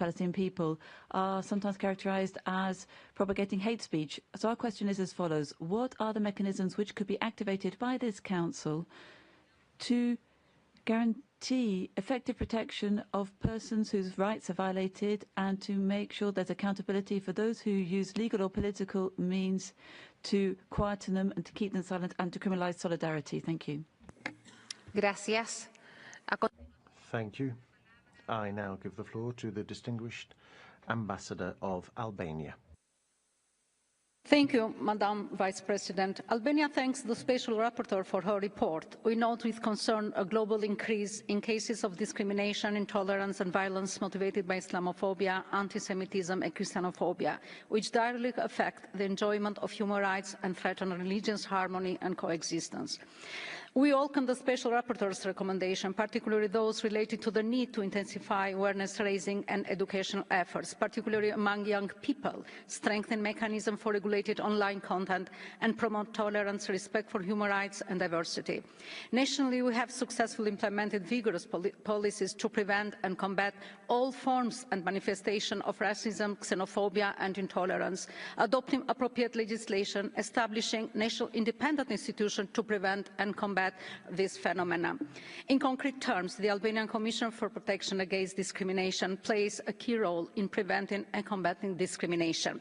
Palestinian people are sometimes characterized as propagating hate speech. So our question is as follows. What are the mechanisms which could be activated by this Council to guarantee effective protection of persons whose rights are violated and to make sure there's accountability for those who use legal or political means to quieten them and to keep them silent and to criminalize solidarity? Thank you. Gracias. Thank you. I now give the floor to the distinguished Ambassador of Albania. Thank you, Madam Vice President. Albania thanks the Special Rapporteur for her report. We note with concern a global increase in cases of discrimination, intolerance and violence motivated by Islamophobia, anti-Semitism and Christianophobia, which directly affect the enjoyment of human rights and threaten religious harmony and coexistence. We welcome the Special Rapporteur's recommendation, particularly those related to the need to intensify awareness-raising and educational efforts, particularly among young people, strengthen mechanisms for regulated online content, and promote tolerance, respect for human rights and diversity. Nationally, we have successfully implemented vigorous policies to prevent and combat all forms and manifestations of racism, xenophobia and intolerance, adopting appropriate legislation, establishing national independent institutions to prevent and combat this phenomenon. In concrete terms, the Albanian Commission for Protection Against Discrimination plays a key role in preventing and combating discrimination.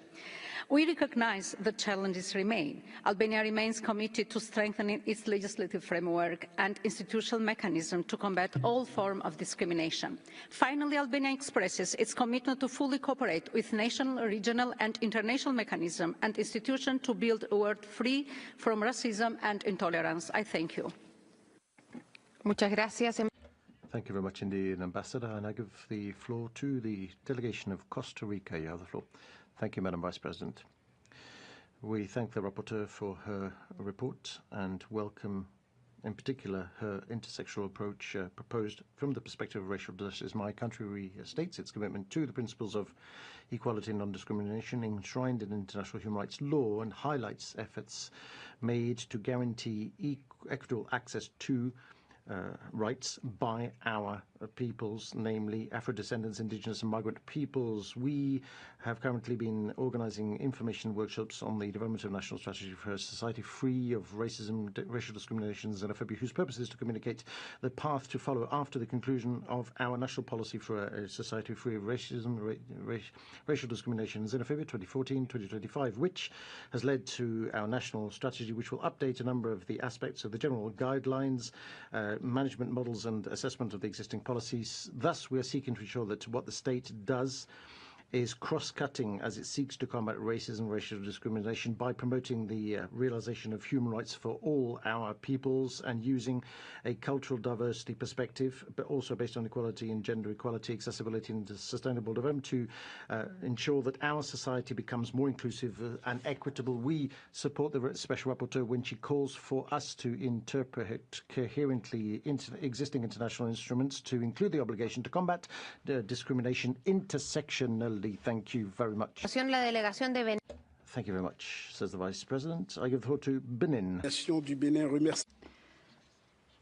We recognize that challenges remain. Albania remains committed to strengthening its legislative framework and institutional mechanism to combat all forms of discrimination. Finally, Albania expresses its commitment to fully cooperate with national, regional and international mechanisms and institutions to build a world free from racism and intolerance. I thank you. Muchas gracias. Thank you very much indeed, Ambassador. And I give the floor to the delegation of Costa Rica. You have the floor. Thank you, Madam Vice President. We thank the rapporteur for her report and welcome, in particular, her intersectional approach proposed from the perspective of racial justice. My country restates its commitment to the principles of equality and non-discrimination enshrined in international human rights law and highlights efforts made to guarantee equitable access to rights by our peoples, namely Afro-descendants, indigenous and migrant peoples. We have currently been organizing information workshops on the development of national strategy for a society free of racism, racial discrimination, xenophobia, whose purpose is to communicate the path to follow after the conclusion of our national policy for a society free of racism, racial discrimination, xenophobia 2014-2025, which has led to our national strategy, which will update a number of the aspects of the general guidelines, management models and assessment of the existing policies. Thus, we are seeking to ensure that what the state does is cross-cutting as it seeks to combat racism and racial discrimination by promoting the realization of human rights for all our peoples and using a cultural diversity perspective, but also based on equality and gender equality, accessibility and sustainable development to ensure that our society becomes more inclusive and equitable. We support the Special Rapporteur when she calls for us to interpret coherently existing international instruments to include the obligation to combat discrimination intersectionally. Thank you very much. Thank you very much, says the Vice President. I give the floor to Benin.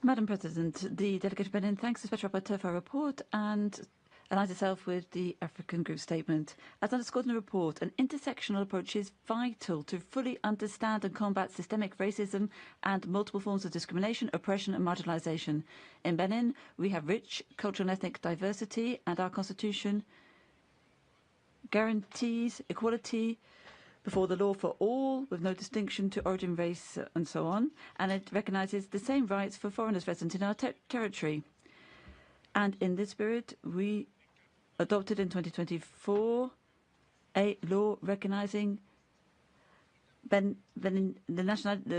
Madam President, the delegation of Benin thanks the Special Rapporteur for her report and aligns itself with the African Group statement. As underscored in the report, an intersectional approach is vital to fully understand and combat systemic racism and multiple forms of discrimination, oppression and marginalization. In Benin, we have rich cultural and ethnic diversity, and our constitution guarantees equality before the law for all, with no distinction to origin, race, and so on, and it recognizes the same rights for foreigners resident in our territory. And in this spirit, we adopted in 2024 a law recognizing the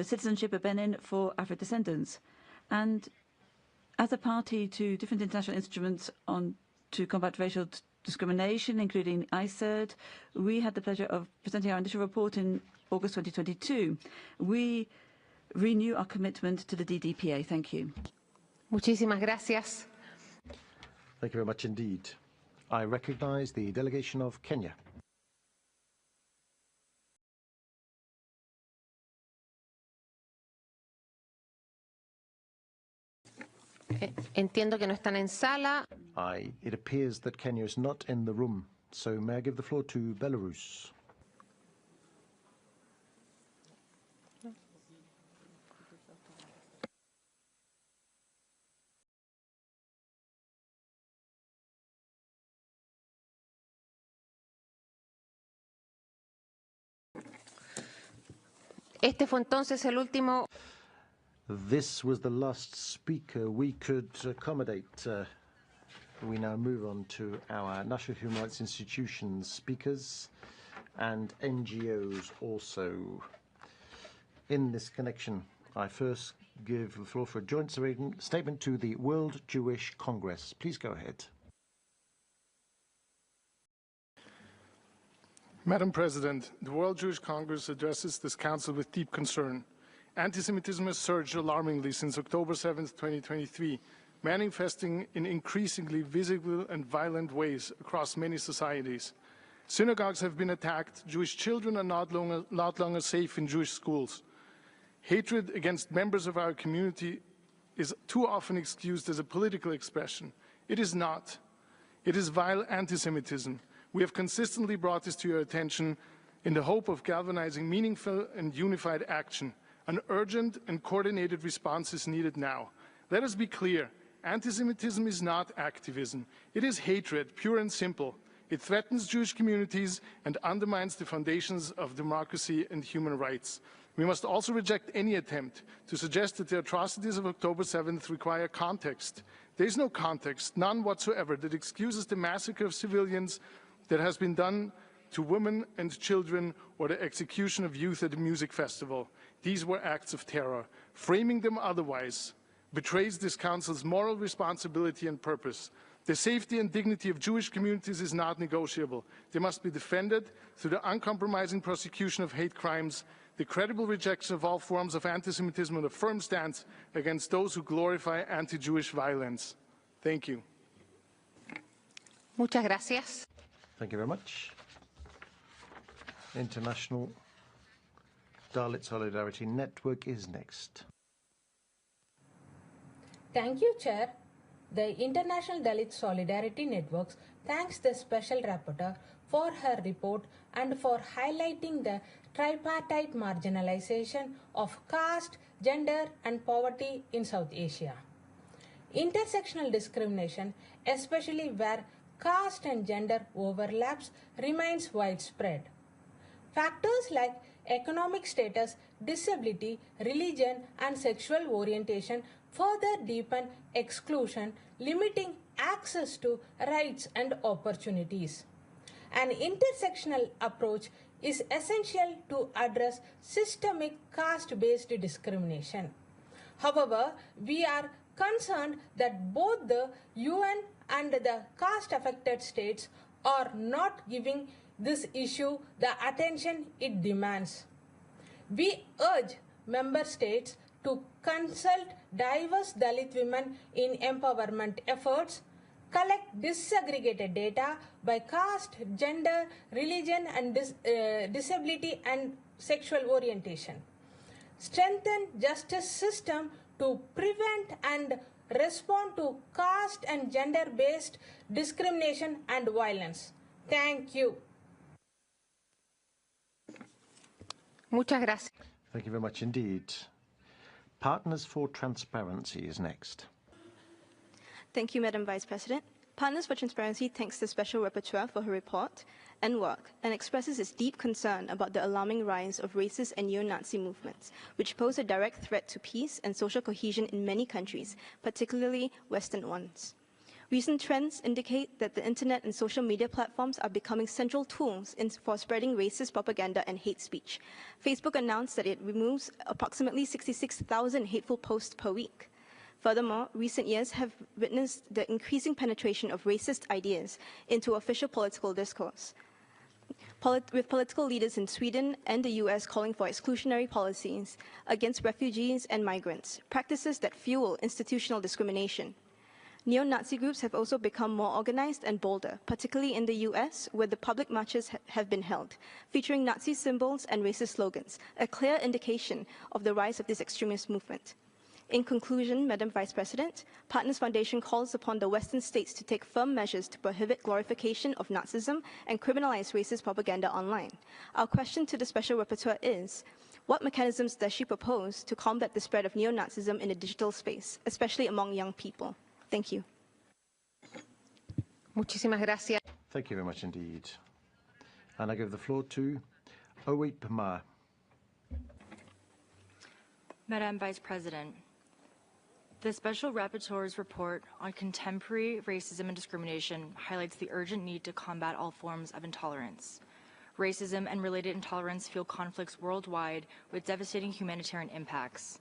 citizenship of Benin for Afro-descendants. And as a party to different international instruments to combat racial discrimination, including ICERD, we had the pleasure of presenting our initial report in August 2022. We renew our commitment to the DDPA. Thank you. Muchísimas gracias. Thank you very much indeed. I recognize the delegation of Kenya. Entiendo que no están en sala. It appears that Kenya is not in the room, so may I give the floor to Belarus? Este fue entonces el último. This was the last speaker we could accommodate. We now move on to our national human rights institutions speakers and NGOs also. In this connection, I first give the floor for a joint statement to the World Jewish Congress. Please go ahead. Madam President, the World Jewish Congress addresses this Council with deep concern. Anti-Semitism has surged alarmingly since October 7, 2023, manifesting in increasingly visible and violent ways across many societies. Synagogues have been attacked. Jewish children are not longer safe in Jewish schools. Hatred against members of our community is too often excused as a political expression. It is not. It is vile anti-Semitism. We have consistently brought this to your attention in the hope of galvanizing meaningful and unified action. An urgent and coordinated response is needed now. Let us be clear. Anti-Semitism is not activism. It is hatred, pure and simple. It threatens Jewish communities and undermines the foundations of democracy and human rights. We must also reject any attempt to suggest that the atrocities of October 7th require context. There is no context, none whatsoever, that excuses the massacre of civilians that has been done to women and children or the execution of youth at a music festival. These were acts of terror. Framing them otherwise betrays this Council's moral responsibility and purpose. The safety and dignity of Jewish communities is not negotiable. They must be defended through the uncompromising prosecution of hate crimes, the credible rejection of all forms of anti-Semitism, and a firm stance against those who glorify anti-Jewish violence. Thank you. Muchas gracias. Thank you very much. International Dalit Solidarity Network is next. Thank you, Chair. The International Dalit Solidarity Networks thanks the Special Rapporteur for her report and for highlighting the tripartite marginalization of caste, gender and poverty in South Asia. Intersectional discrimination, especially where caste and gender overlaps, remains widespread. Factors like economic status, disability, religion, and sexual orientation further deepen exclusion, limiting access to rights and opportunities. An intersectional approach is essential to address systemic caste-based discrimination. However, we are concerned that both the UN and the caste-affected states are not giving this issue the attention it demands. We urge member states to consult diverse Dalit women in empowerment efforts, collect disaggregated data by caste, gender, religion, and disability and sexual orientation. Strengthen justice system to prevent and respond to caste and gender-based discrimination and violence. Thank you. Muchas gracias. Thank you very much indeed. Partners for Transparency is next. Thank you, Madam Vice President. Partners for Transparency thanks the Special Rapporteur for her report and work and expresses its deep concern about the alarming rise of racist and neo-Nazi movements, which pose a direct threat to peace and social cohesion in many countries, particularly Western ones. Recent trends indicate that the internet and social media platforms are becoming central tools for spreading racist propaganda and hate speech. Facebook announced that it removes approximately 66,000 hateful posts per week. Furthermore, recent years have witnessed the increasing penetration of racist ideas into official political discourse, with political leaders in Sweden and the US calling for exclusionary policies against refugees and migrants, practices that fuel institutional discrimination. Neo-Nazi groups have also become more organized and bolder, particularly in the US, where the public marches have been held, featuring Nazi symbols and racist slogans, a clear indication of the rise of this extremist movement. In conclusion, Madam Vice President, Partners Foundation calls upon the Western states to take firm measures to prohibit glorification of Nazism and criminalize racist propaganda online. Our question to the Special Rapporteur is, what mechanisms does she propose to combat the spread of neo-Nazism in the digital space, especially among young people? Thank you. Muchísimas gracias. Thank you very much indeed. And I give the floor to Oipma. Madam Vice President, the Special Rapporteur's report on contemporary racism and discrimination highlights the urgent need to combat all forms of intolerance. Racism and related intolerance fuel conflicts worldwide with devastating humanitarian impacts.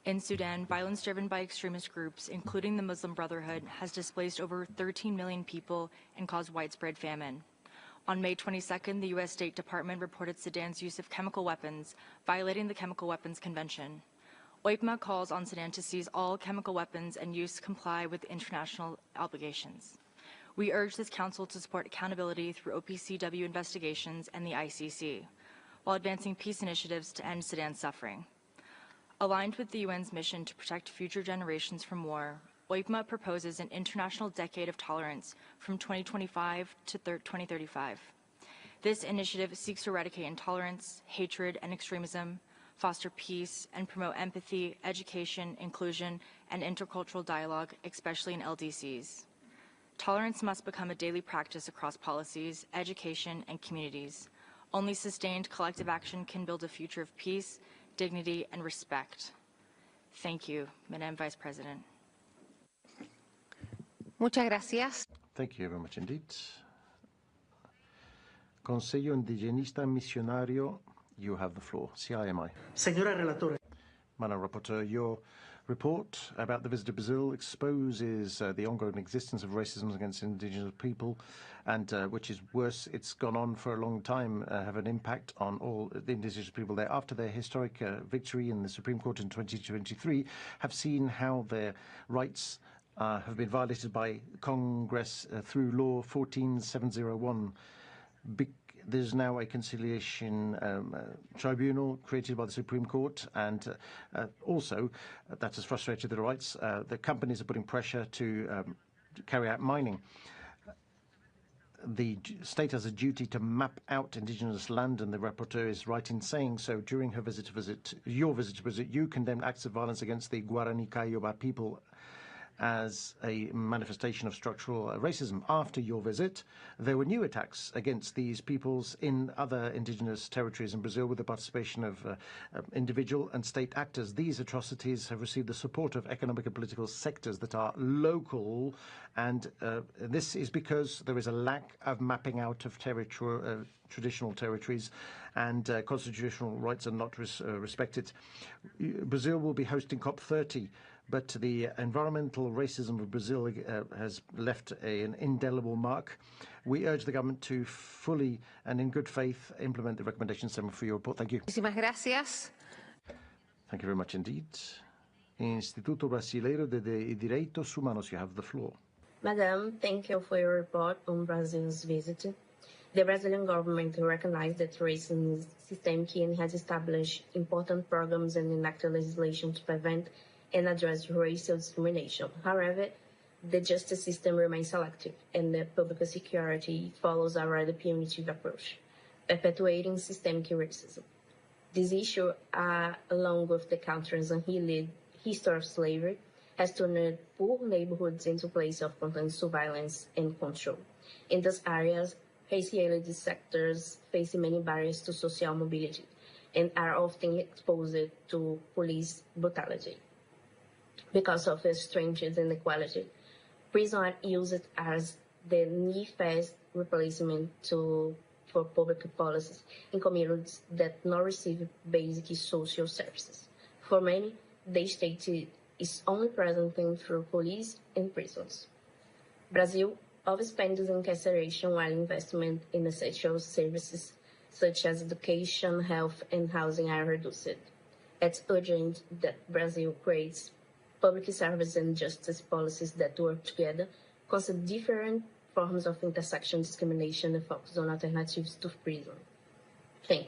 In Sudan, violence driven by extremist groups, including the Muslim Brotherhood, has displaced over 13 million people and caused widespread famine. On May 22nd, the U.S. State Department reported Sudan's use of chemical weapons, violating the Chemical Weapons Convention. OIPMA calls on Sudan to seize all chemical weapons and use comply with international obligations. We urge this Council to support accountability through OPCW investigations and the ICC, while advancing peace initiatives to end Sudan's suffering. Aligned with the UN's mission to protect future generations from war, OIPMA proposes an international decade of tolerance from 2025 to 2035. This initiative seeks to eradicate intolerance, hatred, and extremism, foster peace, and promote empathy, education, inclusion, and intercultural dialogue, especially in LDCs. Tolerance must become a daily practice across policies, education, and communities. Only sustained collective action can build a future of peace, dignity, and respect. Thank you, Madam Vice President. Muchas gracias. Thank you very much indeed. Consello Indigenista Missionario, you have the floor. CIMI. Señora Relatora. Madam Rapporteur, your report about the visit to Brazil exposes the ongoing existence of racism against indigenous people, and which is worse, it's gone on for a long time, have an impact on all the indigenous people there. After their historic victory in the Supreme Court in 2023, have seen how their rights have been violated by Congress through Law 14701. There's now a conciliation tribunal created by the Supreme Court, and also that has frustrated the rights. The companies are putting pressure to carry out mining. The state has a duty to map out indigenous land, and the rapporteur is right in saying so. During her your visit to visit, you condemned acts of violence against the Guarani Kaiyoba people as a manifestation of structural racism. After your visit, there were new attacks against these peoples in other indigenous territories in Brazil with the participation of individual and state actors. These atrocities have received the support of economic and political sectors that are local, and this is because there is a lack of mapping out of traditional territories, and constitutional rights are not respected. Brazil will be hosting COP30, but the environmental racism of Brazil has left an indelible mark. We urge the government to fully and in good faith implement the recommendations set for your report. Thank you. Muchísimas gracias. Thank you very much indeed. Instituto Brasileiro de Direitos Humanos, you have the floor. Madam, thank you for your report on Brazil's visit. The Brazilian government recognized that racism is systemic and has established important programs and enacted legislation to prevent and address racial discrimination. However, the justice system remains selective, and the public security follows a rather punitive approach, perpetuating systemic racism. This issue, along with the country's unhealed history of slavery, has turned poor neighborhoods into places of constant surveillance and control. In these areas, racially sectors face many barriers to social mobility and are often exposed to police brutality. Because of its strange inequality, prison are used as the near-first replacement for public policies in communities that not receive basic social services. For many, the state is only present through police and prisons. Brazil overspends incarceration while investment in essential services such as education, health, and housing are reduced. It's urgent that Brazil creates public service and justice policies that work together, consider different forms of intersection discrimination and focus on alternatives to prison. Thank you.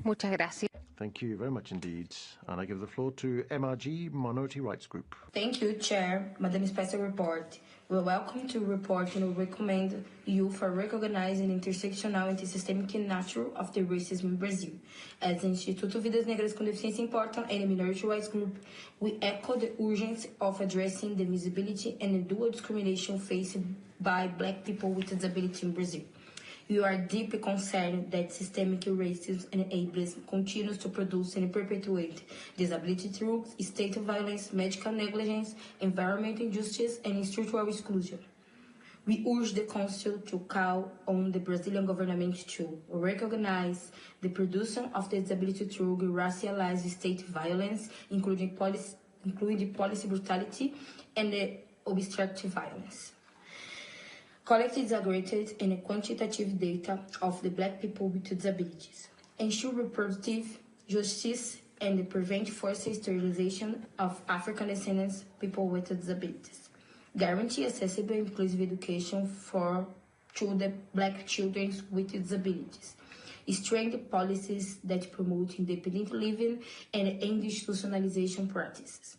Muchas gracias. Thank you very much indeed. And I give the floor to MRG, Minority Rights Group. Thank you, Chair. Madam Special Report. We welcome to report and we recommend you for recognizing intersectional and systemic nature of the racism in Brazil. As Instituto Vidas Negras com Deficiência Importam and a Minority Rights Group, we echo the urgency of addressing the visibility and the dual discrimination faced by Black people with disability in Brazil. We are deeply concerned that systemic racism and ableism continues to produce and perpetuate disability through state violence, medical negligence, environmental injustice, and structural exclusion. We urge the Council to call on the Brazilian government to recognize the production of the disability through racialized state violence, including policy brutality and obstructive violence. Collect disaggregated and quantitative data of the Black people with disabilities. Ensure reproductive justice and prevent forced sterilization of African descendants people with disabilities. Guarantee accessible and inclusive education to the Black children with disabilities. Strengthen policies that promote independent living and end institutionalization practices.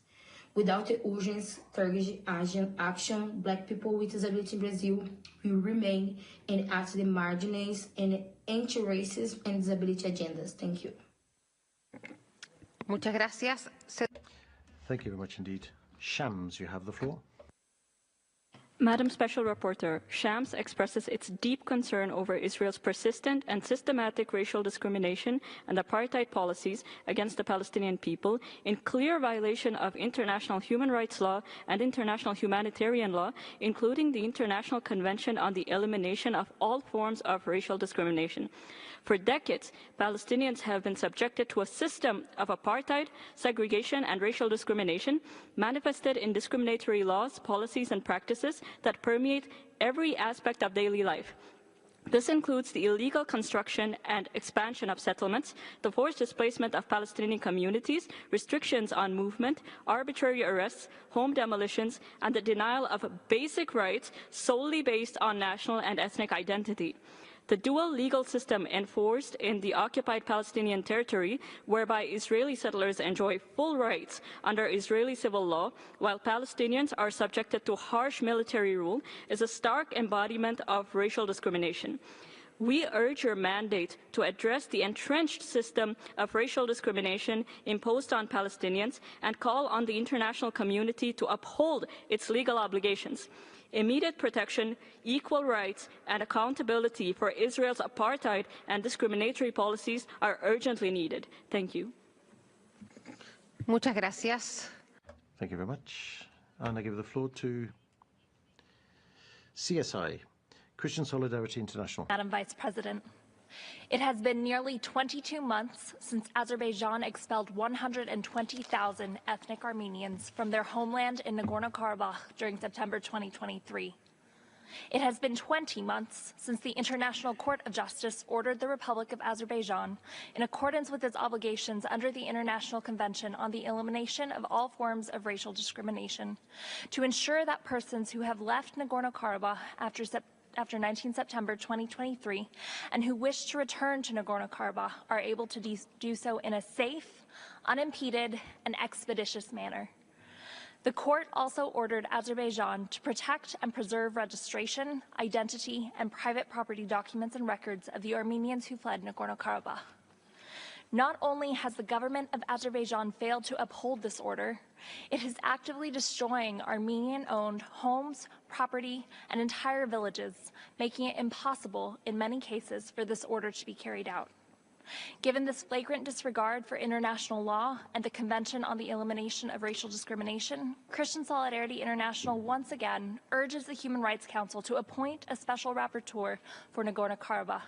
Without the urgent, targeted action, Black people with disability in Brazil will remain and at the margins and anti-racist and disability agendas. Thank you. Muchas gracias. Thank you very much indeed. Shams, you have the floor. Madam Special Rapporteur, Shams expresses its deep concern over Israel's persistent and systematic racial discrimination and apartheid policies against the Palestinian people in clear violation of international human rights law and international humanitarian law, including the International Convention on the Elimination of All Forms of Racial Discrimination. For decades, Palestinians have been subjected to a system of apartheid, segregation, and racial discrimination manifested in discriminatory laws, policies, and practices that permeate every aspect of daily life. This includes the illegal construction and expansion of settlements, the forced displacement of Palestinian communities, restrictions on movement, arbitrary arrests, home demolitions, and the denial of basic rights solely based on national and ethnic identity. The dual legal system enforced in the occupied Palestinian territory, whereby Israeli settlers enjoy full rights under Israeli civil law, while Palestinians are subjected to harsh military rule, is a stark embodiment of racial discrimination. We urge your mandate to address the entrenched system of racial discrimination imposed on Palestinians and call on the international community to uphold its legal obligations. Immediate protection, equal rights, and accountability for Israel's apartheid and discriminatory policies are urgently needed. Thank you. Muchas gracias. Thank you very much. And I give the floor to CSI, Christian Solidarity International. Madam Vice President, it has been nearly 22 months since Azerbaijan expelled 120,000 ethnic Armenians from their homeland in Nagorno-Karabakh during September 2023. It has been 20 months since the International Court of Justice ordered the Republic of Azerbaijan, in accordance with its obligations under the International Convention on the Elimination of All Forms of Racial Discrimination, to ensure that persons who have left Nagorno-Karabakh after 19 September 2023 and who wish to return to Nagorno-Karabakh are able to do so in a safe, unimpeded, and expeditious manner. The court also ordered Azerbaijan to protect and preserve registration, identity, and private property documents and records of the Armenians who fled Nagorno-Karabakh. Not only has the government of Azerbaijan failed to uphold this order, it is actively destroying Armenian-owned homes, property, and entire villages, making it impossible in many cases for this order to be carried out. Given this flagrant disregard for international law and the Convention on the Elimination of Racial Discrimination, Christian Solidarity International once again urges the Human Rights Council to appoint a special rapporteur for Nagorno-Karabakh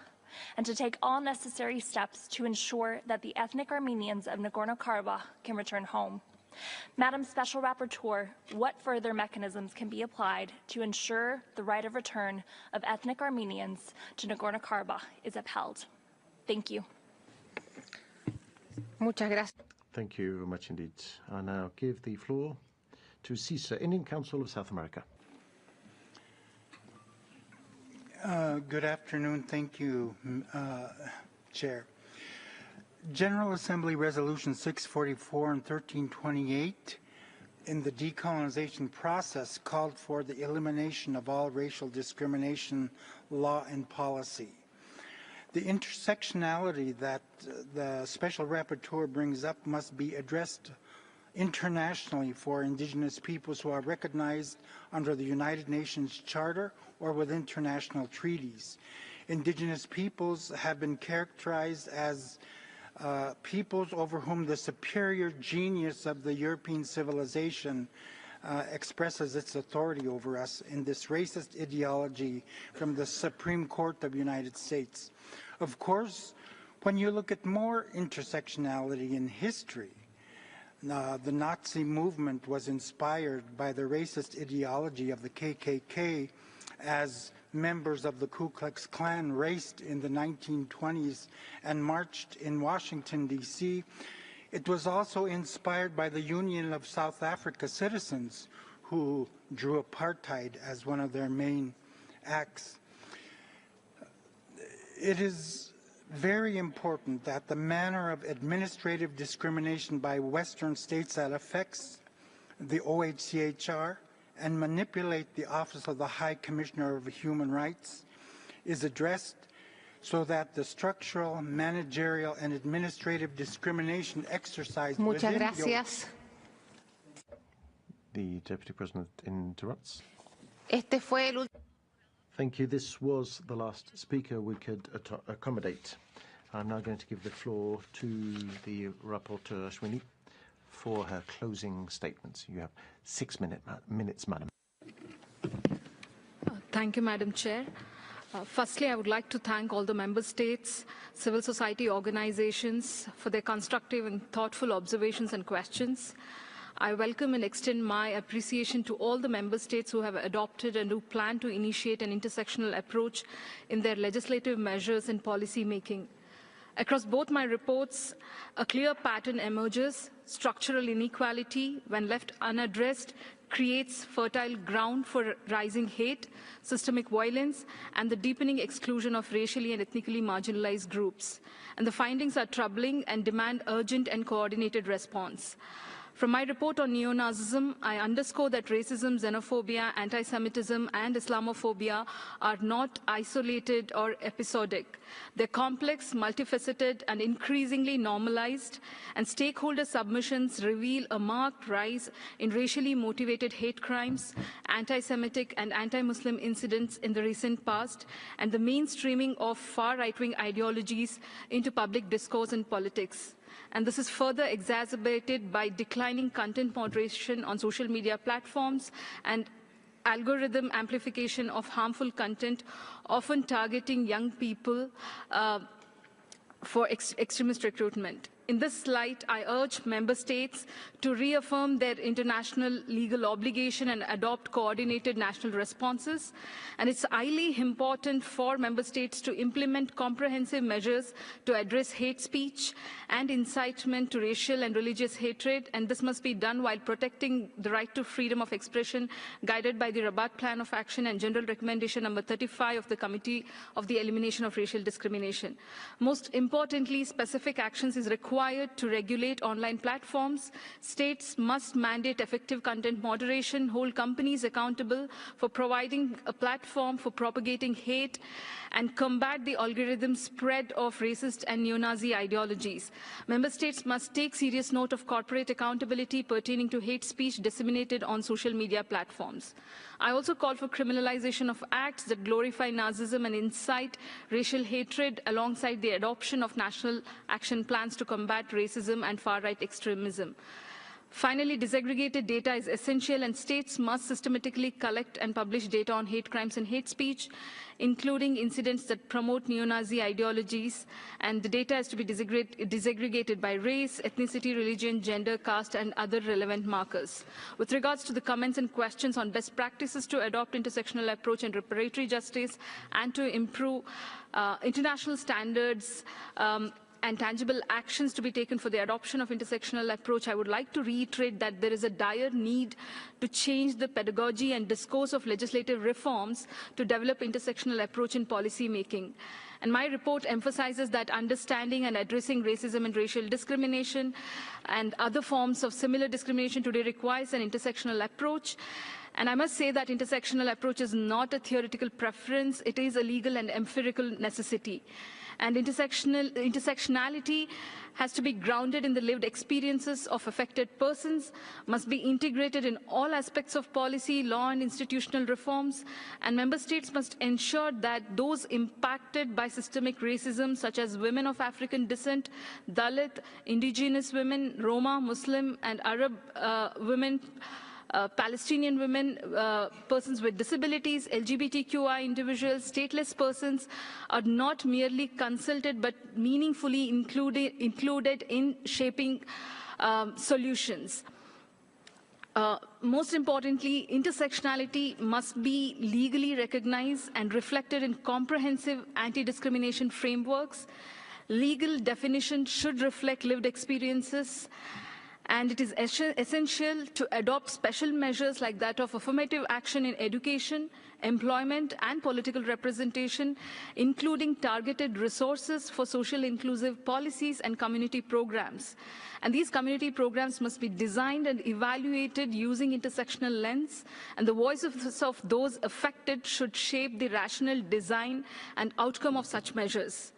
and to take all necessary steps to ensure that the ethnic Armenians of Nagorno-Karabakh can return home. Madam Special Rapporteur, what further mechanisms can be applied to ensure the right of return of ethnic Armenians to Nagorno-Karabakh is upheld? Thank you. Muchas gracias. Thank you very much indeed. I now give the floor to CISA, Indian Council of South America. Good afternoon. Thank you, Chair. General Assembly Resolution 644 and 1328 in the decolonization process called for the elimination of all racial discrimination law and policy. The intersectionality that the Special Rapporteur brings up must be addressed internationally for Indigenous peoples who are recognized under the United Nations Charter or with international treaties. Indigenous peoples have been characterized as peoples over whom the superior genius of the European civilization expresses its authority over us in this racist ideology from the Supreme Court of the United States. Of course, when you look at more intersectionality in history, the Nazi movement was inspired by the racist ideology of the KKK as members of the Ku Klux Klan raced in the 1920s and marched in Washington, D.C. It was also inspired by the Union of South Africa Citizens, who drew apartheid as one of their main acts. It is very important that the manner of administrative discrimination by Western states that affects the OHCHR and manipulate the Office of the High Commissioner of Human Rights is addressed so that the structural, managerial, and administrative discrimination exercised Muchas gracias. The Deputy President interrupts. Este fue el Thank you. This was the last speaker we could accommodate. I'm now going to give the floor to the Rapporteur Ashwini for her closing statements. You have 6 minutes, Madam. Thank you, Madam Chair. Firstly, I would like to thank all the member states, civil society organizations for their constructive and thoughtful observations and questions. I welcome and extend my appreciation to all the member states who have adopted and who plan to initiate an intersectional approach in their legislative measures and policy making. Across both my reports, a clear pattern emerges. Structural inequality, when left unaddressed, creates fertile ground for rising hate, systemic violence, and the deepening exclusion of racially and ethnically marginalized groups. And the findings are troubling and demand urgent and coordinated response. From my report on neo-Nazism, I underscore that racism, xenophobia, anti-Semitism, and Islamophobia are not isolated or episodic. They're complex, multifaceted, and increasingly normalized, and stakeholder submissions reveal a marked rise in racially motivated hate crimes, anti-Semitic and anti-Muslim incidents in the recent past, and the mainstreaming of far right-wing ideologies into public discourse and politics. And this is further exacerbated by declining content moderation on social media platforms and algorithm amplification of harmful content, often targeting young people for extremist recruitment. In this light, I urge member states to reaffirm their international legal obligation and adopt coordinated national responses. And it's highly important for member states to implement comprehensive measures to address hate speech and incitement to racial and religious hatred. And this must be done while protecting the right to freedom of expression, guided by the Rabat Plan of Action and General Recommendation number 35 of the Committee of the Elimination of Racial Discrimination. Most importantly, specific actions is required to regulate online platforms. States must mandate effective content moderation, hold companies accountable for providing a platform for propagating hate, and combat the algorithm spread of racist and neo-Nazi ideologies. Member states must take serious note of corporate accountability pertaining to hate speech disseminated on social media platforms. I also call for criminalization of acts that glorify Nazism and incite racial hatred, alongside the adoption of national action plans to combat racism and far-right extremism. Finally, disaggregated data is essential, and states must systematically collect and publish data on hate crimes and hate speech, including incidents that promote neo-Nazi ideologies, and the data is to be disaggregated by race, ethnicity, religion, gender, caste, and other relevant markers. With regards to the comments and questions on best practices to adopt intersectional approach and reparatory justice and to improve international standards, and tangible actions to be taken for the adoption of intersectional approach, I would like to reiterate that there is a dire need to change the pedagogy and discourse of legislative reforms to develop intersectional approach in policy making. And my report emphasizes that understanding and addressing racism and racial discrimination and other forms of similar discrimination today requires an intersectional approach. And I must say that intersectional approach is not a theoretical preference, it is a legal and empirical necessity. And intersectionality has to be grounded in the lived experiences of affected persons, must be integrated in all aspects of policy, law, and institutional reforms, and member states must ensure that those impacted by systemic racism, such as women of African descent, Dalit, indigenous women, Roma, Muslim, and Arab women, Palestinian women, persons with disabilities, LGBTQI individuals, stateless persons are not merely consulted but meaningfully included in shaping solutions. Most importantly, intersectionality must be legally recognized and reflected in comprehensive anti-discrimination frameworks. Legal definition should reflect lived experiences, and it is essential to adopt special measures like that of affirmative action in education, employment, and political representation, including targeted resources for social inclusive policies and community programs. And these community programs must be designed and evaluated using intersectional lens, and the voices of those affected should shape the rational design and outcome of such measures.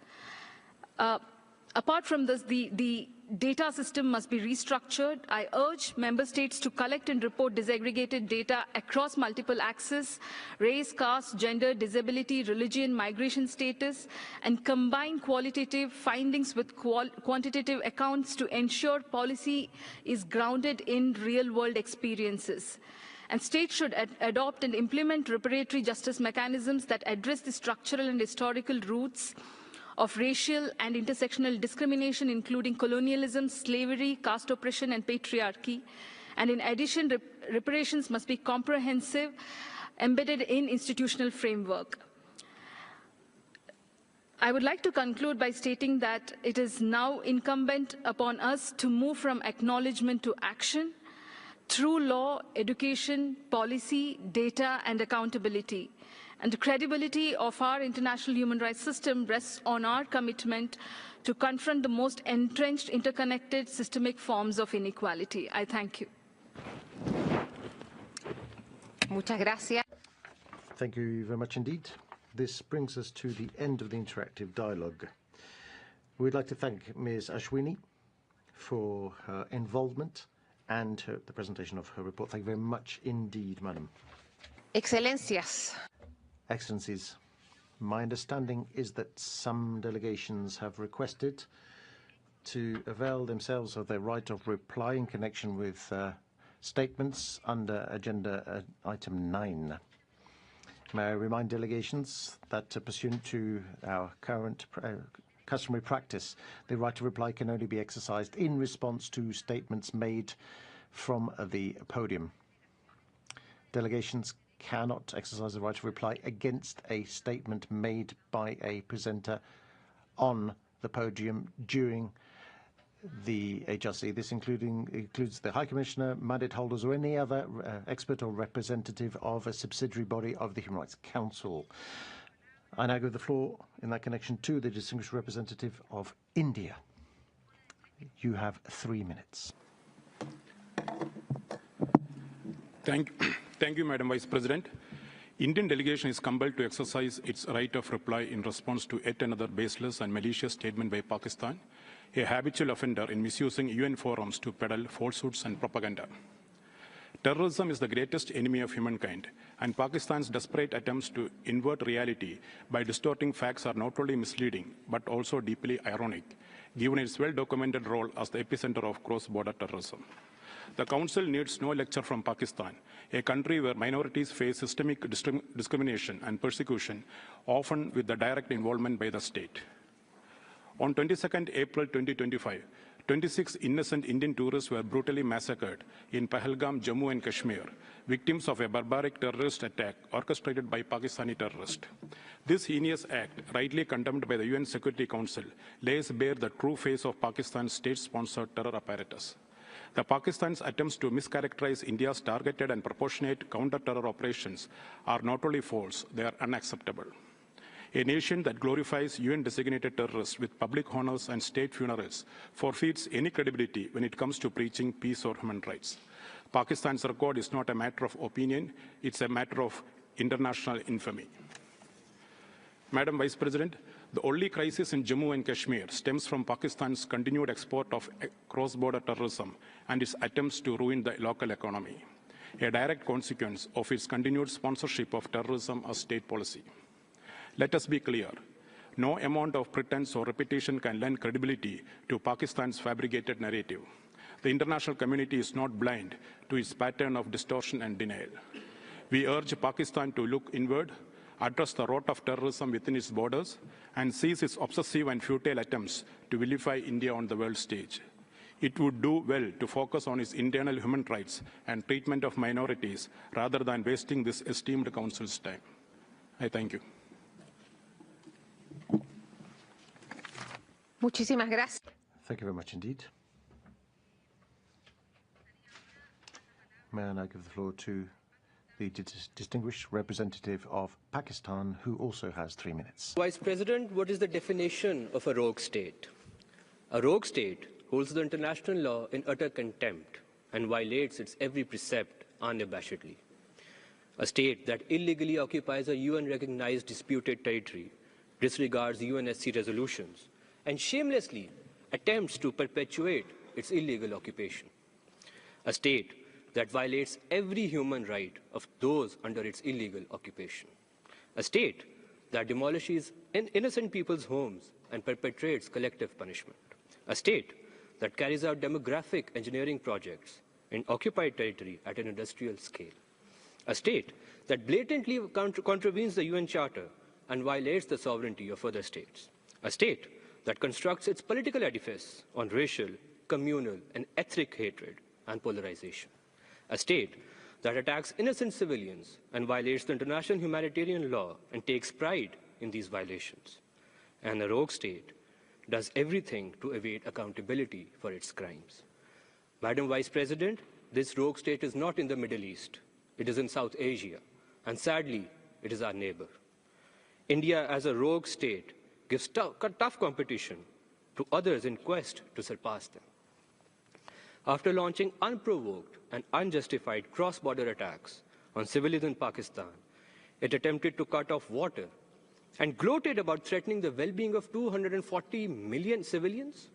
Apart from this, the data system must be restructured. I urge member states to collect and report disaggregated data across multiple axes, race, caste, gender, disability, religion, migration status, and combine qualitative findings with quantitative accounts to ensure policy is grounded in real-world experiences. And states should adopt and implement reparatory justice mechanisms that address the structural and historical roots of racial and intersectional discrimination, including colonialism, slavery, caste oppression, and patriarchy. And in addition, reparations must be comprehensive, embedded in institutional framework. I would like to conclude by stating that it is now incumbent upon us to move from acknowledgement to action through law, education, policy, data, and accountability. And the credibility of our international human rights system rests on our commitment to confront the most entrenched, interconnected, systemic forms of inequality. I thank you. Muchas gracias. Thank you very much indeed. This brings us to the end of the interactive dialogue. We'd like to thank Ms. Ashwini for her involvement and the presentation of her report. Thank you very much indeed, Madam. Excelencias. Excellencies, my understanding is that some delegations have requested to avail themselves of their right of reply in connection with statements under Agenda Item 9. May I remind delegations that pursuant to our current customary practice, the right to reply can only be exercised in response to statements made from the podium. Delegations cannot exercise the right to reply against a statement made by a presenter on the podium during the HRC. This includes the High Commissioner, mandate holders, or any other expert or representative of a subsidiary body of the Human Rights Council. I now give the floor in that connection to the distinguished representative of India. You have 3 minutes. Thank you, Madam Vice President. Indian delegation is compelled to exercise its right of reply in response to yet another baseless and malicious statement by Pakistan, a habitual offender in misusing UN forums to peddle falsehoods and propaganda. Terrorism is the greatest enemy of humankind, and Pakistan's desperate attempts to invert reality by distorting facts are not only misleading, but also deeply ironic, given its well-documented role as the epicenter of cross-border terrorism. The Council needs no lecture from Pakistan, a country where minorities face systemic discrimination and persecution, often with the direct involvement by the state. On 22nd April 2025, 26 innocent Indian tourists were brutally massacred in Pahalgam, Jammu and Kashmir, victims of a barbaric terrorist attack orchestrated by Pakistani terrorists. This heinous act, rightly condemned by the UN Security Council, lays bare the true face of Pakistan's state-sponsored terror apparatus. The Pakistan's attempts to mischaracterize India's targeted and proportionate counter-terror operations are not only false, they are unacceptable. A nation that glorifies UN-designated terrorists with public honors and state funerals forfeits any credibility when it comes to preaching peace or human rights. Pakistan's record is not a matter of opinion, it's a matter of international infamy. Madam Vice President, the only crisis in Jammu and Kashmir stems from Pakistan's continued export of cross-border terrorism and its attempts to ruin the local economy, a direct consequence of its continued sponsorship of terrorism as state policy. Let us be clear, no amount of pretense or repetition can lend credibility to Pakistan's fabricated narrative. The international community is not blind to its pattern of distortion and denial. We urge Pakistan to look inward, address the rot of terrorism within its borders, and cease its obsessive and futile attempts to vilify India on the world stage. It would do well to focus on its internal human rights and treatment of minorities rather than wasting this esteemed Council's time. I thank you. Muchísimas gracias. Thank you very much indeed. May I now give the floor to the distinguished representative of Pakistan, who also has 3 minutes. Vice President, what is the definition of a rogue state? A rogue state holds the international law in utter contempt and violates its every precept unabashedly. A state that illegally occupies a UN-recognized disputed territory, disregards UNSC resolutions, and shamelessly attempts to perpetuate its illegal occupation. A state that violates every human right of those under its illegal occupation. A state that demolishes innocent people's homes and perpetrates collective punishment. A state that carries out demographic engineering projects in occupied territory at an industrial scale. A state that blatantly contravenes the UN Charter and violates the sovereignty of other states. A state that constructs its political edifice on racial, communal, and ethnic hatred and polarization. A state that attacks innocent civilians and violates the international humanitarian law and takes pride in these violations. And a rogue state does everything to evade accountability for its crimes. Madam Vice President, this rogue state is not in the Middle East. It is in South Asia, and sadly, it is our neighbor. India, as a rogue state, gives tough competition to others in quest to surpass them. After launching unprovoked and unjustified cross-border attacks on civilians in Pakistan, it attempted to cut off water and gloated about threatening the well-being of 240 million civilians.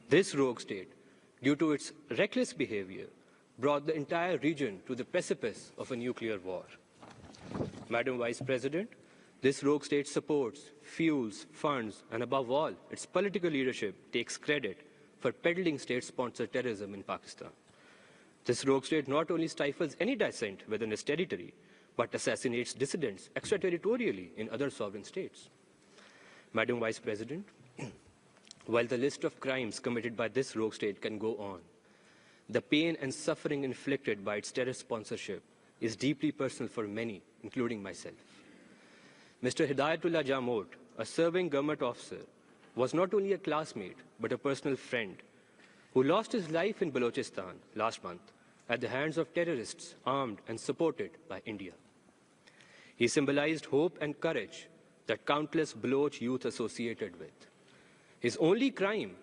This rogue state, due to its reckless behavior, brought the entire region to the precipice of a nuclear war. Madam Vice President, this rogue state supports, fuels, funds, and above all, its political leadership takes credit for peddling state-sponsored terrorism in Pakistan. This rogue state not only stifles any dissent within its territory, but assassinates dissidents extraterritorially in other sovereign states. Madam Vice President, while the list of crimes committed by this rogue state can go on, the pain and suffering inflicted by its terror sponsorship is deeply personal for many, including myself. Mr. Hidayatullah Jamod, a serving government officer, was not only a classmate, but a personal friend who lost his life in Balochistan last month at the hands of terrorists armed and supported by India. He symbolized hope and courage that countless Baloch youth associated with. His only crime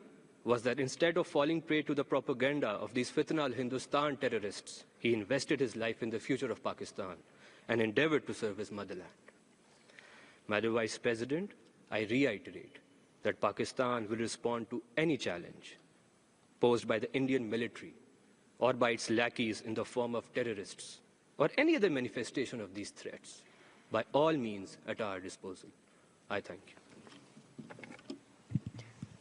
was that instead of falling prey to the propaganda of these Fitna al-Hindustan terrorists, he invested his life in the future of Pakistan and endeavored to serve his motherland. Madam Vice President, I reiterate that Pakistan will respond to any challenge posed by the Indian military or by its lackeys in the form of terrorists or any other manifestation of these threats, by all means at our disposal. I thank you.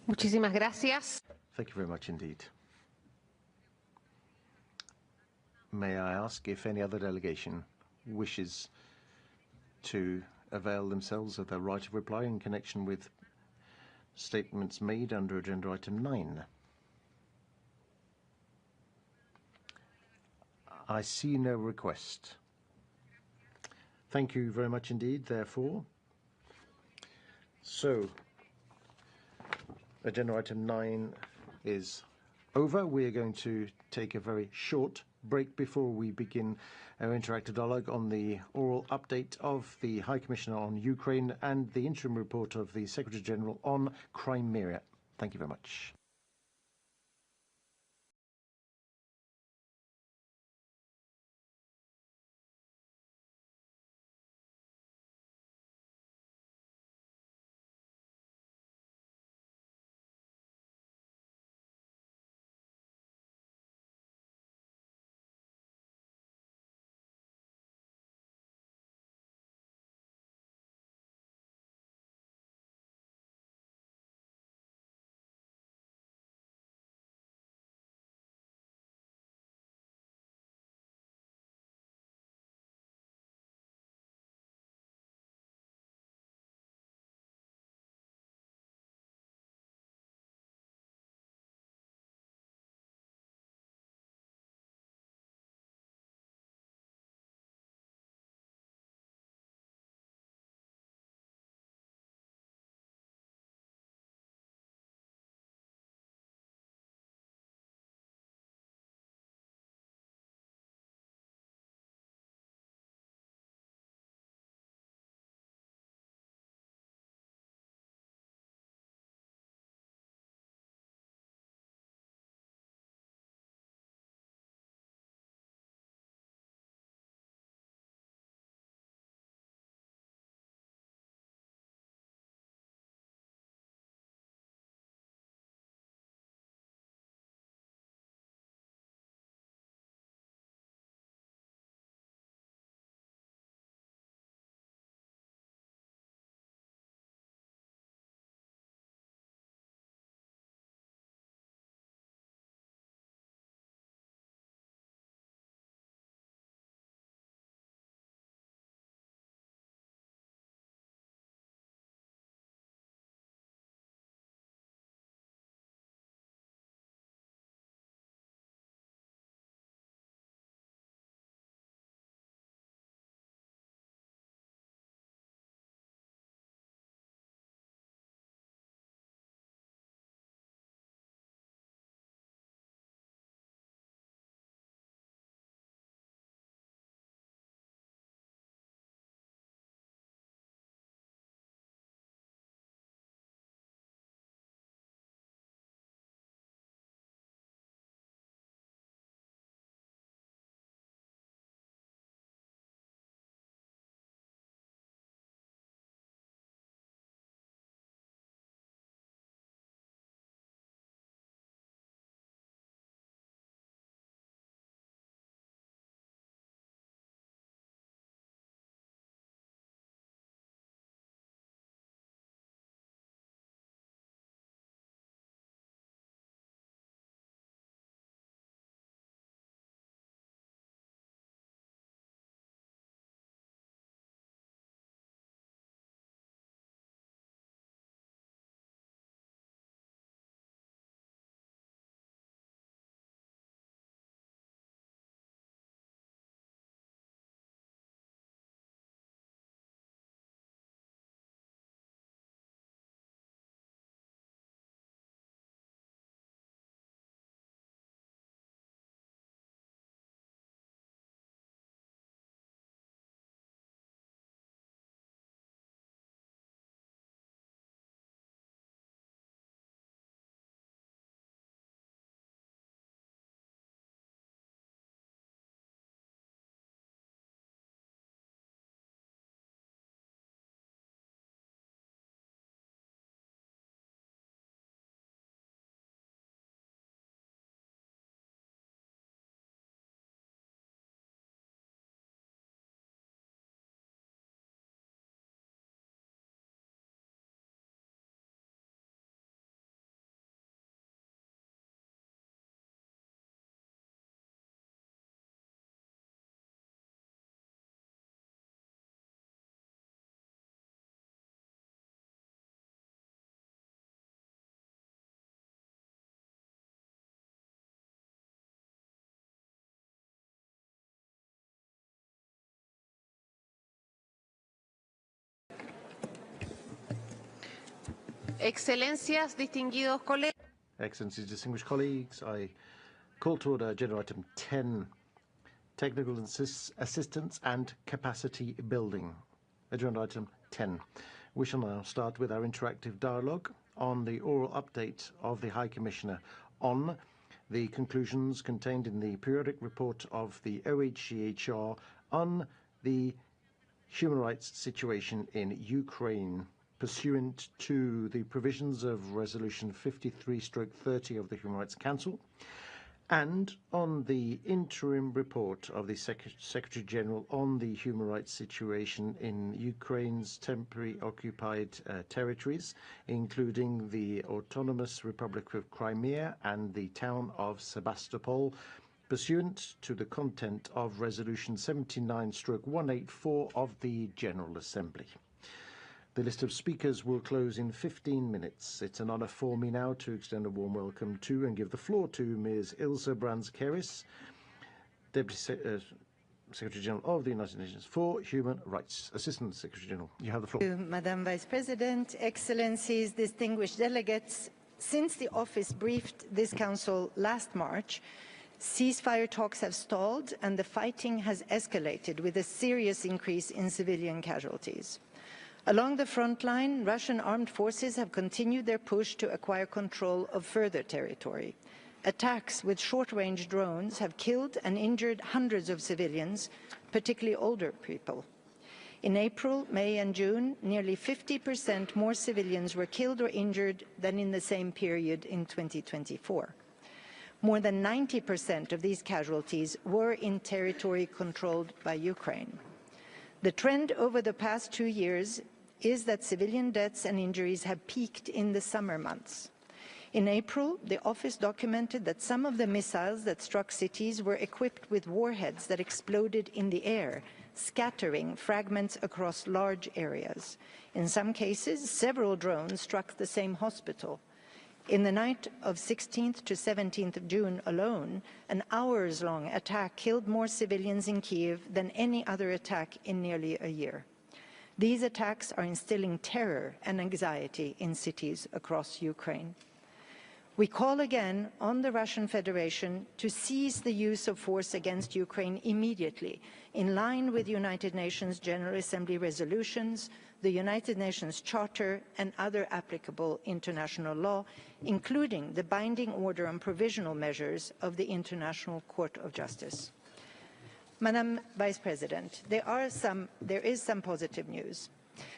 Muchísimas gracias. Thank you very much indeed. May I ask if any other delegation wishes to avail themselves of their right of reply in connection with statements made under agenda item 9? I see no request. Thank you very much indeed, therefore. So, agenda item 9 is over. We are going to take a very short break before we begin our interactive dialogue on the oral update of the High Commissioner on Ukraine and the interim report of the Secretary General on Crimea. Thank you very much. Excelencias, distinguidos colegas. Excellencies, distinguished colleagues, I call to order agenda item 10, technical assistance and capacity building. Agenda item 10. We shall now start with our interactive dialogue on the oral update of the High Commissioner on the conclusions contained in the periodic report of the OHCHR on the human rights situation in Ukraine, pursuant to the provisions of Resolution 53/30 of the Human Rights Council, and on the interim report of the Secretary General on the human rights situation in Ukraine's temporary occupied territories, including the Autonomous Republic of Crimea and the town of Sebastopol, pursuant to the content of Resolution 79/184 of the General Assembly. The list of speakers will close in 15 minutes. It's an honour for me now to extend a warm welcome to and give the floor to Ms. Ilse Brands-Keris, Deputy Secretary General of the United Nations for Human Rights. Assistant Secretary General, you have the floor. Thank you, Madam Vice President, Excellencies, distinguished delegates. Since the office briefed this Council last March, ceasefire talks have stalled and the fighting has escalated with a serious increase in civilian casualties. Along the front line, Russian armed forces have continued their push to acquire control of further territory. Attacks with short-range drones have killed and injured hundreds of civilians, particularly older people. In April, May and June, nearly 50% more civilians were killed or injured than in the same period in 2024. More than 90% of these casualties were in territory controlled by Ukraine. The trend over the past 2 years is that civilian deaths and injuries have peaked in the summer months. In April, the office documented that some of the missiles that struck cities were equipped with warheads that exploded in the air, scattering fragments across large areas. In some cases, several drones struck the same hospital. In the night of 16th to 17th of June alone, an hours-long attack killed more civilians in Kyiv than any other attack in nearly a year. These attacks are instilling terror and anxiety in cities across Ukraine. We call again on the Russian Federation to cease the use of force against Ukraine immediately, in line with United Nations General Assembly resolutions, the United Nations Charter and other applicable international law, including the binding order on provisional measures of the International Court of Justice. Madam Vice President, there is some positive news.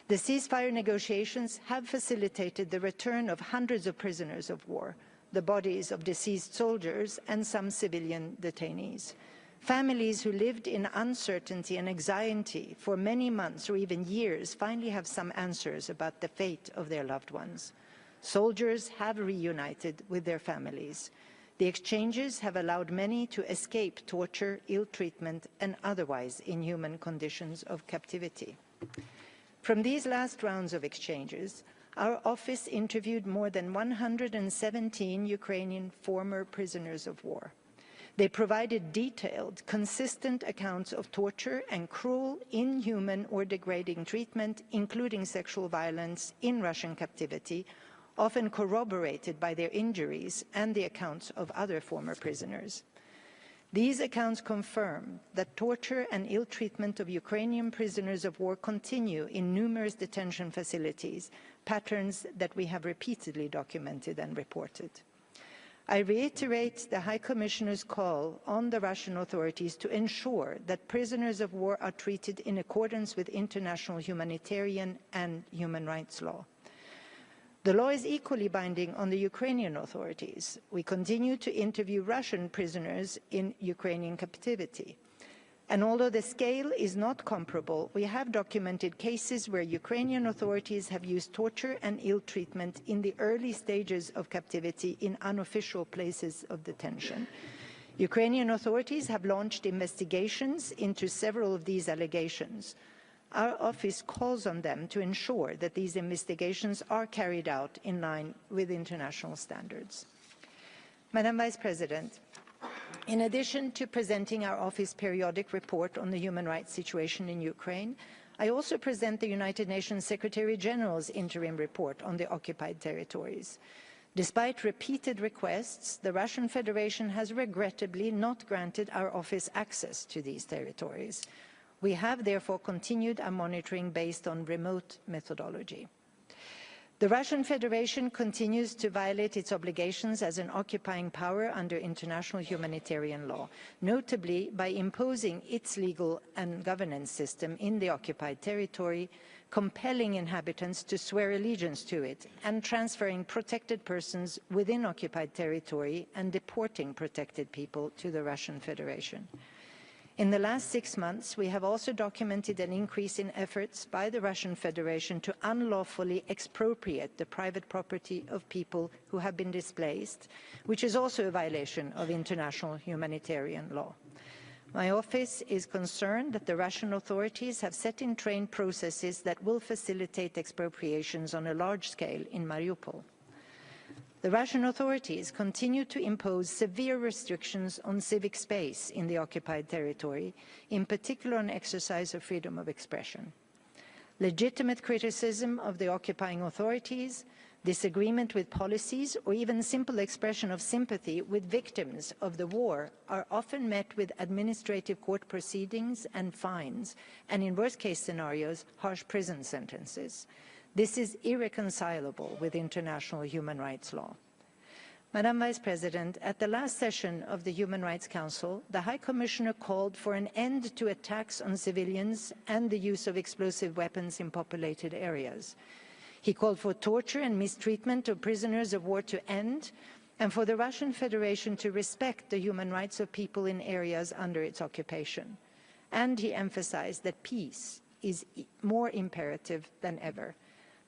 The ceasefire negotiations have facilitated the return of hundreds of prisoners of war, the bodies of deceased soldiers and some civilian detainees. Families who lived in uncertainty and anxiety for many months or even years finally have some answers about the fate of their loved ones. Soldiers have reunited with their families. The exchanges have allowed many to escape torture, ill treatment, and otherwise inhuman conditions of captivity. From these last rounds of exchanges, our office interviewed more than 117 Ukrainian former prisoners of war. They provided detailed, consistent accounts of torture and cruel, inhuman, or degrading treatment, including sexual violence in Russian captivity, often corroborated by their injuries and the accounts of other former prisoners. These accounts confirm that torture and ill treatment of Ukrainian prisoners of war continue in numerous detention facilities, patterns that we have repeatedly documented and reported. I reiterate the High Commissioner's call on the Russian authorities to ensure that prisoners of war are treated in accordance with international humanitarian and human rights law. The law is equally binding on the Ukrainian authorities. We continue to interview Russian prisoners in Ukrainian captivity. And although the scale is not comparable, we have documented cases where Ukrainian authorities have used torture and ill treatment in the early stages of captivity in unofficial places of detention. Ukrainian authorities have launched investigations into several of these allegations. Our office calls on them to ensure that these investigations are carried out in line with international standards. Madam Vice President, in addition to presenting our office periodic report on the human rights situation in Ukraine, I also present the United Nations Secretary-General's interim report on the occupied territories. Despite repeated requests, the Russian Federation has regrettably not granted our office access to these territories. We have therefore continued our monitoring based on remote methodology. The Russian Federation continues to violate its obligations as an occupying power under international humanitarian law, notably by imposing its legal and governance system in the occupied territory, compelling inhabitants to swear allegiance to it, and transferring protected persons within occupied territory and deporting protected people to the Russian Federation. In the last 6 months, we have also documented an increase in efforts by the Russian Federation to unlawfully expropriate the private property of people who have been displaced, which is also a violation of international humanitarian law. My office is concerned that the Russian authorities have set in train processes that will facilitate expropriations on a large scale in Mariupol. The Russian authorities continue to impose severe restrictions on civic space in the occupied territory, in particular on exercise of freedom of expression. Legitimate criticism of the occupying authorities, disagreement with policies, or even simple expression of sympathy with victims of the war are often met with administrative court proceedings and fines, and in worst-case scenarios, harsh prison sentences. This is irreconcilable with international human rights law. Madam Vice President, at the last session of the Human Rights Council, the High Commissioner called for an end to attacks on civilians and the use of explosive weapons in populated areas. He called for torture and mistreatment of prisoners of war to end, and for the Russian Federation to respect the human rights of people in areas under its occupation. And he emphasized that peace is more imperative than ever.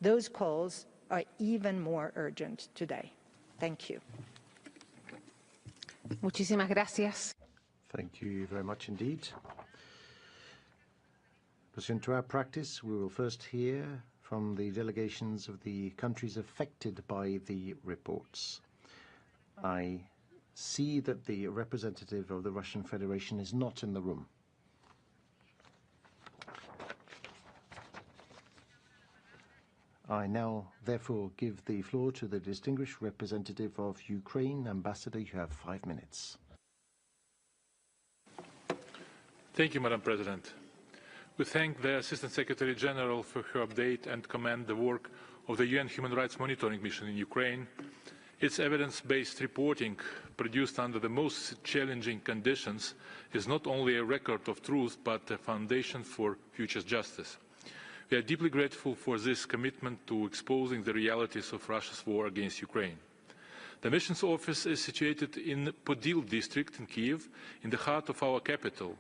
Those calls are even more urgent today. Thank you. Muchísimas gracias. Thank you very much indeed. Pursuant to our practice, we will first hear from the delegations of the countries affected by the reports. I see that the representative of the Russian Federation is not in the room. I now, therefore, give the floor to the distinguished representative of Ukraine. Ambassador, you have 5 minutes. Thank you, Madam President. We thank the Assistant Secretary General for her update and commend the work of the UN Human Rights Monitoring Mission in Ukraine. Its evidence-based reporting, produced under the most challenging conditions, is not only a record of truth, but a foundation for future justice. We are deeply grateful for this commitment to exposing the realities of Russia's war against Ukraine. The mission's office is situated in Podil district in Kiev, in the heart of our capital.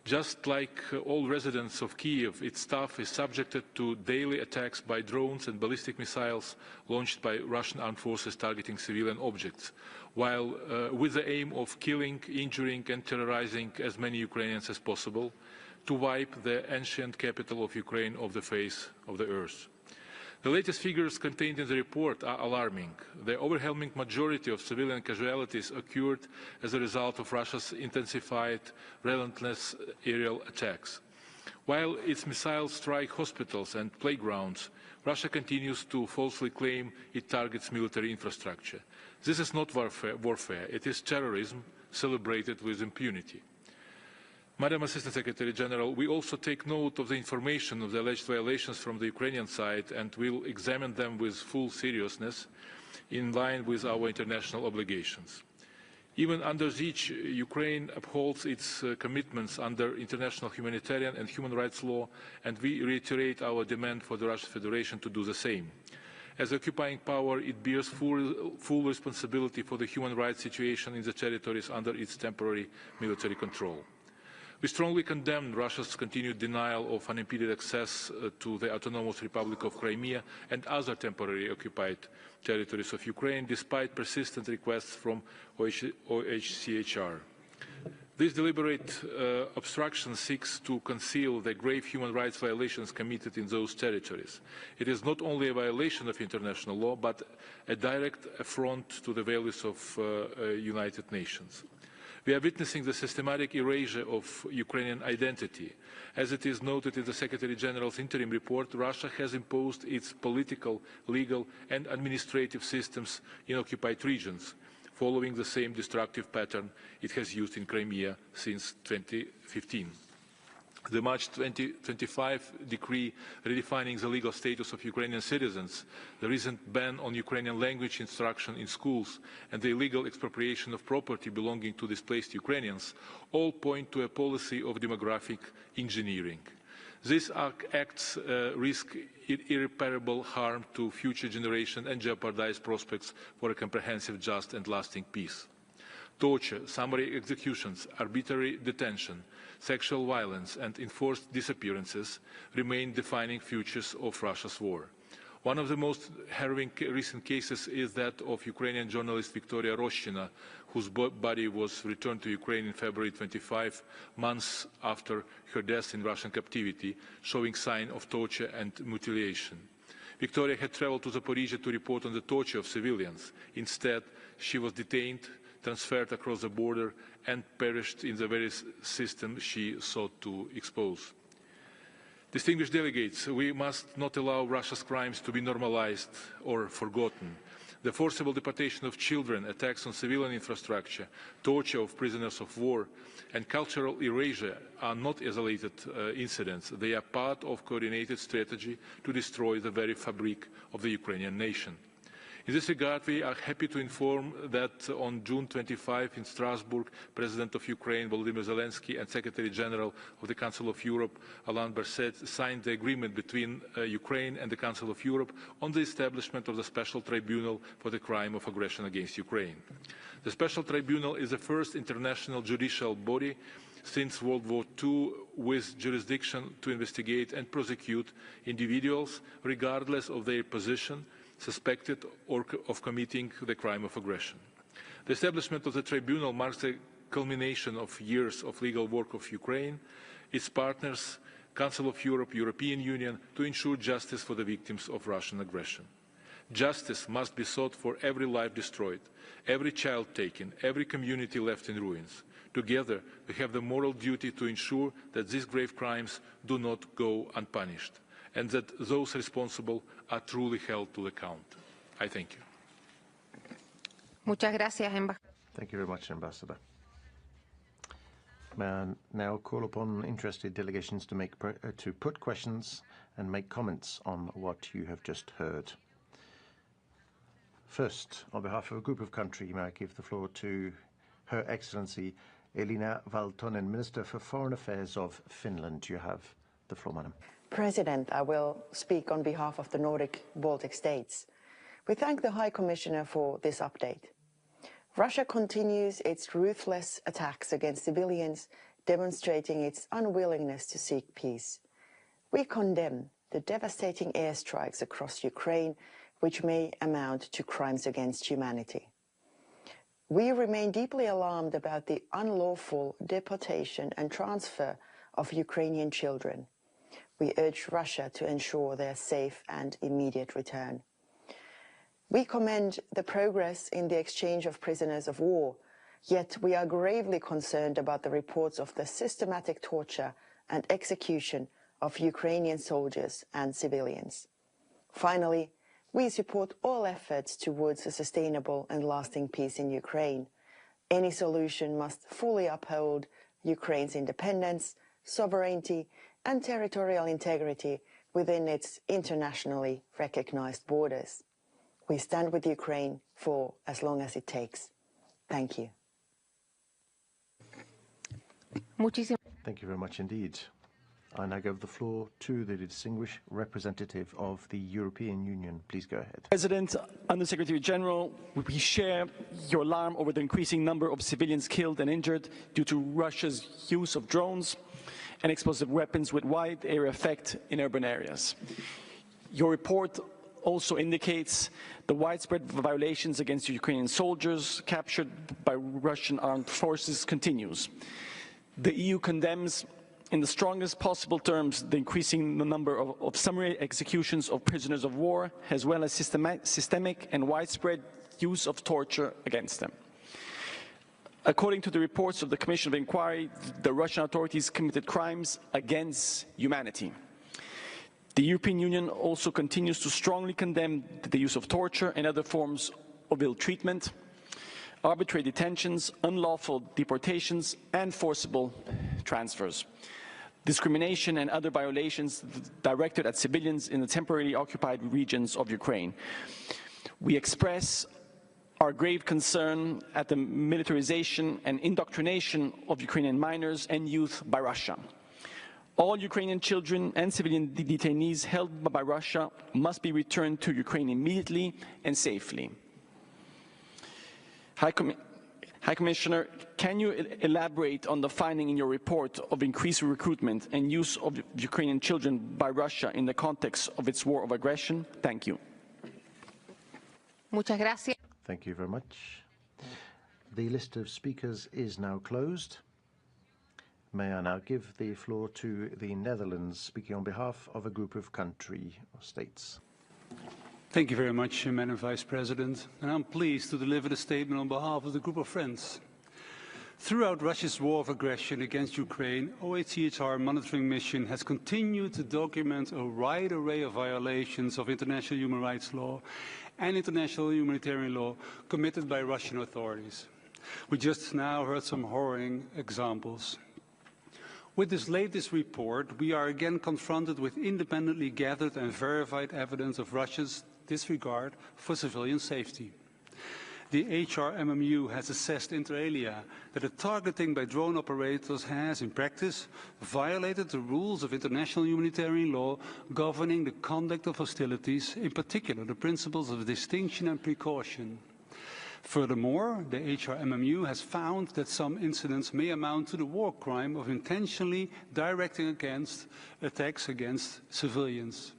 Just like all residents of Kiev, its staff is subjected to daily attacks by drones and ballistic missiles launched by Russian armed forces targeting civilian objects, while with the aim of killing, injuring and terrorizing as many Ukrainians as possible, to wipe the ancient capital of Ukraine off the face of the earth. The latest figures contained in the report are alarming. The overwhelming majority of civilian casualties occurred as a result of Russia's intensified, relentless aerial attacks. While its missiles strike hospitals and playgrounds, Russia continues to falsely claim it targets military infrastructure. This is not warfare, it is terrorism celebrated with impunity. Madam Assistant Secretary General, we also take note of the information of the alleged violations from the Ukrainian side and will examine them with full seriousness in line with our international obligations. Even under siege, Ukraine upholds its commitments under international humanitarian and human rights law, and we reiterate our demand for the Russian Federation to do the same. As occupying power, it bears full responsibility for the human rights situation in the territories under its temporary military control. We strongly condemn Russia's continued denial of unimpeded access to the Autonomous Republic of Crimea and other temporarily occupied territories of Ukraine, despite persistent requests from OHCHR. This deliberate obstruction seeks to conceal the grave human rights violations committed in those territories. It is not only a violation of international law, but a direct affront to the values of United Nations. We are witnessing the systematic erasure of Ukrainian identity. As it is noted in the Secretary General's interim report, Russia has imposed its political, legal and administrative systems in occupied regions, following the same destructive pattern it has used in Crimea since 2015. The March 2025 decree redefining the legal status of Ukrainian citizens, the recent ban on Ukrainian language instruction in schools, and the illegal expropriation of property belonging to displaced Ukrainians all point to a policy of demographic engineering. These acts risk irreparable harm to future generations and jeopardize prospects for a comprehensive, just and lasting peace. Torture, summary executions, arbitrary detention, sexual violence and enforced disappearances remain defining features of Russia's war. One of the most harrowing recent cases is that of Ukrainian journalist Victoria Roshchina, whose body was returned to Ukraine in February 25, months after her death in Russian captivity, showing signs of torture and mutilation. Victoria had traveled to Zaporizhia to report on the torture of civilians. Instead, she was detained, transferred across the border and perished in the very system she sought to expose. Distinguished delegates, we must not allow Russia's crimes to be normalized or forgotten. The forcible deportation of children, attacks on civilian infrastructure, torture of prisoners of war, and cultural erasure are not isolated incidents. They are part of a coordinated strategy to destroy the very fabric of the Ukrainian nation. In this regard, we are happy to inform that on June 25 in Strasbourg, President of Ukraine Volodymyr Zelensky and Secretary General of the Council of Europe Alain Berset signed the agreement between Ukraine and the Council of Europe on the establishment of the Special Tribunal for the crime of aggression against Ukraine. The Special Tribunal is the first international judicial body since World War II with jurisdiction to investigate and prosecute individuals regardless of their position, suspected of committing the crime of aggression. The establishment of the tribunal marks the culmination of years of legal work of Ukraine, its partners, Council of Europe, European Union, to ensure justice for the victims of Russian aggression. Justice must be sought for every life destroyed, every child taken, every community left in ruins. Together, we have the moral duty to ensure that these grave crimes do not go unpunished, and that those responsible are truly held to account. I thank you. Muchas gracias, Thank you very much, Ambassador. May I now call upon interested delegations to put questions and make comments on what you have just heard. First, on behalf of a group of countries, may I give the floor to Her Excellency Elina Valtonen, Minister for Foreign Affairs of Finland. You have the floor, Madam. President, I will speak on behalf of the Nordic Baltic states. We thank the High Commissioner for this update. Russia continues its ruthless attacks against civilians, demonstrating its unwillingness to seek peace. We condemn the devastating airstrikes across Ukraine, which may amount to crimes against humanity. We remain deeply alarmed about the unlawful deportation and transfer of Ukrainian children. We urge Russia to ensure their safe and immediate return. We commend the progress in the exchange of prisoners of war, yet we are gravely concerned about the reports of the systematic torture and execution of Ukrainian soldiers and civilians. Finally, we support all efforts towards a sustainable and lasting peace in Ukraine. Any solution must fully uphold Ukraine's independence, sovereignty, and territorial integrity within its internationally recognized borders. We stand with Ukraine for as long as it takes. Thank you. Thank you very much indeed. I now give the floor to the distinguished representative of the European Union. Please go ahead. President, Under-Secretary General, we share your alarm over the increasing number of civilians killed and injured due to Russia's use of drones and explosive weapons with wide area effect in urban areas. Your report also indicates the widespread violations against Ukrainian soldiers captured by Russian armed forces continues. The EU condemns in the strongest possible terms the increasing number of summary executions of prisoners of war, as well as systemic and widespread use of torture against them. According to the reports of the Commission of Inquiry, the Russian authorities committed crimes against humanity. The European Union also continues to strongly condemn the use of torture and other forms of ill treatment, arbitrary detentions, unlawful deportations, and forcible transfers. Discrimination and other violations directed at civilians in the temporarily occupied regions of Ukraine. We express our grave concern at the militarization and indoctrination of Ukrainian minors and youth by Russia. All Ukrainian children and civilian detainees held by Russia must be returned to Ukraine immediately and safely. High Commissioner, can you elaborate on the finding in your report of increased recruitment and use of Ukrainian children by Russia in the context of its war of aggression? Thank you. Muchas gracias. Thank you very much. The list of speakers is now closed. May I now give the floor to the Netherlands, speaking on behalf of a group of country or states. Thank you very much, Madam Vice President. And I'm pleased to deliver the statement on behalf of the group of friends. Throughout Russia's war of aggression against Ukraine, OHCHR monitoring mission has continued to document a wide array of violations of international human rights law and international humanitarian law committed by Russian authorities. We just now heard some harrowing examples. With this latest report, we are again confronted with independently gathered and verified evidence of Russia's disregard for civilian safety. The HRMMU has assessed inter alia that the targeting by drone operators has, in practice, violated the rules of international humanitarian law governing the conduct of hostilities, in particular the principles of distinction and precaution. Furthermore, the HRMMU has found that some incidents may amount to the war crime of intentionally directing attacks against civilians.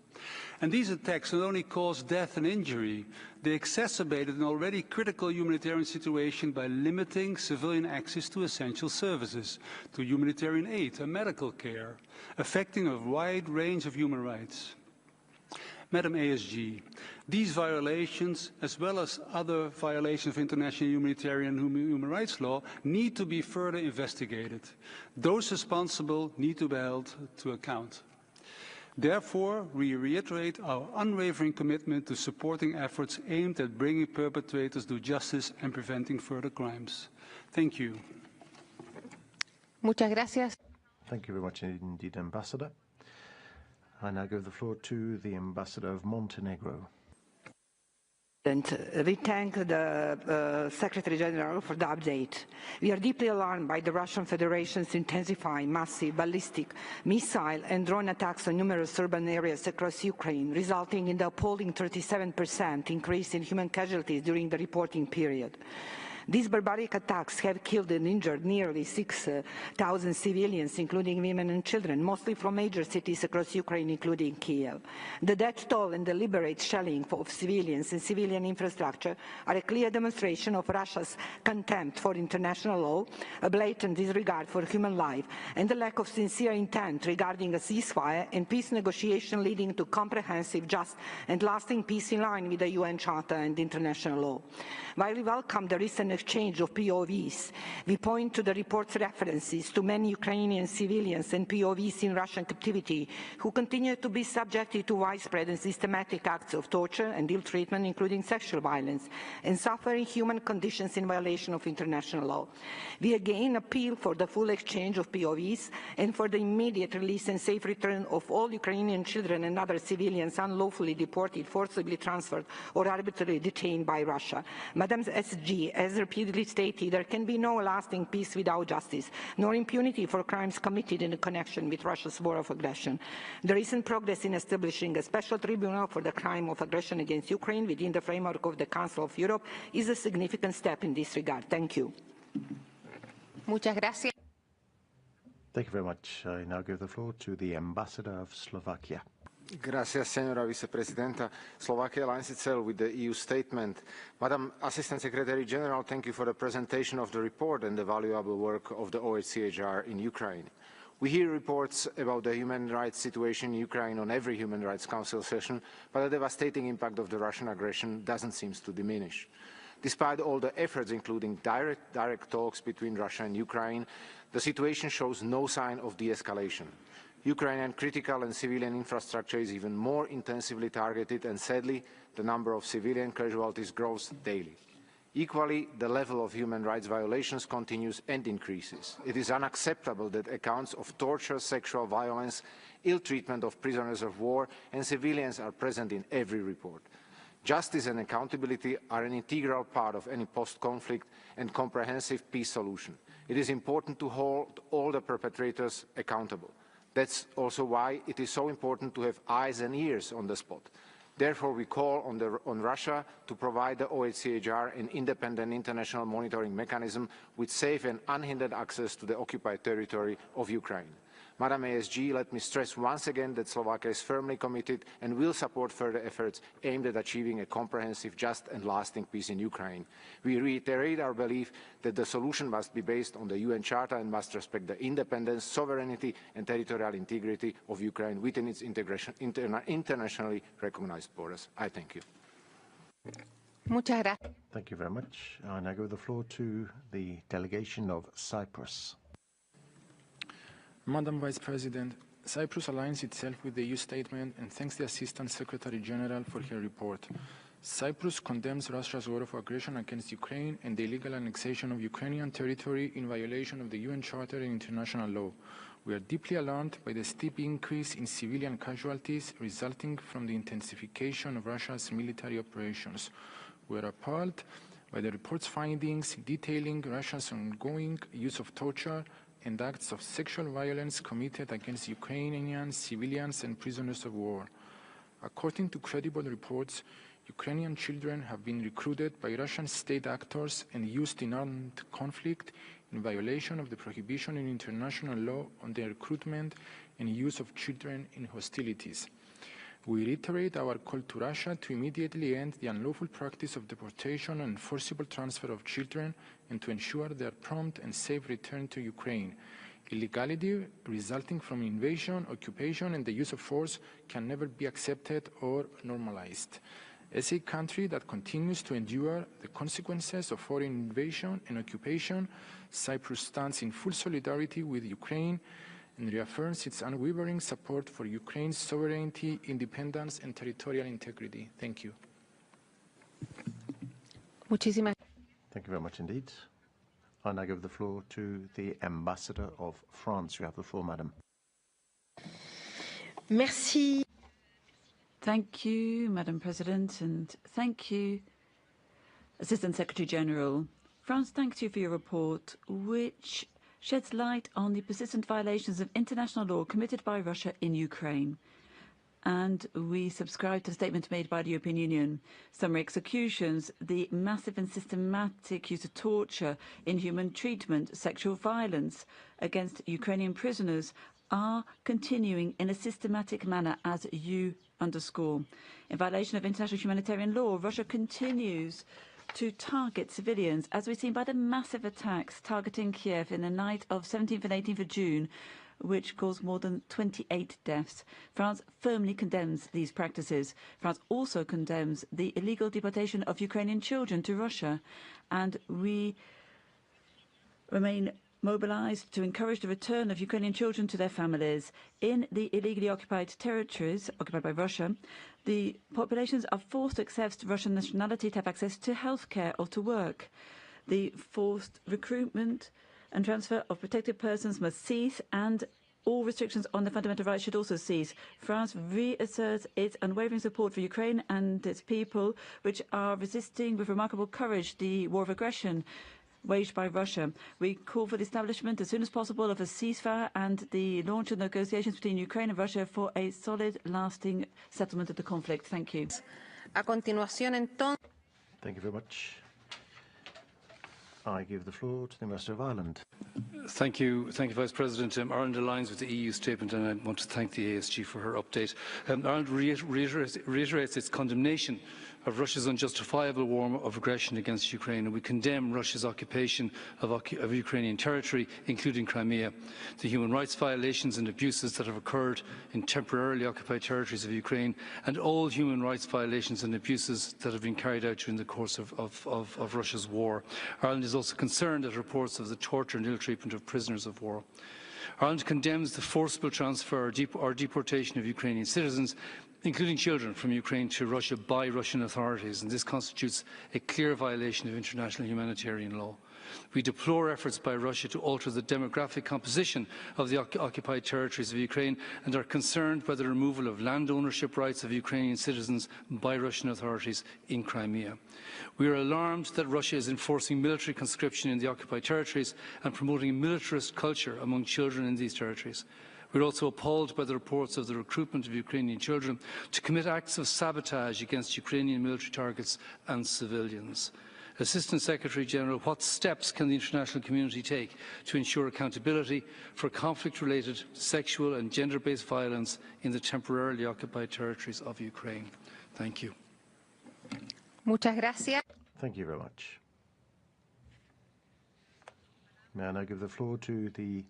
And these attacks not only caused death and injury, they exacerbated an already critical humanitarian situation by limiting civilian access to essential services, to humanitarian aid and medical care, affecting a wide range of human rights. Madam ASG, these violations, as well as other violations of international humanitarian and human rights law, need to be further investigated. Those responsible need to be held to account. Therefore, we reiterate our unwavering commitment to supporting efforts aimed at bringing perpetrators to justice and preventing further crimes. Thank you. Muchas gracias. Thank you very much indeed, Ambassador. I now give the floor to the Ambassador of Montenegro. We thank the Secretary General for the update. We are deeply alarmed by the Russian Federation's intensifying massive ballistic, missile and drone attacks on numerous urban areas across Ukraine, resulting in the appalling 37% increase in human casualties during the reporting period. These barbaric attacks have killed and injured nearly 6,000 civilians, including women and children, mostly from major cities across Ukraine, including Kiev. The death toll and deliberate shelling of civilians and civilian infrastructure are a clear demonstration of Russia's contempt for international law, a blatant disregard for human life, and the lack of sincere intent regarding a ceasefire and peace negotiation leading to comprehensive, just, and lasting peace in line with the UN Charter and international law. While we welcome the recent exchange of POVs, we point to the report's references to many Ukrainian civilians and POVs in Russian captivity who continue to be subjected to widespread and systematic acts of torture and ill treatment, including sexual violence, and suffering human conditions in violation of international law. We again appeal for the full exchange of POVs and for the immediate release and safe return of all Ukrainian children and other civilians unlawfully deported, forcibly transferred, or arbitrarily detained by Russia. Madam SG, as repeatedly stated, there can be no lasting peace without justice, nor impunity for crimes committed in connection with Russia's war of aggression. The recent progress in establishing a special tribunal for the crime of aggression against Ukraine within the framework of the Council of Europe is a significant step in this regard. Thank you. Muchas gracias. Thank you very much. I now give the floor to the Ambassador of Slovakia. Gracias, Senora Vicepresidenta. Slovakia aligns itself with the EU statement. Madam Assistant Secretary General, thank you for the presentation of the report and the valuable work of the OHCHR in Ukraine. We hear reports about the human rights situation in Ukraine on every Human Rights Council session, but the devastating impact of the Russian aggression doesn't seem to diminish. Despite all the efforts, including direct talks between Russia and Ukraine, the situation shows no sign of de-escalation. Ukrainian critical and civilian infrastructure is even more intensively targeted, and sadly, the number of civilian casualties grows daily. Equally, the level of human rights violations continues and increases. It is unacceptable that accounts of torture, sexual violence, ill treatment of prisoners of war and civilians are present in every report. Justice and accountability are an integral part of any post-conflict and comprehensive peace solution. It is important to hold all the perpetrators accountable. That's also why it is so important to have eyes and ears on the spot. Therefore, we call on Russia to provide the OHCHR an independent international monitoring mechanism with safe and unhindered access to the occupied territory of Ukraine. Madam ASG, let me stress once again that Slovakia is firmly committed and will support further efforts aimed at achieving a comprehensive, just and lasting peace in Ukraine. We reiterate our belief that the solution must be based on the UN Charter and must respect the independence, sovereignty and territorial integrity of Ukraine within its internationally recognized borders. I thank you. Thank you very much. I now give the floor to the delegation of Cyprus. Madam Vice President, Cyprus aligns itself with the EU statement and thanks the Assistant Secretary General for her report. Cyprus condemns Russia's war of aggression against Ukraine and the illegal annexation of Ukrainian territory in violation of the UN Charter and international law. We are deeply alarmed by the steep increase in civilian casualties resulting from the intensification of Russia's military operations. We are appalled by the report's findings detailing Russia's ongoing use of torture and acts of sexual violence committed against Ukrainian civilians and prisoners of war. According to credible reports, Ukrainian children have been recruited by Russian state actors and used in armed conflict in violation of the prohibition in international law on the recruitment and use of children in hostilities. We reiterate our call to Russia to immediately end the unlawful practice of deportation and forcible transfer of children and to ensure their prompt and safe return to Ukraine. Illegality resulting from invasion, occupation and the use of force can never be accepted or normalized. As a country that continues to endure the consequences of foreign invasion and occupation, Cyprus stands in full solidarity with Ukraine and reaffirms its unwavering support for Ukraine's sovereignty, independence and territorial integrity. Thank you. Thank you very much indeed. I now give the floor to the Ambassador of France. You have the floor, Madam. Merci. Thank you, Madam President, and thank you, Assistant Secretary General. France thanks you for your report, which sheds light on the persistent violations of international law committed by Russia in Ukraine. And we subscribe to the statement made by the European Union. Summary executions, the massive and systematic use of torture, inhuman treatment, sexual violence against Ukrainian prisoners are continuing in a systematic manner, as you underscore. In violation of international humanitarian law, Russia continues to target civilians, as we've seen by the massive attacks targeting Kiev in the night of 17th and 18th of June, which caused more than 28 deaths. France firmly condemns these practices. France also condemns the illegal deportation of Ukrainian children to Russia, and we remain mobilized to encourage the return of Ukrainian children to their families. In the illegally occupied territories occupied by Russia, the populations are forced to accept Russian nationality to have access to healthcare or to work. The forced recruitment and transfer of protected persons must cease, and all restrictions on their fundamental rights should also cease. France reasserts its unwavering support for Ukraine and its people, which are resisting with remarkable courage the war of aggression waged by Russia. We call for the establishment as soon as possible of a ceasefire and the launch of negotiations between Ukraine and Russia for a solid, lasting settlement of the conflict. Thank you. Thank you very much. I give the floor to the Ambassador of Ireland. Thank you, Vice President. Ireland aligns with the EU statement, and I want to thank the ASG for her update. Ireland reiterates its condemnation of Russia's unjustifiable war of aggression against Ukraine, and we condemn Russia's occupation of Ukrainian territory, including Crimea, the human rights violations and abuses that have occurred in temporarily occupied territories of Ukraine, and all human rights violations and abuses that have been carried out during the course of Russia's war. Ireland is also concerned at reports of the torture and ill-treatment of prisoners of war. Ireland condemns the forcible transfer or deportation of Ukrainian citizens, including children, from Ukraine to Russia by Russian authorities, and this constitutes a clear violation of international humanitarian law. We deplore efforts by Russia to alter the demographic composition of the occupied territories of Ukraine and are concerned by the removal of land ownership rights of Ukrainian citizens by Russian authorities in Crimea. We are alarmed that Russia is enforcing military conscription in the occupied territories and promoting a militarist culture among children in these territories. We are also appalled by the reports of the recruitment of Ukrainian children to commit acts of sabotage against Ukrainian military targets and civilians. Assistant Secretary-General, what steps can the international community take to ensure accountability for conflict-related sexual and gender-based violence in the temporarily occupied territories of Ukraine? Thank you. Muchas gracias. Thank you very much. May I now give the floor to the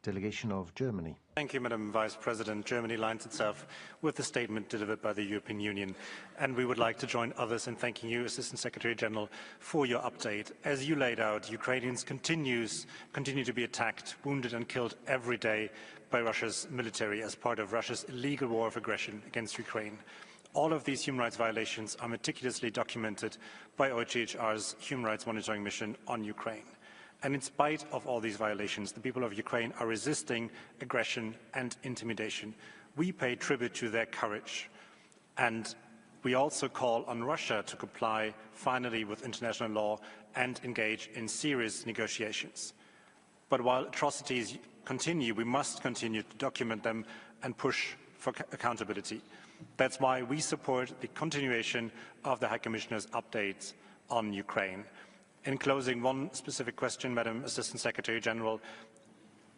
delegation of Germany. Thank you, Madam Vice President. Germany aligns itself with the statement delivered by the European Union, and we would like to join others in thanking you, Assistant Secretary General, for your update. As you laid out, Ukrainians continue to be attacked, wounded and killed every day by Russia's military as part of Russia's illegal war of aggression against Ukraine. All of these human rights violations are meticulously documented by OHCHR's Human Rights Monitoring Mission on Ukraine. And in spite of all these violations, the people of Ukraine are resisting aggression and intimidation. We pay tribute to their courage. And we also call on Russia to comply finally with international law and engage in serious negotiations. But while atrocities continue, we must continue to document them and push for accountability. That's why we support the continuation of the High Commissioner's updates on Ukraine. In closing, one specific question, Madam Assistant Secretary General.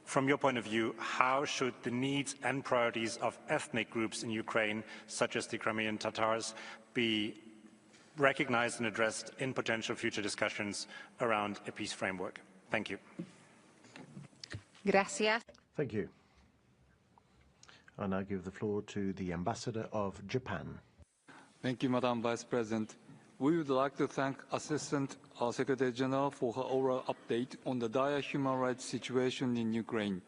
From your point of view, how should the needs and priorities of ethnic groups in Ukraine, such as the Crimean Tatars, be recognized and addressed in potential future discussions around a peace framework? Thank you. Gracias. Thank you. I now give the floor to the Ambassador of Japan. Thank you, Madam Vice President. We would like to thank Assistant Secretary General for her oral update on the dire human rights situation in Ukraine.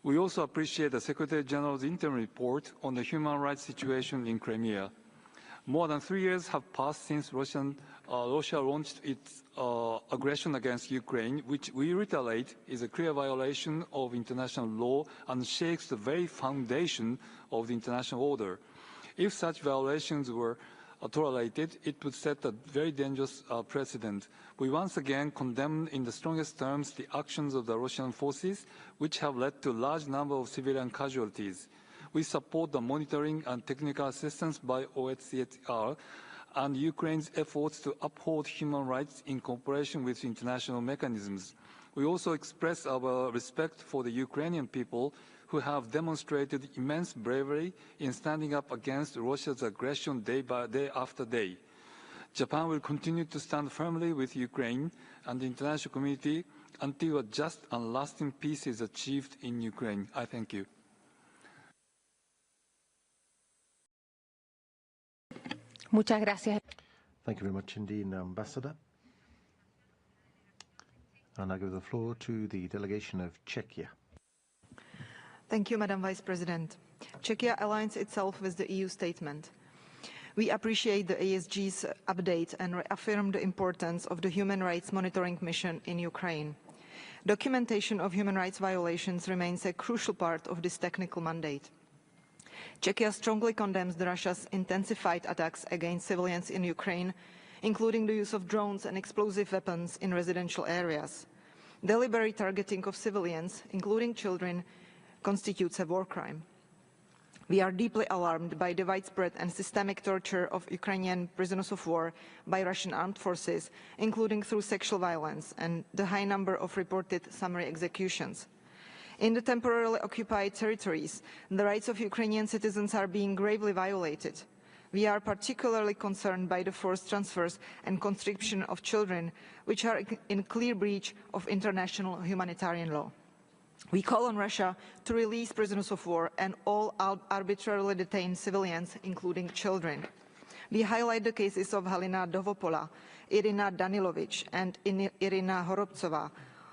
We also appreciate the Secretary General's interim report on the human rights situation in Crimea. More than 3 years have passed since Russia launched its aggression against Ukraine, which we reiterate is a clear violation of international law and shakes the very foundation of the international order. If such violations were tolerated, it would set a very dangerous precedent. We once again condemn in the strongest terms the actions of the Russian forces, which have led to a large number of civilian casualties. We support the monitoring and technical assistance by OHCHR and Ukraine's efforts to uphold human rights in cooperation with international mechanisms. We also express our respect for the Ukrainian people who have demonstrated immense bravery in standing up against Russia's aggression day after day. Japan will continue to stand firmly with Ukraine and the international community until a just and lasting peace is achieved in Ukraine. I thank you. Muchas gracias. Thank you very much indeed, Ambassador. And I give the floor to the delegation of Czechia. Thank you, Madam Vice President. Czechia aligns itself with the EU statement. We appreciate the ASG's update and reaffirm the importance of the Human Rights Monitoring Mission in Ukraine. Documentation of human rights violations remains a crucial part of this technical mandate. Czechia strongly condemns Russia's intensified attacks against civilians in Ukraine, including the use of drones and explosive weapons in residential areas. Deliberate targeting of civilians, including children, constitutes a war crime. We are deeply alarmed by the widespread and systemic torture of Ukrainian prisoners of war by Russian armed forces, including through sexual violence, and the high number of reported summary executions. In the temporarily occupied territories, the rights of Ukrainian citizens are being gravely violated. We are particularly concerned by the forced transfers and conscription of children, which are in clear breach of international humanitarian law. We call on Russia to release prisoners of war and all arbitrarily detained civilians, including children. We highlight the cases of Halina Dovopola, Irina Danilovic, and Irina Horobtsova,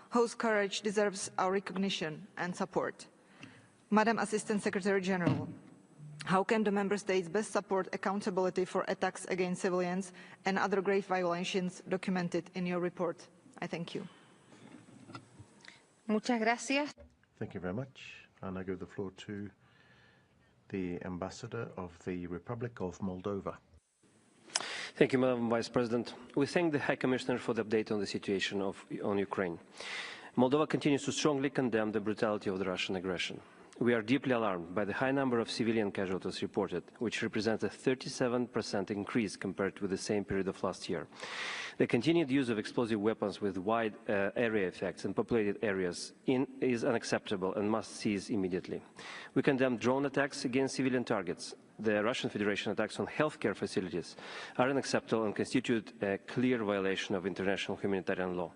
whose courage deserves our recognition and support. Madam Assistant Secretary General, how can the Member States best support accountability for attacks against civilians and other grave violations documented in your report? I thank you. Muchas gracias. Thank you very much. And I give the floor to the Ambassador of the Republic of Moldova. Thank you, Madam Vice President. We thank the High Commissioner for the update on the situation on Ukraine. Moldova continues to strongly condemn the brutality of the Russian aggression. We are deeply alarmed by the high number of civilian casualties reported, which represents a 37% increase compared with the same period of last year. The continued use of explosive weapons with wide area effects in populated areas is unacceptable and must cease immediately. We condemn drone attacks against civilian targets. The Russian Federation attacks on healthcare facilities are unacceptable and constitute a clear violation of international humanitarian law.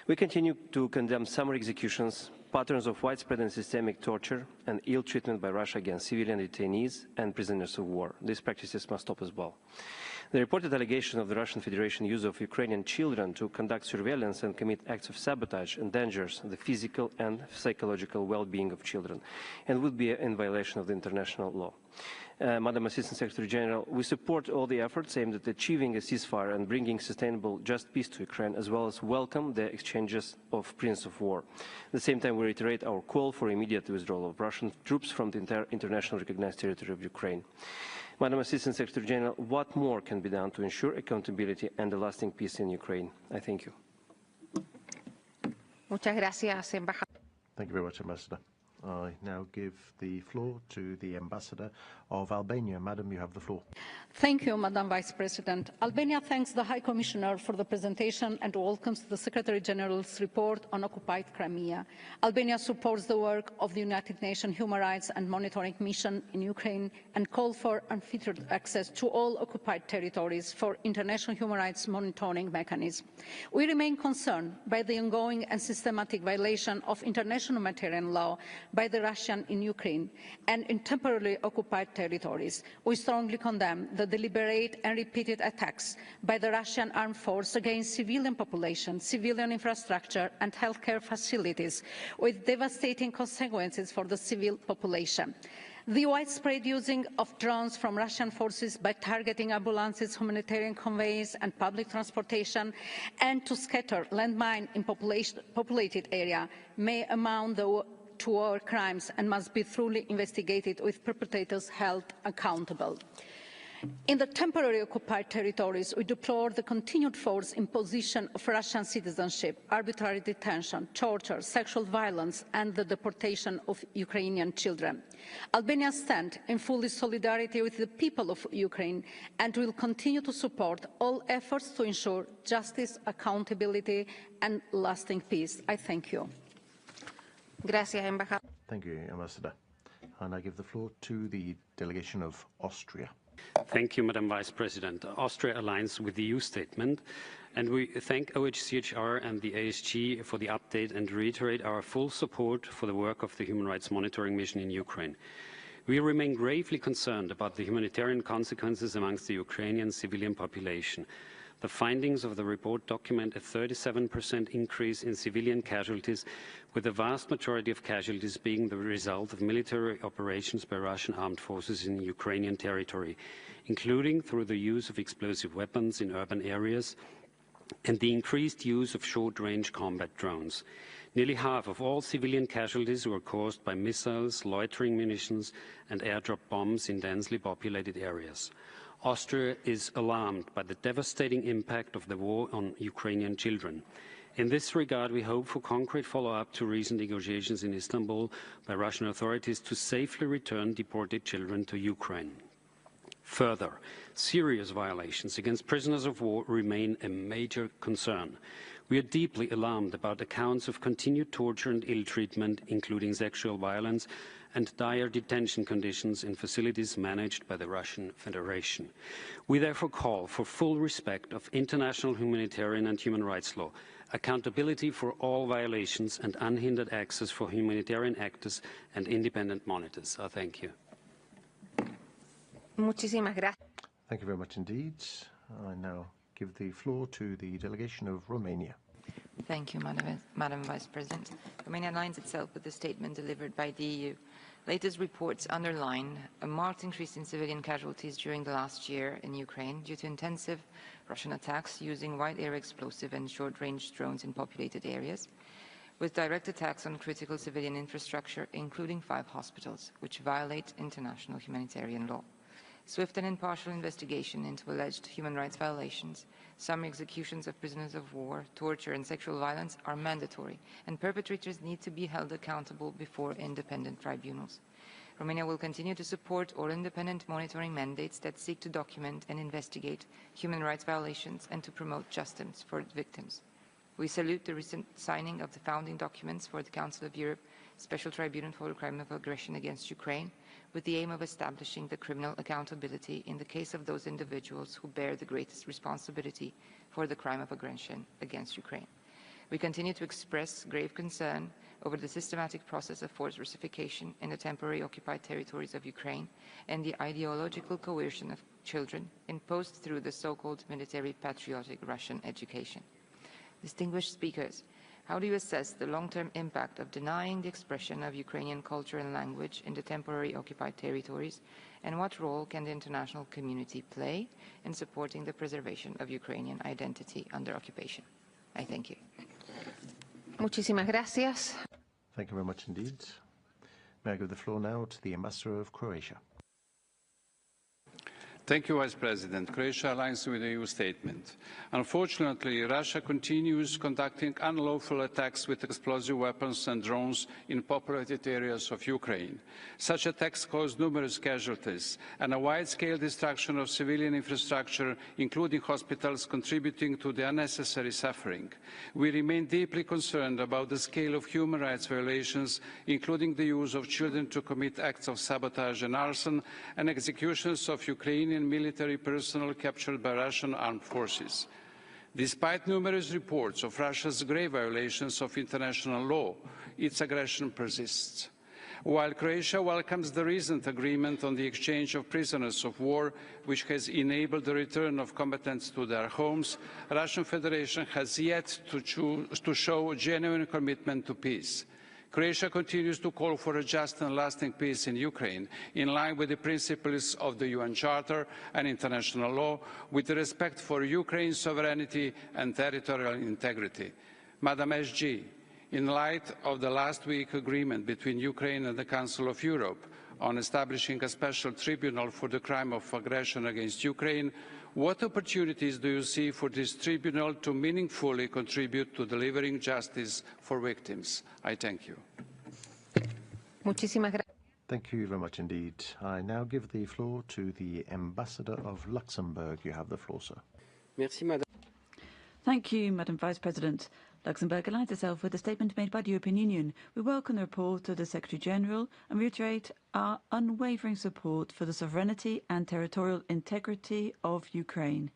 We continue to condemn summary executions, patterns of widespread and systemic torture, and ill treatment by Russia against civilian detainees and prisoners of war. These practices must stop as well. The reported allegation of the Russian Federation use of Ukrainian children to conduct surveillance and commit acts of sabotage endangers the physical and psychological well-being of children and would be in violation of the international law. Madam Assistant Secretary General, we support all the efforts aimed at achieving a ceasefire and bringing sustainable, just peace to Ukraine, as well as welcome the exchanges of prisoners of war. At the same time, we reiterate our call for immediate withdrawal of Russian troops from the entire internationally recognized territory of Ukraine. Madam Assistant Secretary General, what more can be done to ensure accountability and a lasting peace in Ukraine? I thank you. Muchas gracias, Embajador. Thank you very much, Ambassador. I now give the floor to the Ambassador of Albania. Madam, you have the floor. Thank you, Madam Vice President. Albania thanks the High Commissioner for the presentation and welcomes the Secretary General's report on occupied Crimea. Albania supports the work of the United Nations Human Rights and Monitoring Mission in Ukraine and calls for unfettered access to all occupied territories for international human rights monitoring mechanism. We remain concerned by the ongoing and systematic violation of international humanitarian law by the Russians in Ukraine and in temporarily occupied territories. We strongly condemn the deliberate and repeated attacks by the Russian armed force against civilian population, civilian infrastructure and healthcare facilities, with devastating consequences for the civil population. The widespread using of drones from Russian forces by targeting ambulances, humanitarian conveys and public transportation, and to scatter landmines in populated area may amount to war crimes and must be thoroughly investigated with perpetrators held accountable. In the temporarily occupied territories, we deplore the continued forced imposition of Russian citizenship, arbitrary detention, torture, sexual violence, and the deportation of Ukrainian children. Albania stands in full solidarity with the people of Ukraine and will continue to support all efforts to ensure justice, accountability, and lasting peace. I thank you. Gracias, Embajador. Thank you, Ambassador. And I give the floor to the delegation of Austria. Thank you, Madam Vice President. Austria aligns with the EU statement, and we thank OHCHR and the ASG for the update and reiterate our full support for the work of the Human Rights Monitoring Mission in Ukraine. We remain gravely concerned about the humanitarian consequences amongst the Ukrainian civilian population. The findings of the report document a 37% increase in civilian casualties, with the vast majority of casualties being the result of military operations by Russian armed forces in Ukrainian territory, including through the use of explosive weapons in urban areas and the increased use of short-range combat drones. Nearly half of all civilian casualties were caused by missiles, loitering munitions, and airdrop bombs in densely populated areas. Austria is alarmed by the devastating impact of the war on Ukrainian children. In this regard, we hope for concrete follow-up to recent negotiations in Istanbul by Russian authorities to safely return deported children to Ukraine. Further, serious violations against prisoners of war remain a major concern. We are deeply alarmed about accounts of continued torture and ill treatment, including sexual violence, and dire detention conditions in facilities managed by the Russian Federation. We therefore call for full respect of international humanitarian and human rights law, accountability for all violations, and unhindered access for humanitarian actors and independent monitors. I thank you. Muchísimas gracias. Thank you very much indeed. I now give the floor to the delegation of Romania. Thank you, Madam Vice President. Romania aligns itself with the statement delivered by the EU. Latest reports underline a marked increase in civilian casualties during the last year in Ukraine due to intensive Russian attacks using wide-area explosive and short-range drones in populated areas, with direct attacks on critical civilian infrastructure, including 5 hospitals, which violate international humanitarian law. Swift and impartial investigation into alleged human rights violations, summary executions of prisoners of war, torture and sexual violence are mandatory, and perpetrators need to be held accountable before independent tribunals. Romania will continue to support all independent monitoring mandates that seek to document and investigate human rights violations and to promote justice for victims. We salute the recent signing of the founding documents for the Council of Europe Special Tribunal for the Crime of Aggression against Ukraine, with the aim of establishing the criminal accountability in the case of those individuals who bear the greatest responsibility for the crime of aggression against Ukraine. We continue to express grave concern over the systematic process of forced Russification in the temporary occupied territories of Ukraine and the ideological coercion of children imposed through the so-called military patriotic Russian education. Distinguished speakers, how do you assess the long-term impact of denying the expression of Ukrainian culture and language in the temporary occupied territories, and what role can the international community play in supporting the preservation of Ukrainian identity under occupation? I thank you. Muchísimas gracias. Thank you very much indeed. May I give the floor now to the Ambassador of Croatia. Thank you, Vice President. Croatia aligns with the EU statement. Unfortunately, Russia continues conducting unlawful attacks with explosive weapons and drones in populated areas of Ukraine. Such attacks cause numerous casualties and a wide-scale destruction of civilian infrastructure, including hospitals, contributing to the unnecessary suffering. We remain deeply concerned about the scale of human rights violations, including the use of children to commit acts of sabotage and arson, and executions of Ukrainian military personnel captured by Russian armed forces. Despite numerous reports of Russia's grave violations of international law, its aggression persists. While Croatia welcomes the recent agreement on the exchange of prisoners of war, which has enabled the return of combatants to their homes, the Russian Federation has yet to show genuine commitment to peace. Croatia continues to call for a just and lasting peace in Ukraine, in line with the principles of the UN Charter and international law, with respect for Ukraine's sovereignty and territorial integrity. Madam SG, in light of the last week's agreement between Ukraine and the Council of Europe on establishing a special tribunal for the crime of aggression against Ukraine, what opportunities do you see for this tribunal to meaningfully contribute to delivering justice for victims? I thank you. Thank you very much indeed. I now give the floor to the Ambassador of Luxembourg. You have the floor, sir. Merci, Madame. Thank you, Madam Vice President. Luxembourg aligns itself with the statement made by the European Union. We welcome the report of the Secretary-General and reiterate our unwavering support for the sovereignty and territorial integrity of Ukraine,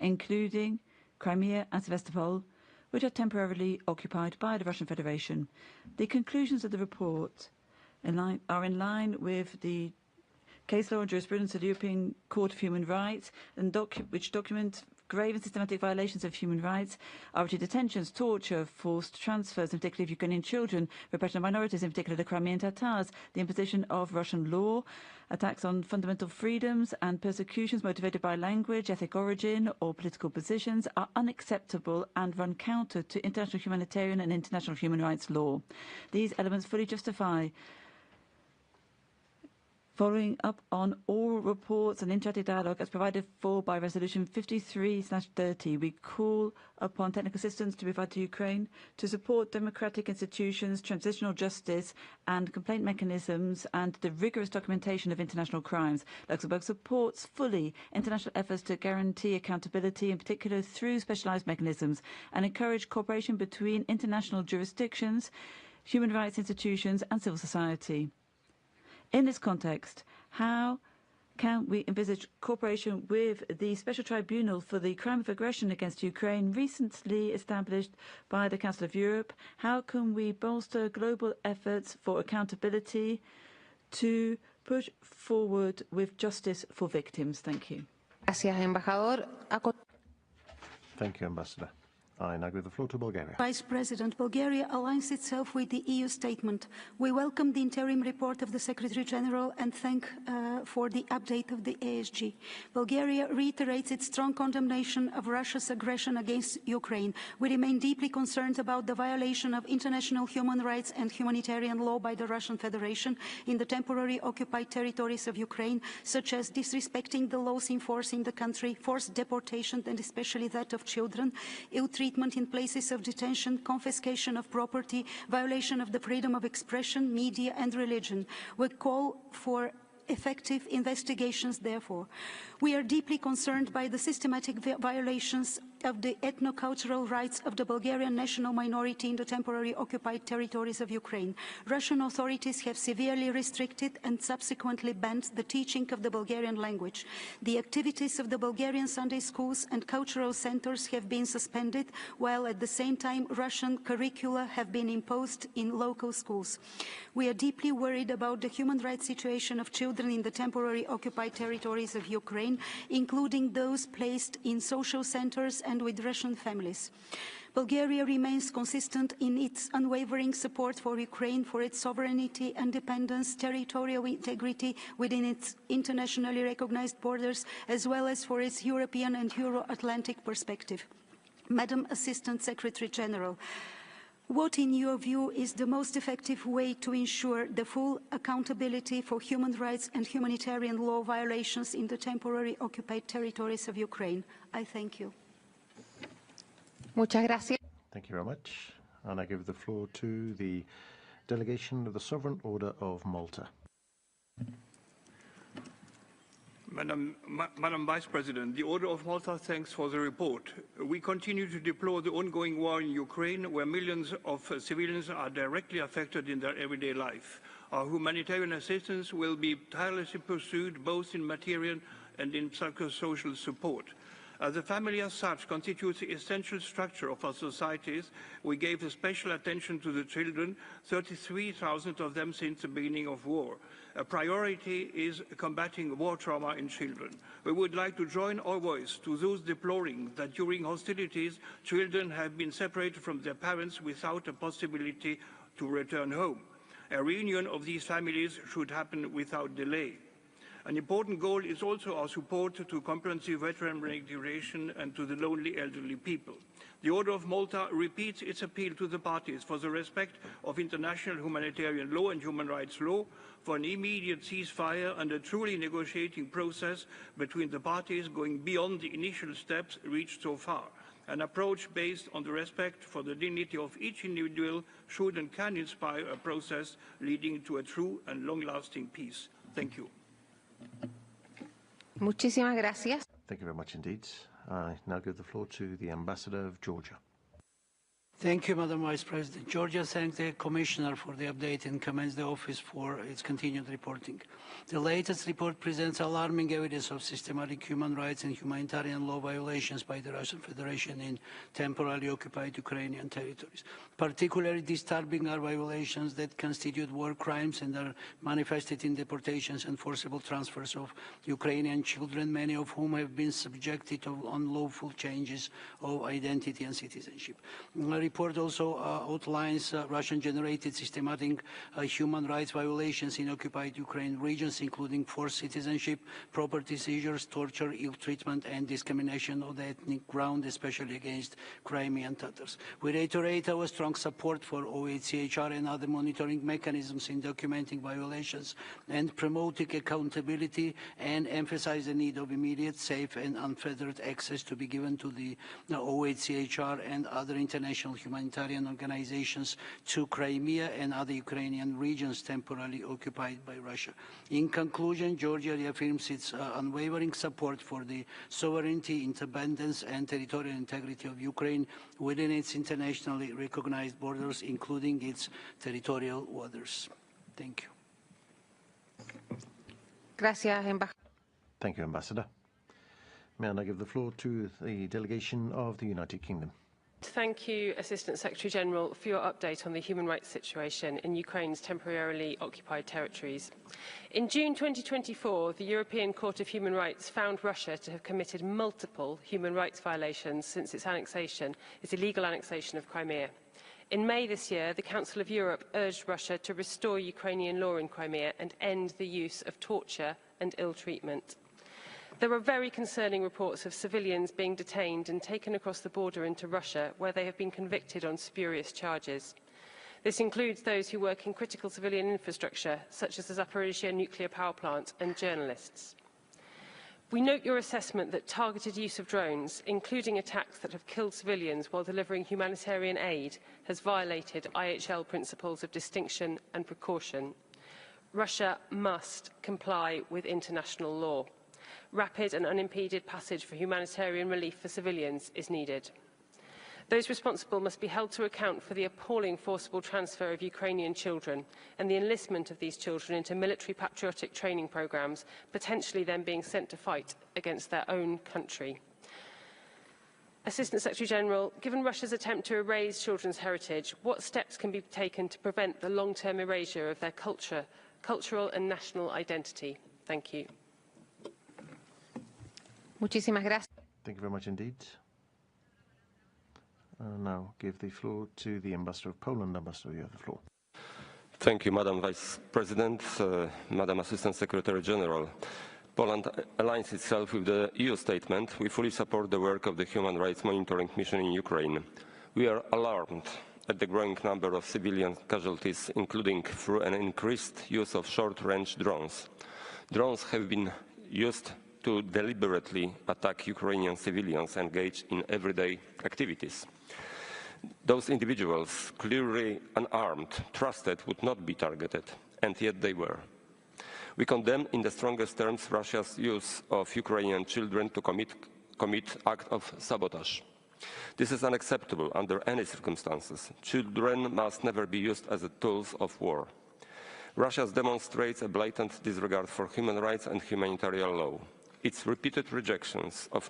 including Crimea and Sevastopol, which are temporarily occupied by the Russian Federation. The conclusions of the report are in line with the case law and jurisprudence of the European Court of Human Rights, and which document grave and systematic violations of human rights, arbitrary detentions, torture, forced transfers, in particular of Ukrainian children, repression of minorities, in particular the Crimean Tatars, the imposition of Russian law, attacks on fundamental freedoms, and persecutions motivated by language, ethnic origin, or political positions are unacceptable and run counter to international humanitarian and international human rights law. These elements fully justify Following up on all reports and interactive dialogue as provided for by Resolution 53/30, we call upon technical assistance to be provided to Ukraine to support democratic institutions, transitional justice and complaint mechanisms and the rigorous documentation of international crimes. Luxembourg supports fully international efforts to guarantee accountability, in particular through specialized mechanisms, and encourage cooperation between international jurisdictions, human rights institutions and civil society. In this context, how can we envisage cooperation with the Special Tribunal for the Crime of Aggression against Ukraine, recently established by the Council of Europe? How can we bolster global efforts for accountability to push forward with justice for victims? Thank you. Gracias, embajador. Thank you, Ambassador. I now give the floor to Bulgaria. Vice President, Bulgaria aligns itself with the EU statement. We welcome the interim report of the Secretary General and thank for the update of the ASG. Bulgaria reiterates its strong condemnation of Russia's aggression against Ukraine. We remain deeply concerned about the violation of international human rights and humanitarian law by the Russian Federation in the temporarily occupied territories of Ukraine, such as disrespecting the laws in force in the country, forced deportation and especially that of children, ill-treatment in places of detention, confiscation of property, violation of the freedom of expression, media and religion. We call for effective investigations, therefore. We are deeply concerned by the systematic violations of the ethno-cultural rights of the Bulgarian national minority in the temporarily occupied territories of Ukraine. Russian authorities have severely restricted and subsequently banned the teaching of the Bulgarian language. The activities of the Bulgarian Sunday schools and cultural centers have been suspended, while at the same time Russian curricula have been imposed in local schools. We are deeply worried about the human rights situation of children in the temporarily occupied territories of Ukraine, including those placed in social centers and with Russian families. Bulgaria remains consistent in its unwavering support for Ukraine, for its sovereignty, independence, territorial integrity within its internationally recognized borders, as well as for its European and Euro-Atlantic perspective. Madam Assistant Secretary General, what, in your view, is the most effective way to ensure the full accountability for human rights and humanitarian law violations in the temporarily occupied territories of Ukraine? I thank you. Muchas gracias. Thank you very much. And I give the floor to the delegation of the Sovereign Order of Malta. Madam Vice President, the Order of Malta thanks for the report. We continue to deplore the ongoing war in Ukraine, where millions of civilians are directly affected in their everyday life. Our humanitarian assistance will be tirelessly pursued both in material and in psychosocial support. As the family as such constitutes the essential structure of our societies, we gave special attention to the children, 33,000 of them since the beginning of war. A priority is combating war trauma in children. We would like to join our voice to those deploring that during hostilities, children have been separated from their parents without a possibility to return home. A reunion of these families should happen without delay. An important goal is also our support to comprehensive veteran reintegration and to the lonely elderly people. The Order of Malta repeats its appeal to the parties for the respect of international humanitarian law and human rights law, for an immediate ceasefire and a truly negotiating process between the parties going beyond the initial steps reached so far. An approach based on the respect for the dignity of each individual should and can inspire a process leading to a true and long-lasting peace. Thank you. Muchísimas gracias. Thank you very much indeed. I now give the floor to the Ambassador of Georgia. Thank you, Madam Vice President. Georgia thanks the Commissioner for the update and commends the Office for its continued reporting. The latest report presents alarming evidence of systematic human rights and humanitarian law violations by the Russian Federation in temporarily occupied Ukrainian territories. Particularly disturbing are violations that constitute war crimes and are manifested in deportations and forcible transfers of Ukrainian children, many of whom have been subjected to unlawful changes of identity and citizenship. report also outlines Russian-generated systematic human rights violations in occupied Ukraine regions, including forced citizenship, property seizures, torture, ill treatment, and discrimination on the ethnic ground, especially against Crimean Tatars. We reiterate our strong support for OHCHR and other monitoring mechanisms in documenting violations and promoting accountability, and emphasize the need of immediate, safe, and unfettered access to be given to the OHCHR and other international humanitarian organizations to Crimea and other Ukrainian regions temporarily occupied by Russia. In conclusion, Georgia reaffirms its unwavering support for the sovereignty, independence, and territorial integrity of Ukraine within its internationally recognized borders, including its territorial waters. Thank you. Gracias, Thank you, Ambassador. May I now give the floor to the delegation of the United Kingdom. Thank you, Assistant Secretary-General, for your update on the human rights situation in Ukraine's temporarily occupied territories. In June 2024, the European Court of Human Rights found Russia to have committed multiple human rights violations since its illegal annexation of Crimea. In May this year, the Council of Europe urged Russia to restore Ukrainian law in Crimea and end the use of torture and ill treatment. There are very concerning reports of civilians being detained and taken across the border into Russia, where they have been convicted on spurious charges. This includes those who work in critical civilian infrastructure, such as the Zaporizhzhia nuclear power plant, and journalists. We note your assessment that targeted use of drones, including attacks that have killed civilians while delivering humanitarian aid, has violated IHL principles of distinction and precaution. Russia must comply with international law. Rapid and unimpeded passage for humanitarian relief for civilians is needed. Those responsible must be held to account for the appalling forcible transfer of Ukrainian children and the enlistment of these children into military patriotic training programs, potentially then being sent to fight against their own country. Assistant Secretary-General, given Russia's attempt to erase children's heritage, what steps can be taken to prevent the long-term erasure of their cultural and national identity? Thank you. Muchísimas gracias. Thank you very much indeed. I'll now give the floor to the Ambassador of Poland. Ambassador, you have the floor. Thank you, Madam Vice President, Madam Assistant Secretary General. Poland aligns itself with the EU statement. We fully support the work of the Human Rights Monitoring Mission in Ukraine. We are alarmed at the growing number of civilian casualties, including through an increased use of short-range drones. Drones have been used to deliberately attack Ukrainian civilians engaged in everyday activities. Those individuals, clearly unarmed, trusted would not be targeted, and yet they were. We condemn in the strongest terms Russia's use of Ukrainian children to commit acts of sabotage. This is unacceptable under any circumstances. Children must never be used as tools of war. Russia demonstrates a blatant disregard for human rights and humanitarian law. Its repeated rejections of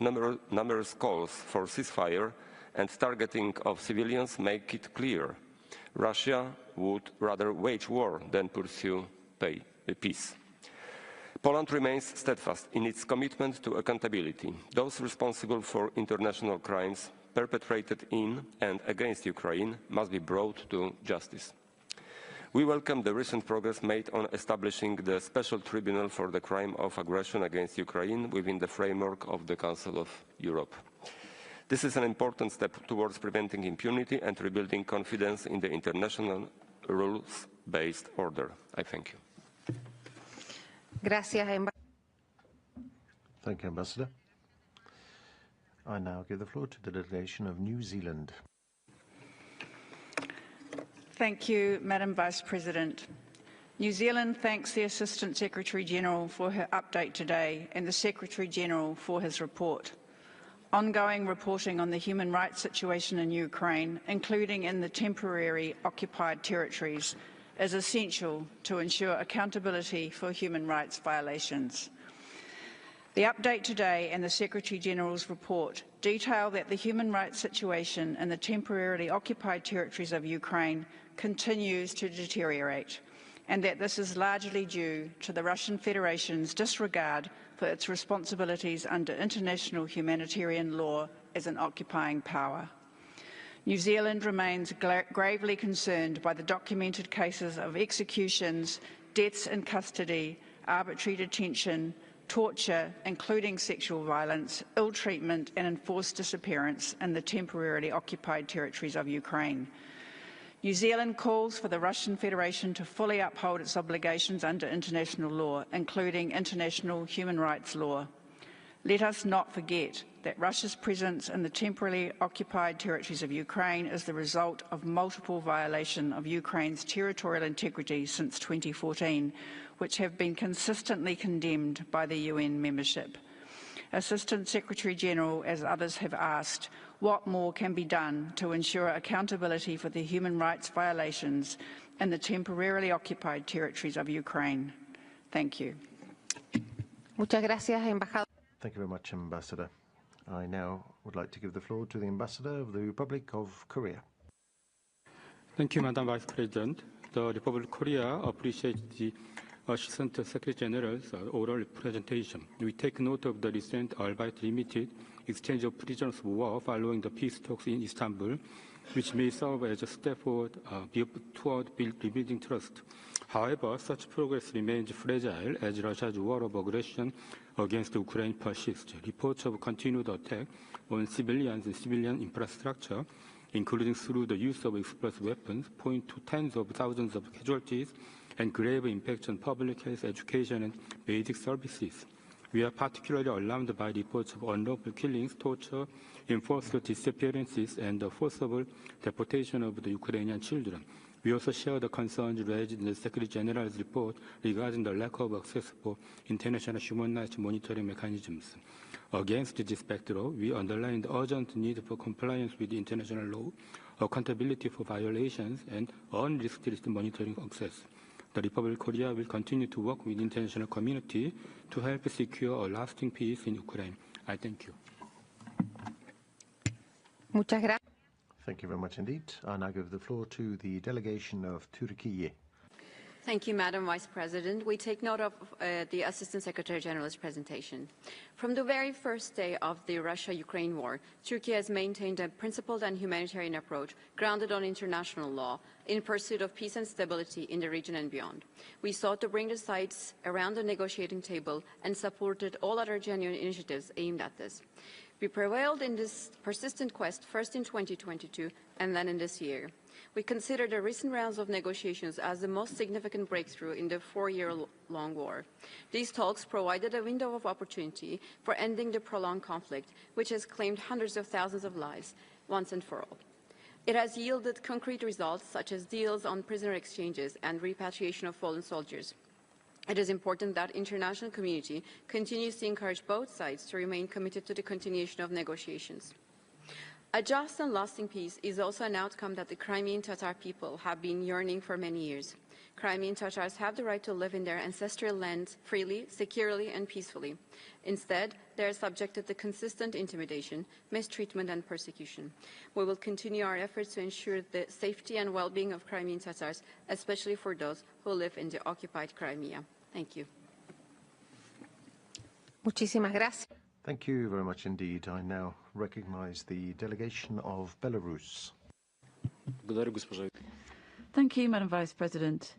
numerous calls for ceasefire and targeting of civilians make it clear Russia would rather wage war than pursue peace. Poland remains steadfast in its commitment to accountability. Those responsible for international crimes perpetrated in and against Ukraine must be brought to justice. We welcome the recent progress made on establishing the Special Tribunal for the Crime of Aggression against Ukraine within the framework of the Council of Europe. This is an important step towards preventing impunity and rebuilding confidence in the international rules-based order. I thank you. Gracias, Thank you, Ambassador. I now give the floor to the delegation of New Zealand. Thank you, Madam Vice President. New Zealand thanks the Assistant Secretary-General for her update today and the Secretary-General for his report. Ongoing reporting on the human rights situation in Ukraine, including in the temporary occupied territories, is essential to ensure accountability for human rights violations. The update today and the Secretary-General's report detail that the human rights situation in the temporarily occupied territories of Ukraine continues to deteriorate, and that this is largely due to the Russian Federation's disregard for its responsibilities under international humanitarian law as an occupying power. New Zealand remains gravely concerned by the documented cases of executions, deaths in custody, arbitrary detention, torture, including sexual violence, ill treatment and enforced disappearance in the temporarily occupied territories of Ukraine. New Zealand calls for the Russian Federation to fully uphold its obligations under international law, including international human rights law. Let us not forget that Russia's presence in the temporarily occupied territories of Ukraine is the result of multiple violations of Ukraine's territorial integrity since 2014, which have been consistently condemned by the UN membership. Assistant Secretary-General, as others have asked, what more can be done to ensure accountability for the human rights violations in the temporarily occupied territories of Ukraine? Thank you. Muchas gracias, embajador. Thank you very much, Ambassador. I now would like to give the floor to the Ambassador of the Republic of Korea. Thank you, Madam Vice President. The Republic of Korea appreciates the Assistant Secretary General's oral presentation. We take note of the recent, albeit limited, exchange of prisoners of war following the peace talks in Istanbul, which may serve as a step forward toward rebuilding trust. However, such progress remains fragile as Russia's war of aggression against Ukraine persists. Reports of continued attack on civilians and civilian infrastructure, including through the use of explosive weapons, point to tens of thousands of casualties and grave impacts on public health, education, and basic services. We are particularly alarmed by reports of unlawful killings, torture, enforced disappearances, and the forcible deportation of the Ukrainian children. We also share the concerns raised in the Secretary General's report regarding the lack of access for international human rights monitoring mechanisms. Against this backdrop, we underline the urgent need for compliance with international law, accountability for violations, and unrestricted monitoring access. The Republic of Korea will continue to work with the international community to help secure a lasting peace in Ukraine. I thank you. Muchas gracias. Thank you very much indeed. I now give the floor to the delegation of Turkey. Thank you, Madam Vice President. We take note of the Assistant Secretary General's presentation. From the very first day of the Russia-Ukraine war, Turkey has maintained a principled and humanitarian approach grounded on international law in pursuit of peace and stability in the region and beyond. We sought to bring the sides around the negotiating table and supported all other genuine initiatives aimed at this. We prevailed in this persistent quest first in 2022 and then in this year. We consider the recent rounds of negotiations as the most significant breakthrough in the 4-year-long war. These talks provided a window of opportunity for ending the prolonged conflict, which has claimed hundreds of thousands of lives once and for all. It has yielded concrete results such as deals on prisoner exchanges and repatriation of fallen soldiers. It is important that the international community continues to encourage both sides to remain committed to the continuation of negotiations. A just and lasting peace is also an outcome that the Crimean Tatar people have been yearning for many years. Crimean Tatars have the right to live in their ancestral land freely, securely, and peacefully. Instead, they are subjected to consistent intimidation, mistreatment, and persecution. We will continue our efforts to ensure the safety and well-being of Crimean Tatars, especially for those who live in the occupied Crimea. Thank you. Muchísimas gracias. Thank you very much indeed. I now recognize the delegation of Belarus. Thank you, Madam Vice President.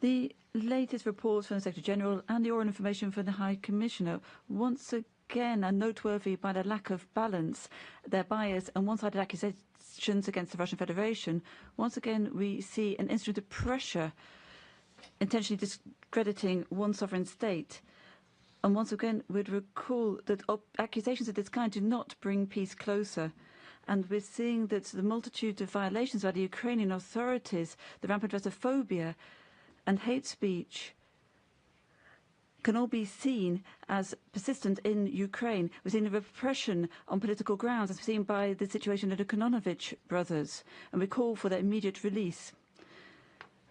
The latest reports from the Secretary General and the oral information from the High Commissioner once again are noteworthy by the lack of balance, their bias and one-sided accusations against the Russian Federation. Once again, we see an instrument of pressure intentionally discrediting one sovereign state. And once again, we'd recall that accusations of this kind do not bring peace closer. And we're seeing that the multitude of violations by the Ukrainian authorities, the rampant Russophobia and hate speech can all be seen as persistent in Ukraine. We're seeing the repression on political grounds, as seen by the situation of the Kononovich brothers, and we call for their immediate release.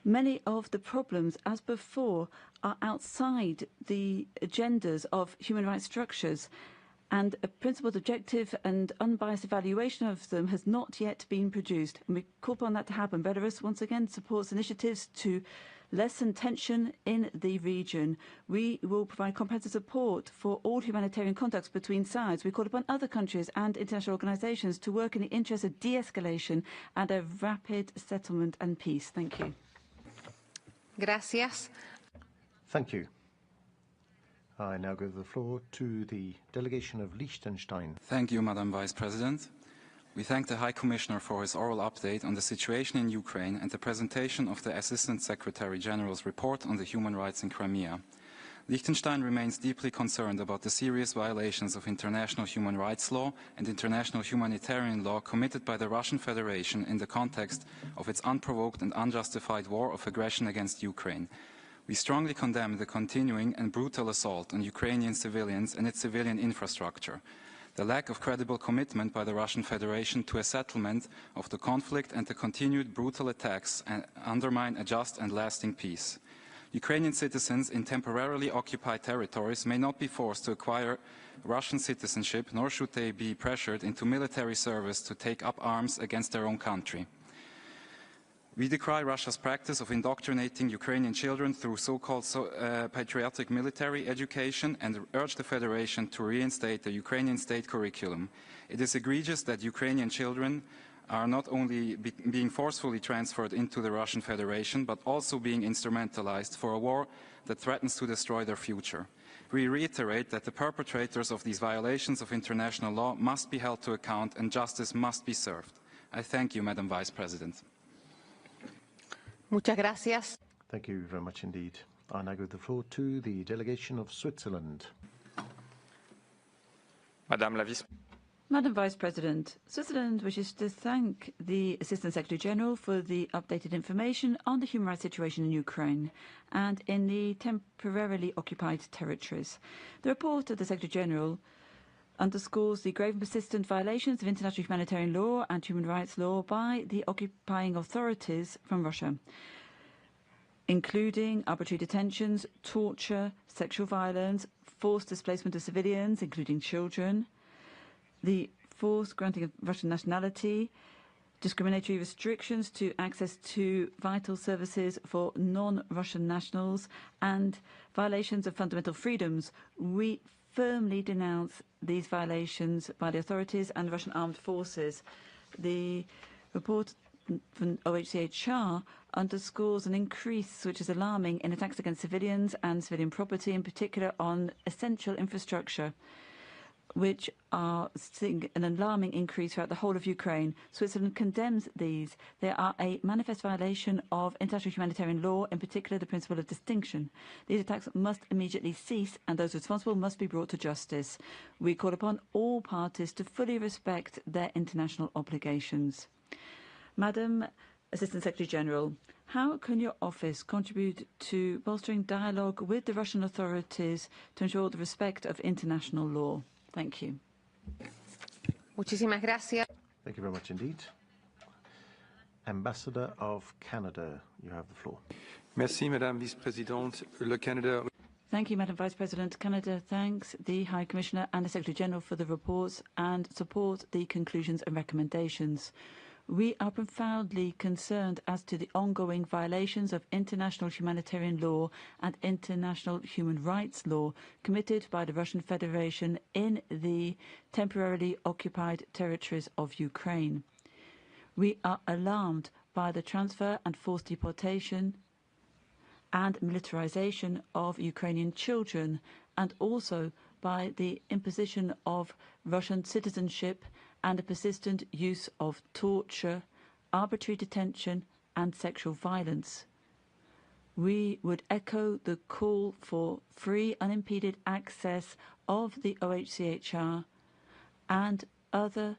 Many of the problems, as before, are outside the agendas of human rights structures, and a principled, objective and unbiased evaluation of them has not yet been produced. And we call upon that to happen. Belarus once again supports initiatives to lessen tension in the region. We will provide comprehensive support for all humanitarian contacts between sides. We call upon other countries and international organizations to work in the interest of de-escalation and a rapid settlement and peace. Thank you. Gracias. Thank you. I now give the floor to the delegation of Liechtenstein. Thank you, Madam Vice President. We thank the High Commissioner for his oral update on the situation in Ukraine and the presentation of the Assistant Secretary General's report on the human rights in Crimea. Liechtenstein remains deeply concerned about the serious violations of international human rights law and international humanitarian law committed by the Russian Federation in the context of its unprovoked and unjustified war of aggression against Ukraine. We strongly condemn the continuing and brutal assault on Ukrainian civilians and its civilian infrastructure. The lack of credible commitment by the Russian Federation to a settlement of the conflict and the continued brutal attacks undermine a just and lasting peace. Ukrainian citizens in temporarily occupied territories may not be forced to acquire Russian citizenship, nor should they be pressured into military service to take up arms against their own country. We decry Russia's practice of indoctrinating Ukrainian children through so-called patriotic military education and urge the Federation to reinstate the Ukrainian state curriculum. It is egregious that Ukrainian children are not only being forcefully transferred into the Russian Federation, but also being instrumentalized for a war that threatens to destroy their future. We reiterate that the perpetrators of these violations of international law must be held to account and justice must be served. I thank you, Madam Vice President. Muchas gracias. Thank you very much indeed. I now give the floor to the delegation of Switzerland. Madam Vice President, Switzerland wishes to thank the Assistant Secretary General for the updated information on the human rights situation in Ukraine and in the temporarily occupied territories. The report of the Secretary General underscores the grave and persistent violations of international humanitarian law and human rights law by the occupying authorities from Russia, including arbitrary detentions, torture, sexual violence, forced displacement of civilians, including children, the forced granting of Russian nationality, discriminatory restrictions to access to vital services for non-Russian nationals, and violations of fundamental freedoms. We firmly denounce these violations by the authorities and the Russian armed forces. The report from OHCHR underscores an increase which is alarming in attacks against civilians and civilian property, in particular on essential infrastructure, which are seeing an alarming increase throughout the whole of Ukraine. Switzerland condemns these. They are a manifest violation of international humanitarian law, in particular the principle of distinction. These attacks must immediately cease, and those responsible must be brought to justice. We call upon all parties to fully respect their international obligations. Madam Assistant Secretary General, how can your office contribute to bolstering dialogue with the Russian authorities to ensure the respect of international law? Thank you. Muchísimas gracias. Thank you very much indeed. Ambassador of Canada, you have the floor. Merci, Madame Vice-Présidente. Le Canada. Thank you, Madam Vice President. Canada thanks the High Commissioner and the Secretary General for the reports and support the conclusions and recommendations. We are profoundly concerned as to the ongoing violations of international humanitarian law and international human rights law committed by the Russian Federation in the temporarily occupied territories of Ukraine. We are alarmed by the transfer and forced deportation and militarization of Ukrainian children, and also by the imposition of Russian citizenship and the persistent use of torture, arbitrary detention and sexual violence. We would echo the call for free, unimpeded access of the OHCHR and other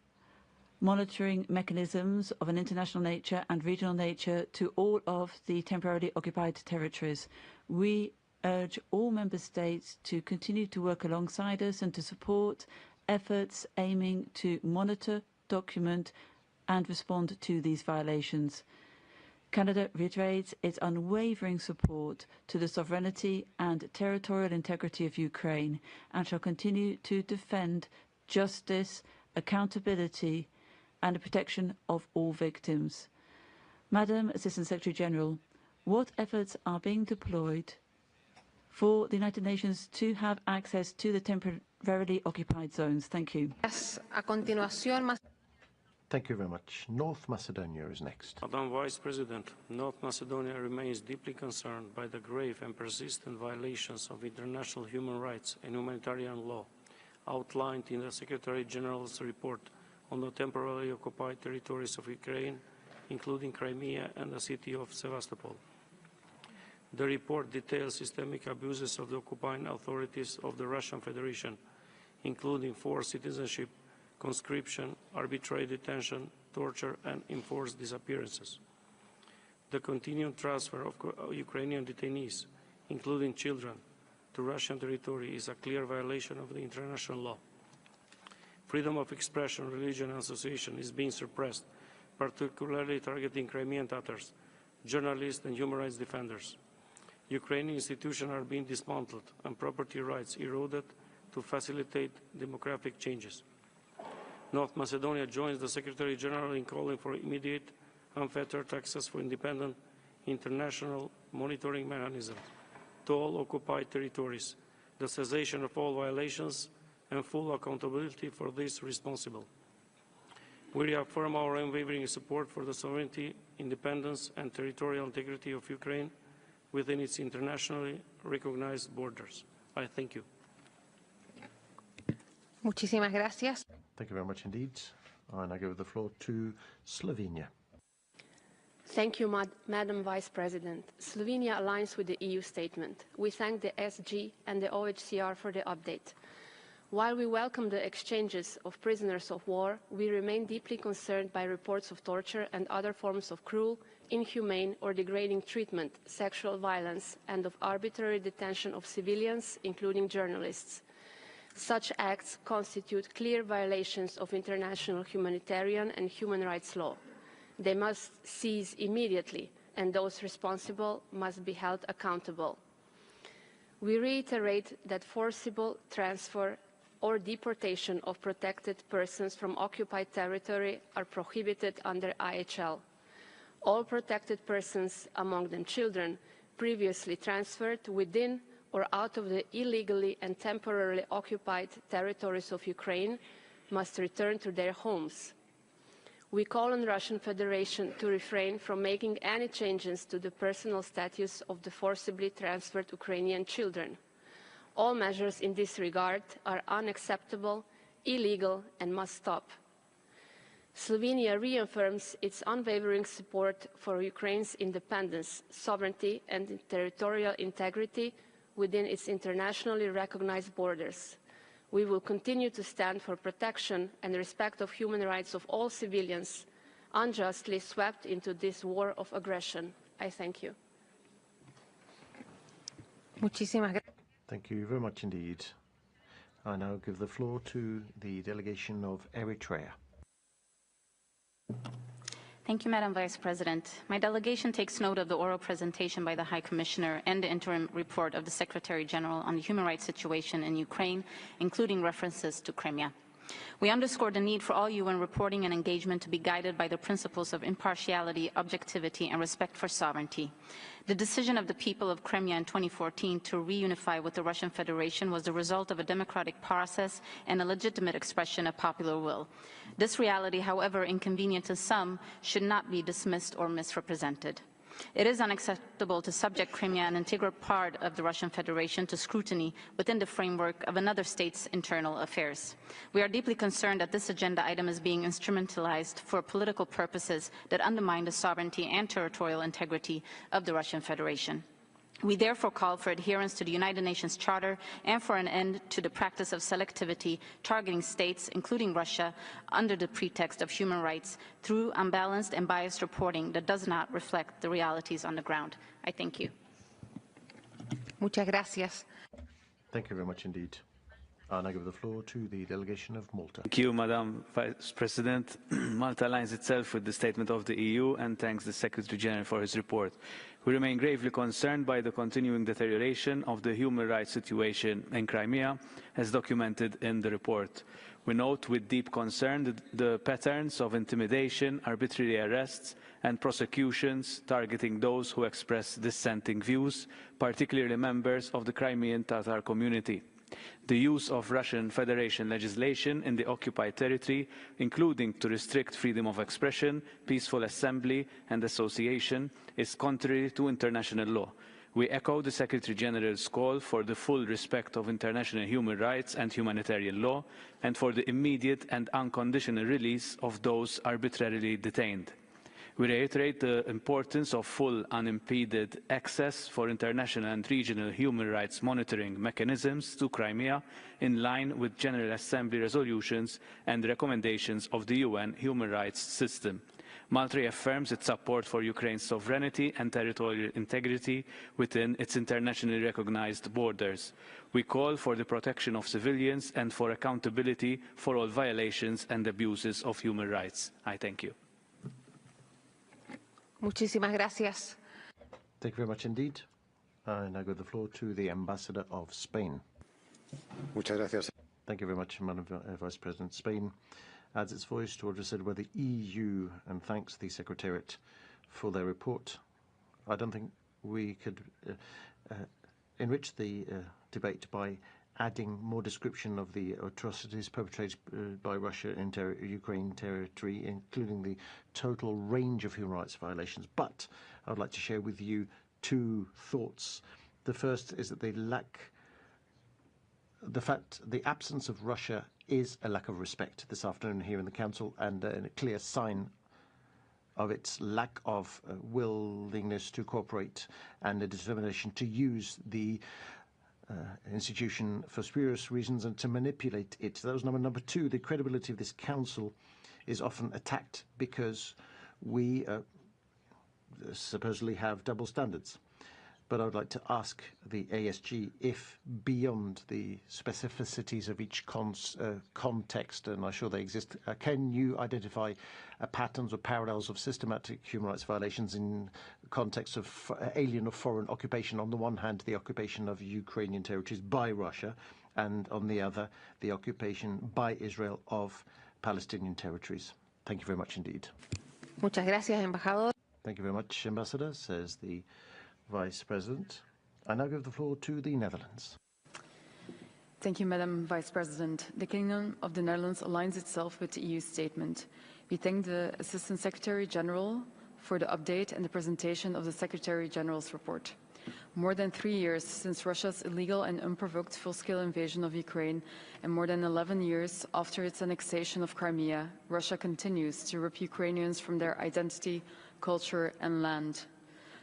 monitoring mechanisms of an international nature and regional nature to all of the temporarily occupied territories. We urge all member states to continue to work alongside us and to support efforts aiming to monitor, document and respond to these violations. Canada reiterates its unwavering support to the sovereignty and territorial integrity of Ukraine and shall continue to defend justice, accountability and the protection of all victims. Madam Assistant Secretary General, what efforts are being deployed for the United Nations to have access to the temporarily occupied zones? Thank you. A continuación, Thank you very much. North Macedonia is next. Madam Vice President, North Macedonia remains deeply concerned by the grave and persistent violations of international human rights and humanitarian law outlined in the Secretary-General's report on the temporarily occupied territories of Ukraine, including Crimea and the city of Sevastopol. The report details systemic abuses of the occupying authorities of the Russian Federation, including forced citizenship, conscription, arbitrary detention, torture, and enforced disappearances. The continued transfer of Ukrainian detainees, including children, to Russian territory is a clear violation of the international law. Freedom of expression, religion, and association is being suppressed, particularly targeting Crimean Tatars, journalists, and human rights defenders. Ukrainian institutions are being dismantled and property rights eroded to facilitate demographic changes. North Macedonia joins the Secretary-General in calling for immediate, unfettered access for independent international monitoring mechanisms to all occupied territories, the cessation of all violations, and full accountability for those responsible. We reaffirm our unwavering support for the sovereignty, independence, and territorial integrity of Ukraine within its internationally recognized borders. I thank you. Muchísimas gracias. Thank you very much indeed. And I give the floor to Slovenia. Thank you, Madam Vice President. Slovenia aligns with the EU statement. We thank the SG and the OHCR for the update. While we welcome the exchanges of prisoners of war, we remain deeply concerned by reports of torture and other forms of cruel, inhumane or degrading treatment, sexual violence, and of arbitrary detention of civilians, including journalists. Such acts constitute clear violations of international humanitarian and human rights law. They must cease immediately, and those responsible must be held accountable. We reiterate that forcible transfer or deportation of protected persons from occupied territory are prohibited under IHL. All protected persons, among them children, previously transferred within or out of the illegally and temporarily occupied territories of Ukraine must return to their homes. We call on the Russian Federation to refrain from making any changes to the personal status of the forcibly transferred Ukrainian children. All measures in this regard are unacceptable, illegal, and must stop. Slovenia reaffirms its unwavering support for Ukraine's independence, sovereignty, and territorial integrity within its internationally recognized borders. We will continue to stand for protection and respect of human rights of all civilians unjustly swept into this war of aggression. I thank you. Thank you very much indeed. I now give the floor to the delegation of Eritrea. Thank you, Madam Vice President. My delegation takes note of the oral presentation by the High Commissioner and the interim report of the Secretary-General on the human rights situation in Ukraine, including references to Crimea. We underscore the need for all UN reporting and engagement to be guided by the principles of impartiality, objectivity, and respect for sovereignty. The decision of the people of Crimea in 2014 to reunify with the Russian Federation was the result of a democratic process and a legitimate expression of popular will. This reality, however inconvenient to some, should not be dismissed or misrepresented. It is unacceptable to subject Crimea, an integral part of the Russian Federation, to scrutiny within the framework of another state's internal affairs. We are deeply concerned that this agenda item is being instrumentalized for political purposes that undermine the sovereignty and territorial integrity of the Russian Federation. We therefore call for adherence to the United Nations Charter and for an end to the practice of selectivity targeting states, including Russia, under the pretext of human rights through unbalanced and biased reporting that does not reflect the realities on the ground. I thank you. Muchas gracias. Thank you very much indeed. And I give the floor to the delegation of Malta. Thank you, Madam Vice President. Malta aligns itself with the statement of the EU and thanks the Secretary General for his report. We remain gravely concerned by the continuing deterioration of the human rights situation in Crimea, as documented in the report. We note with deep concern the patterns of intimidation, arbitrary arrests, and prosecutions targeting those who express dissenting views, particularly members of the Crimean Tatar community. The use of Russian Federation legislation in the occupied territory, including to restrict freedom of expression, peaceful assembly and association, is contrary to international law. We echo the Secretary General's call for the full respect of international human rights and humanitarian law, and for the immediate and unconditional release of those arbitrarily detained. We reiterate the importance of full unimpeded access for international and regional human rights monitoring mechanisms to Crimea, in line with General Assembly resolutions and recommendations of the UN human rights system. Malta reaffirms its support for Ukraine's sovereignty and territorial integrity within its internationally recognized borders. We call for the protection of civilians and for accountability for all violations and abuses of human rights. I thank you. Muchísimas gracias. Thank you very much indeed. I now give the floor to the Ambassador of Spain. Muchas gracias. Thank you very much, Madam Vice President. Spain adds its voice to what was said by the EU and thanks the Secretariat for their report. I don't think we could enrich the debate by adding more description of the atrocities perpetrated by Russia in Ukraine territory, including the total range of human rights violations. But I would like to share with you two thoughts. The first is that the absence of Russia is a lack of respect this afternoon here in the Council, and a clear sign of its lack of willingness to cooperate and a determination to use the institution for spurious reasons and to manipulate it. That was number two. The credibility of this Council is often attacked because we supposedly have double standards. But I would like to ask the ASG if, beyond the specificities of each context, and I'm sure they exist, can you identify patterns or parallels of systematic human rights violations in context of alien or foreign occupation? On the one hand, the occupation of Ukrainian territories by Russia, and on the other, the occupation by Israel of Palestinian territories. Thank you very much indeed. Muchas gracias, embajador. Thank you very much, Ambassador, says the Vice President. I now give the floor to the Netherlands. Thank you, Madam Vice President. The Kingdom of the Netherlands aligns itself with the EU statement. We thank the Assistant Secretary General for the update and the presentation of the Secretary General's report. More than 3 years since Russia's illegal and unprovoked full-scale invasion of Ukraine, and more than 11 years after its annexation of Crimea, Russia continues to rip Ukrainians from their identity, culture, and land.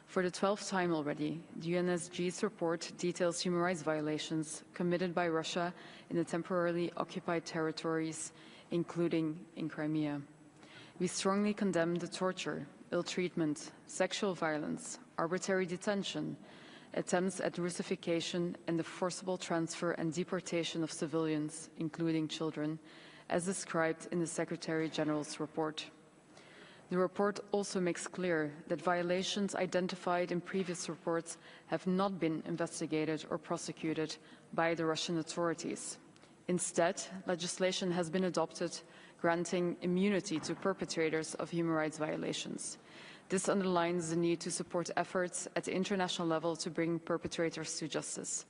For the 12th time already, the UNSG's report details human rights violations committed by Russia in the temporarily occupied territories, including in Crimea. We strongly condemn the torture, ill treatment, sexual violence, arbitrary detention, attempts at Russification, and the forcible transfer and deportation of civilians, including children, as described in the Secretary General's report. The report also makes clear that violations identified in previous reports have not been investigated or prosecuted by the Russian authorities. Instead, legislation has been adopted granting immunity to perpetrators of human rights violations. This underlines the need to support efforts at the international level to bring perpetrators to justice.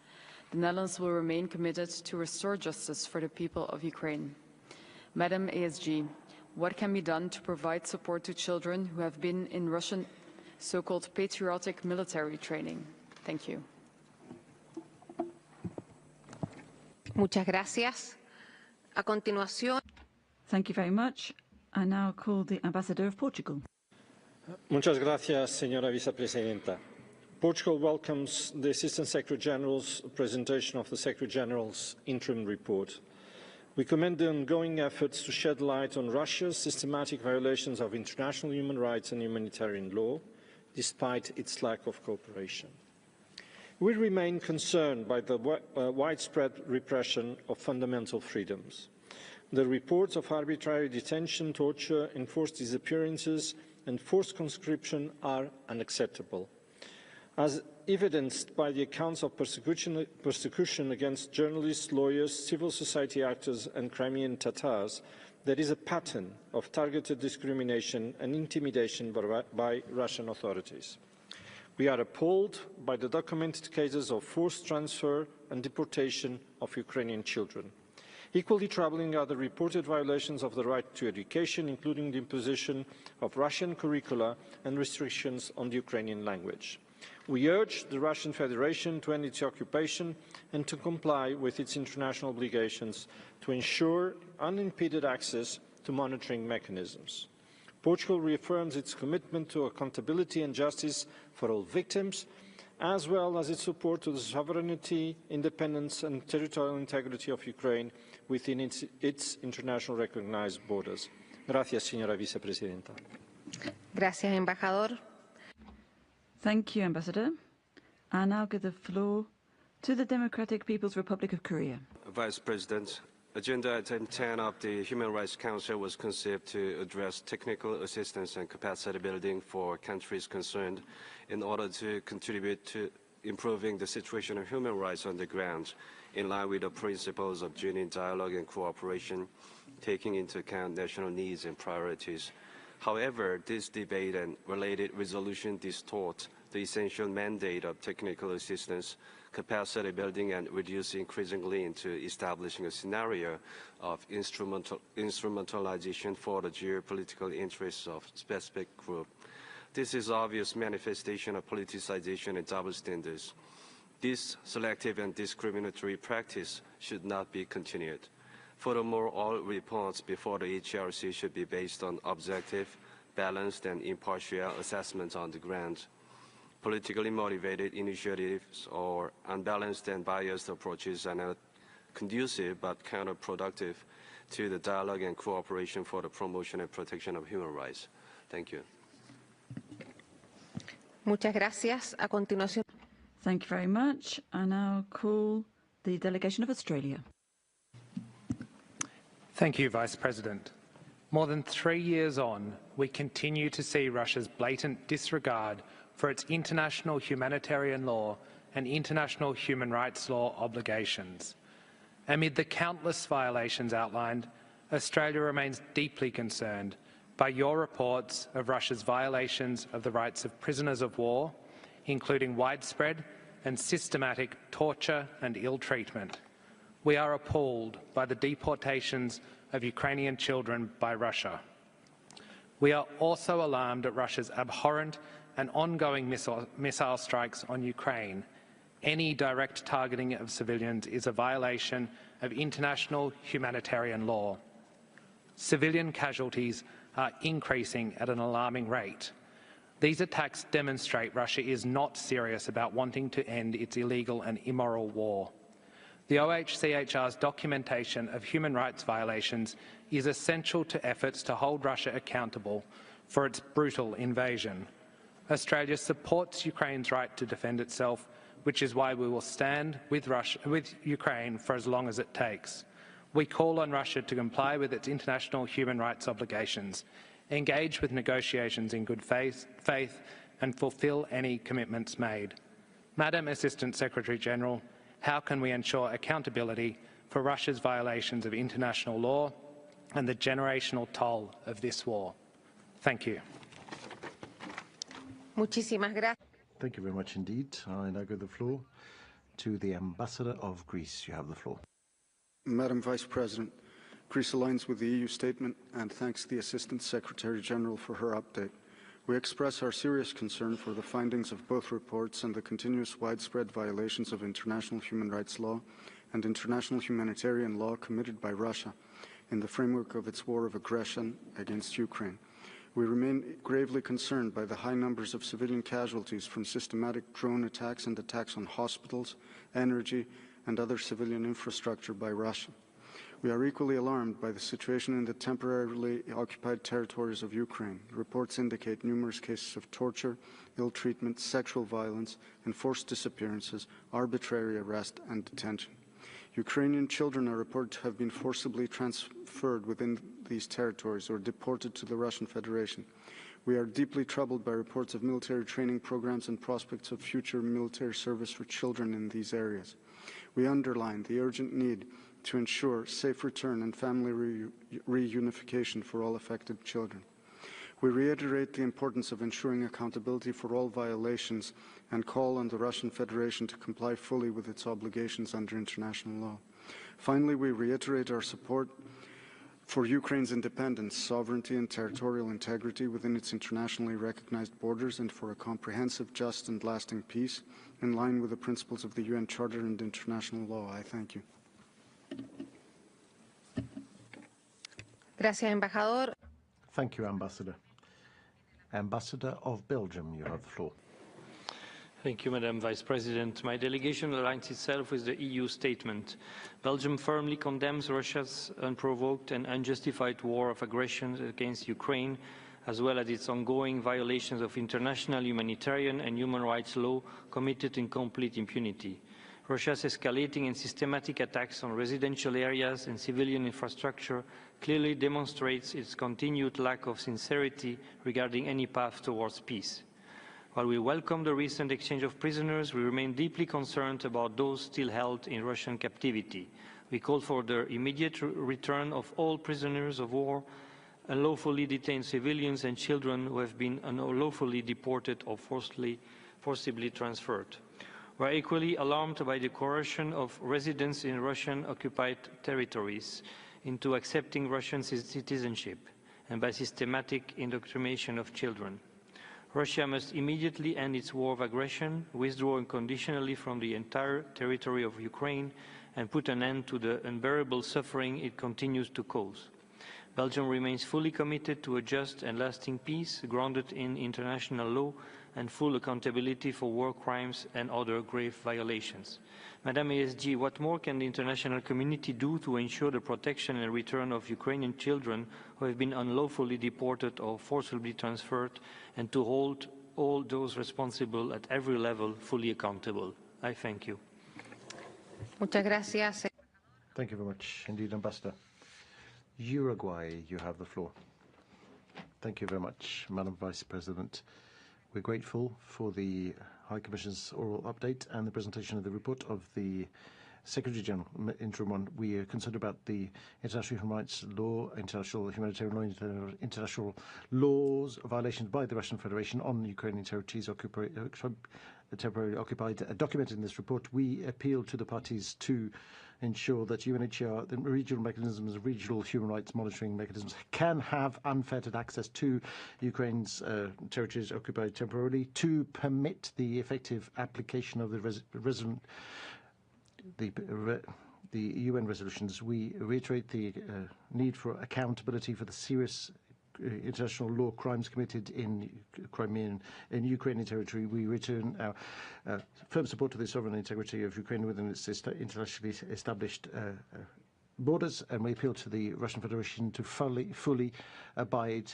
The Netherlands will remain committed to restore justice for the people of Ukraine. Madam ASG, what can be done to provide support to children who have been in Russian so-called patriotic military training? Thank you. Muchas gracias. A continuación. Thank you very much. I now call the Ambassador of Portugal. Muchas gracias, señora vicepresidenta. Portugal welcomes the Assistant Secretary General's presentation of the Secretary General's interim report. We commend the ongoing efforts to shed light on Russia's systematic violations of international human rights and humanitarian law, despite its lack of cooperation. We remain concerned by the widespread repression of fundamental freedoms. The reports of arbitrary detention, torture, enforced disappearances and forced conscription are unacceptable. As evidenced by the accounts of persecution against journalists, lawyers, civil society actors and Crimean Tatars, there is a pattern of targeted discrimination and intimidation by Russian authorities. We are appalled by the documented cases of forced transfer and deportation of Ukrainian children. Equally troubling are the reported violations of the right to education, including the imposition of Russian curricula and restrictions on the Ukrainian language. We urge the Russian Federation to end its occupation and to comply with its international obligations to ensure unimpeded access to monitoring mechanisms. Portugal reaffirms its commitment to accountability and justice for all victims, as well as its support to the sovereignty, independence and territorial integrity of Ukraine within its international recognized borders. Gracias, señora vicepresidenta. Gracias, embajador. Thank you, Ambassador. I now give the floor to the Democratic People's Republic of Korea. Vice President, Agenda Item 10 of the Human Rights Council was conceived to address technical assistance and capacity building for countries concerned in order to contribute to improving the situation of human rights on the ground, in line with the principles of genuine dialogue and cooperation, taking into account national needs and priorities. However, this debate and related resolution distort the essential mandate of technical assistance, capacity building, and reduce increasingly into establishing a scenario of instrumentalization for the geopolitical interests of specific group. This is obvious manifestation of politicization and double standards. This selective and discriminatory practice should not be continued. Furthermore, all reports before the HRC should be based on objective, balanced, and impartial assessments on the ground. Politically motivated initiatives or unbalanced and biased approaches are not conducive but counterproductive to the dialogue and cooperation for the promotion and protection of human rights. Thank you. Muchas gracias. A continuación. Thank you very much. I now call the delegation of Australia. Thank you, Vice President. More than 3 years on, we continue to see Russia's blatant disregard for its international humanitarian law and international human rights law obligations. Amid the countless violations outlined, Australia remains deeply concerned by your reports of Russia's violations of the rights of prisoners of war, including widespread and systematic torture and ill treatment. We are appalled by the deportations of Ukrainian children by Russia. We are also alarmed at Russia's abhorrent and ongoing missile strikes on Ukraine. Any direct targeting of civilians is a violation of international humanitarian law. Civilian casualties are increasing at an alarming rate. These attacks demonstrate Russia is not serious about wanting to end its illegal and immoral war. The OHCHR's documentation of human rights violations is essential to efforts to hold Russia accountable for its brutal invasion. Australia supports Ukraine's right to defend itself, which is why we will stand with Ukraine for as long as it takes. We call on Russia to comply with its international human rights obligations, engage with negotiations in good faith, and fulfil any commitments made. Madam Assistant Secretary-General, how can we ensure accountability for Russia's violations of international law and the generational toll of this war? Thank you. Muchísimas gracias. Thank you very much indeed. I now give the floor to the Ambassador of Greece. You have the floor. Madam Vice President, Greece aligns with the EU statement and thanks the Assistant Secretary General for her update. We express our serious concern for the findings of both reports and the continuous widespread violations of international human rights law and international humanitarian law committed by Russia in the framework of its war of aggression against Ukraine. We remain gravely concerned by the high numbers of civilian casualties from systematic drone attacks and attacks on hospitals, energy, and other civilian infrastructure by Russia. We are equally alarmed by the situation in the temporarily occupied territories of Ukraine. Reports indicate numerous cases of torture, ill treatment, sexual violence, enforced disappearances, arbitrary arrest and detention. Ukrainian children are reported to have been forcibly transferred within these territories or deported to the Russian Federation. We are deeply troubled by reports of military training programs and prospects of future military service for children in these areas. We underline the urgent need to ensure safe return and family reunification for all affected children. We reiterate the importance of ensuring accountability for all violations and call on the Russian Federation to comply fully with its obligations under international law. Finally, we reiterate our support for Ukraine's independence, sovereignty and territorial integrity within its internationally recognized borders and for a comprehensive, just and lasting peace in line with the principles of the UN Charter and international law. I thank you. Gracias, embajador. Thank you, Ambassador. Ambassador of Belgium, you have the floor. Thank you, Madam Vice President. My delegation aligns itself with the EU statement. Belgium firmly condemns Russia's unprovoked and unjustified war of aggression against Ukraine, as well as its ongoing violations of international humanitarian and human rights law committed in complete impunity. Russia's escalating and systematic attacks on residential areas and civilian infrastructure clearly demonstrates its continued lack of sincerity regarding any path towards peace. While we welcome the recent exchange of prisoners, we remain deeply concerned about those still held in Russian captivity. We call for the immediate return of all prisoners of war, unlawfully detained civilians and children who have been unlawfully deported or forcibly transferred. We are equally alarmed by the coercion of residents in Russian-occupied territories into accepting Russian citizenship and by systematic indoctrination of children. Russia must immediately end its war of aggression, withdraw unconditionally from the entire territory of Ukraine, and put an end to the unbearable suffering it continues to cause. Belgium remains fully committed to a just and lasting peace grounded in international law and full accountability for war crimes and other grave violations. Madam ASG, what more can the international community do to ensure the protection and return of Ukrainian children who have been unlawfully deported or forcibly transferred, and to hold all those responsible at every level fully accountable? I thank you. Muchas gracias. Thank you very much indeed, Ambassador. Uruguay, you have the floor. Thank you very much, Madam Vice President. We're grateful for the High Commissioner's oral update and the presentation of the report of the Secretary General, interim one. We are concerned about the international human rights law, international humanitarian law, international laws, violations by the Russian Federation on Ukrainian territories temporarily occupied. Documented in this report, we appeal to the parties to ensure that UNHCR, the regional mechanisms, regional human rights monitoring mechanisms, can have unfettered access to Ukraine's territories occupied temporarily, to permit the effective application of the UN resolutions. We reiterate the need for accountability for the serious international law crimes committed in Crimea and Ukrainian territory. We return our firm support to the sovereign integrity of Ukraine within its internationally established borders, and we appeal to the Russian Federation to fully abide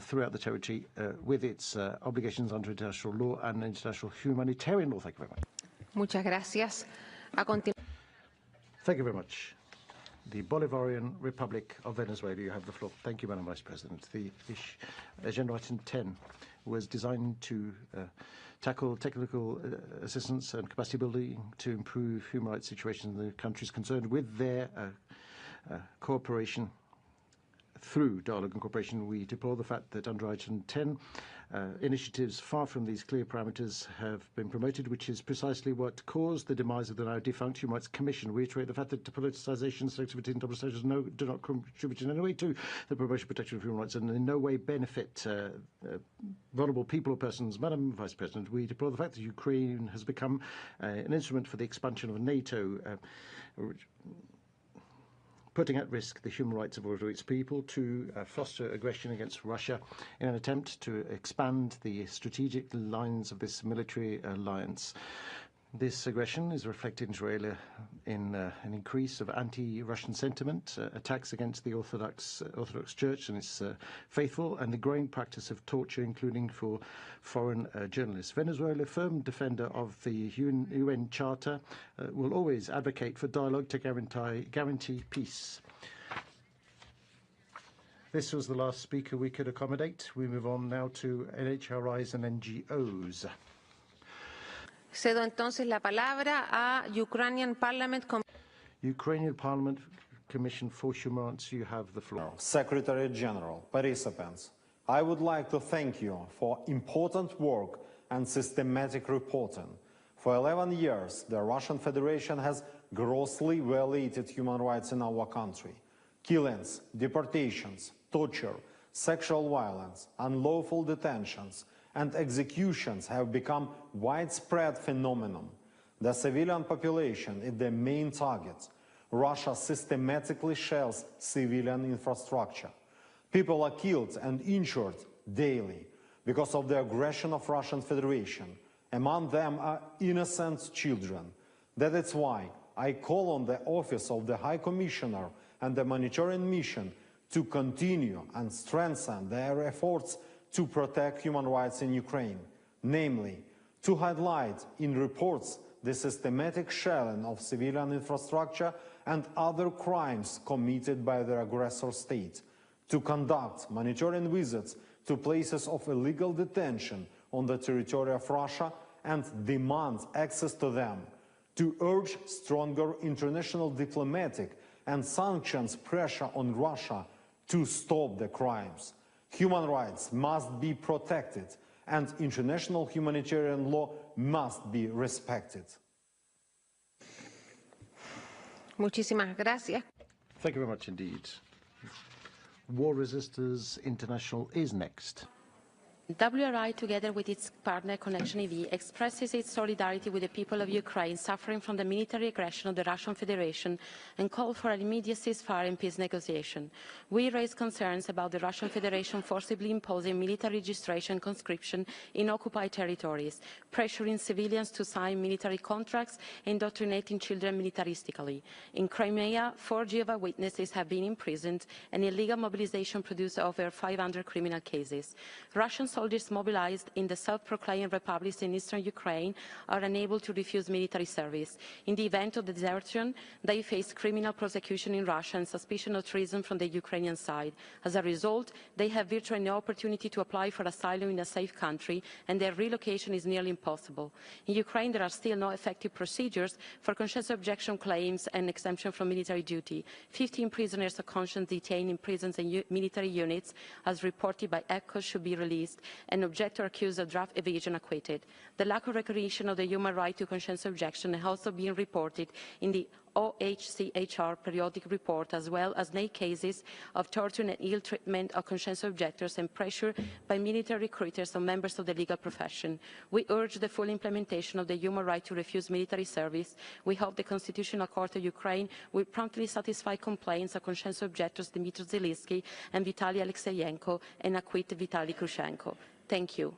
throughout the territory with its obligations under international law and international humanitarian law. Thank you very much. Muchas gracias. Thank you very much. The Bolivarian Republic of Venezuela, you have the floor. Thank you, Madam Vice President. The agenda item 10 was designed to tackle technical assistance and capacity building to improve human rights situations in the countries concerned with their cooperation. Through dialogue and cooperation, we deplore the fact that under item 10, initiatives far from these clear parameters have been promoted, which is precisely what caused the demise of the now defunct Human Rights Commission. We reiterate the fact that politicization, selectivity and double standards do not contribute in any way to the promotion and protection of human rights and in no way benefit vulnerable people or persons. Madam Vice President, we deplore the fact that Ukraine has become an instrument for the expansion of NATO, putting at risk the human rights of all its people, to foster aggression against Russia in an attempt to expand the strategic lines of this military alliance. This aggression is reflected in an increase of anti-Russian sentiment, attacks against the Orthodox Church and its faithful, and the growing practice of torture, including for foreign journalists. Venezuela, firm defender of the UN Charter, will always advocate for dialogue to guarantee peace. This was the last speaker we could accommodate. We move on now to NHRIs and NGOs. Cedo entonces la palabra a Ukrainian Parliament. Ukrainian Parliament Commission for Human Rights, you have the floor. Secretary General, participants, I would like to thank you for important work and systematic reporting. For 11 years, the Russian Federation has grossly violated human rights in our country. Killings, deportations, torture, sexual violence, unlawful detentions, and executions have become widespread phenomenon. The civilian population is the main target. Russia systematically shells civilian infrastructure. People are killed and injured daily because of the aggression of Russian Federation. Among them are innocent children. That is why I call on the Office of the High Commissioner and the monitoring mission to continue and strengthen their efforts to protect human rights in Ukraine, namely, to highlight in reports the systematic shelling of civilian infrastructure and other crimes committed by the aggressor state, to conduct monitoring visits to places of illegal detention on the territory of Russia and demand access to them, to urge stronger international diplomatic and sanctions pressure on Russia to stop the crimes. Human rights must be protected and international humanitarian law must be respected. Muchísimas gracias. Thank you very much indeed. War Resisters International is next. WRI, together with its partner Connection EV, expresses its solidarity with the people of Ukraine suffering from the military aggression of the Russian Federation and call for an immediate ceasefire and peace negotiation. We raise concerns about the Russian Federation forcibly imposing military registration and conscription in occupied territories, pressuring civilians to sign military contracts, indoctrinating children militaristically. In Crimea, 4 Jehovah's Witnesses have been imprisoned, and illegal mobilization produced over 500 criminal cases. Russian soldiers mobilized in the self-proclaimed republics in eastern Ukraine are unable to refuse military service. In the event of desertion, they face criminal prosecution in Russia and suspicion of treason from the Ukrainian side. As a result, they have virtually no opportunity to apply for asylum in a safe country, and their relocation is nearly impossible. In Ukraine, there are still no effective procedures for conscience objection claims and exemption from military duty. 15 prisoners of conscience detained in prisons and military units, as reported by ECHO, should be released, and objector accused of draft evasion acquitted. The lack of recognition of the human right to conscience objection has also been reported in the OHCHR periodic report, as well as 8 cases of torture and ill treatment of conscience objectors and pressure by military recruiters on members of the legal profession. We urge the full implementation of the human right to refuse military service. We hope the Constitutional Court of Ukraine will promptly satisfy complaints of conscience objectors Dmitry Zelensky and Vitaly Alexeyenko and acquit Vitaly Krushenko. Thank you.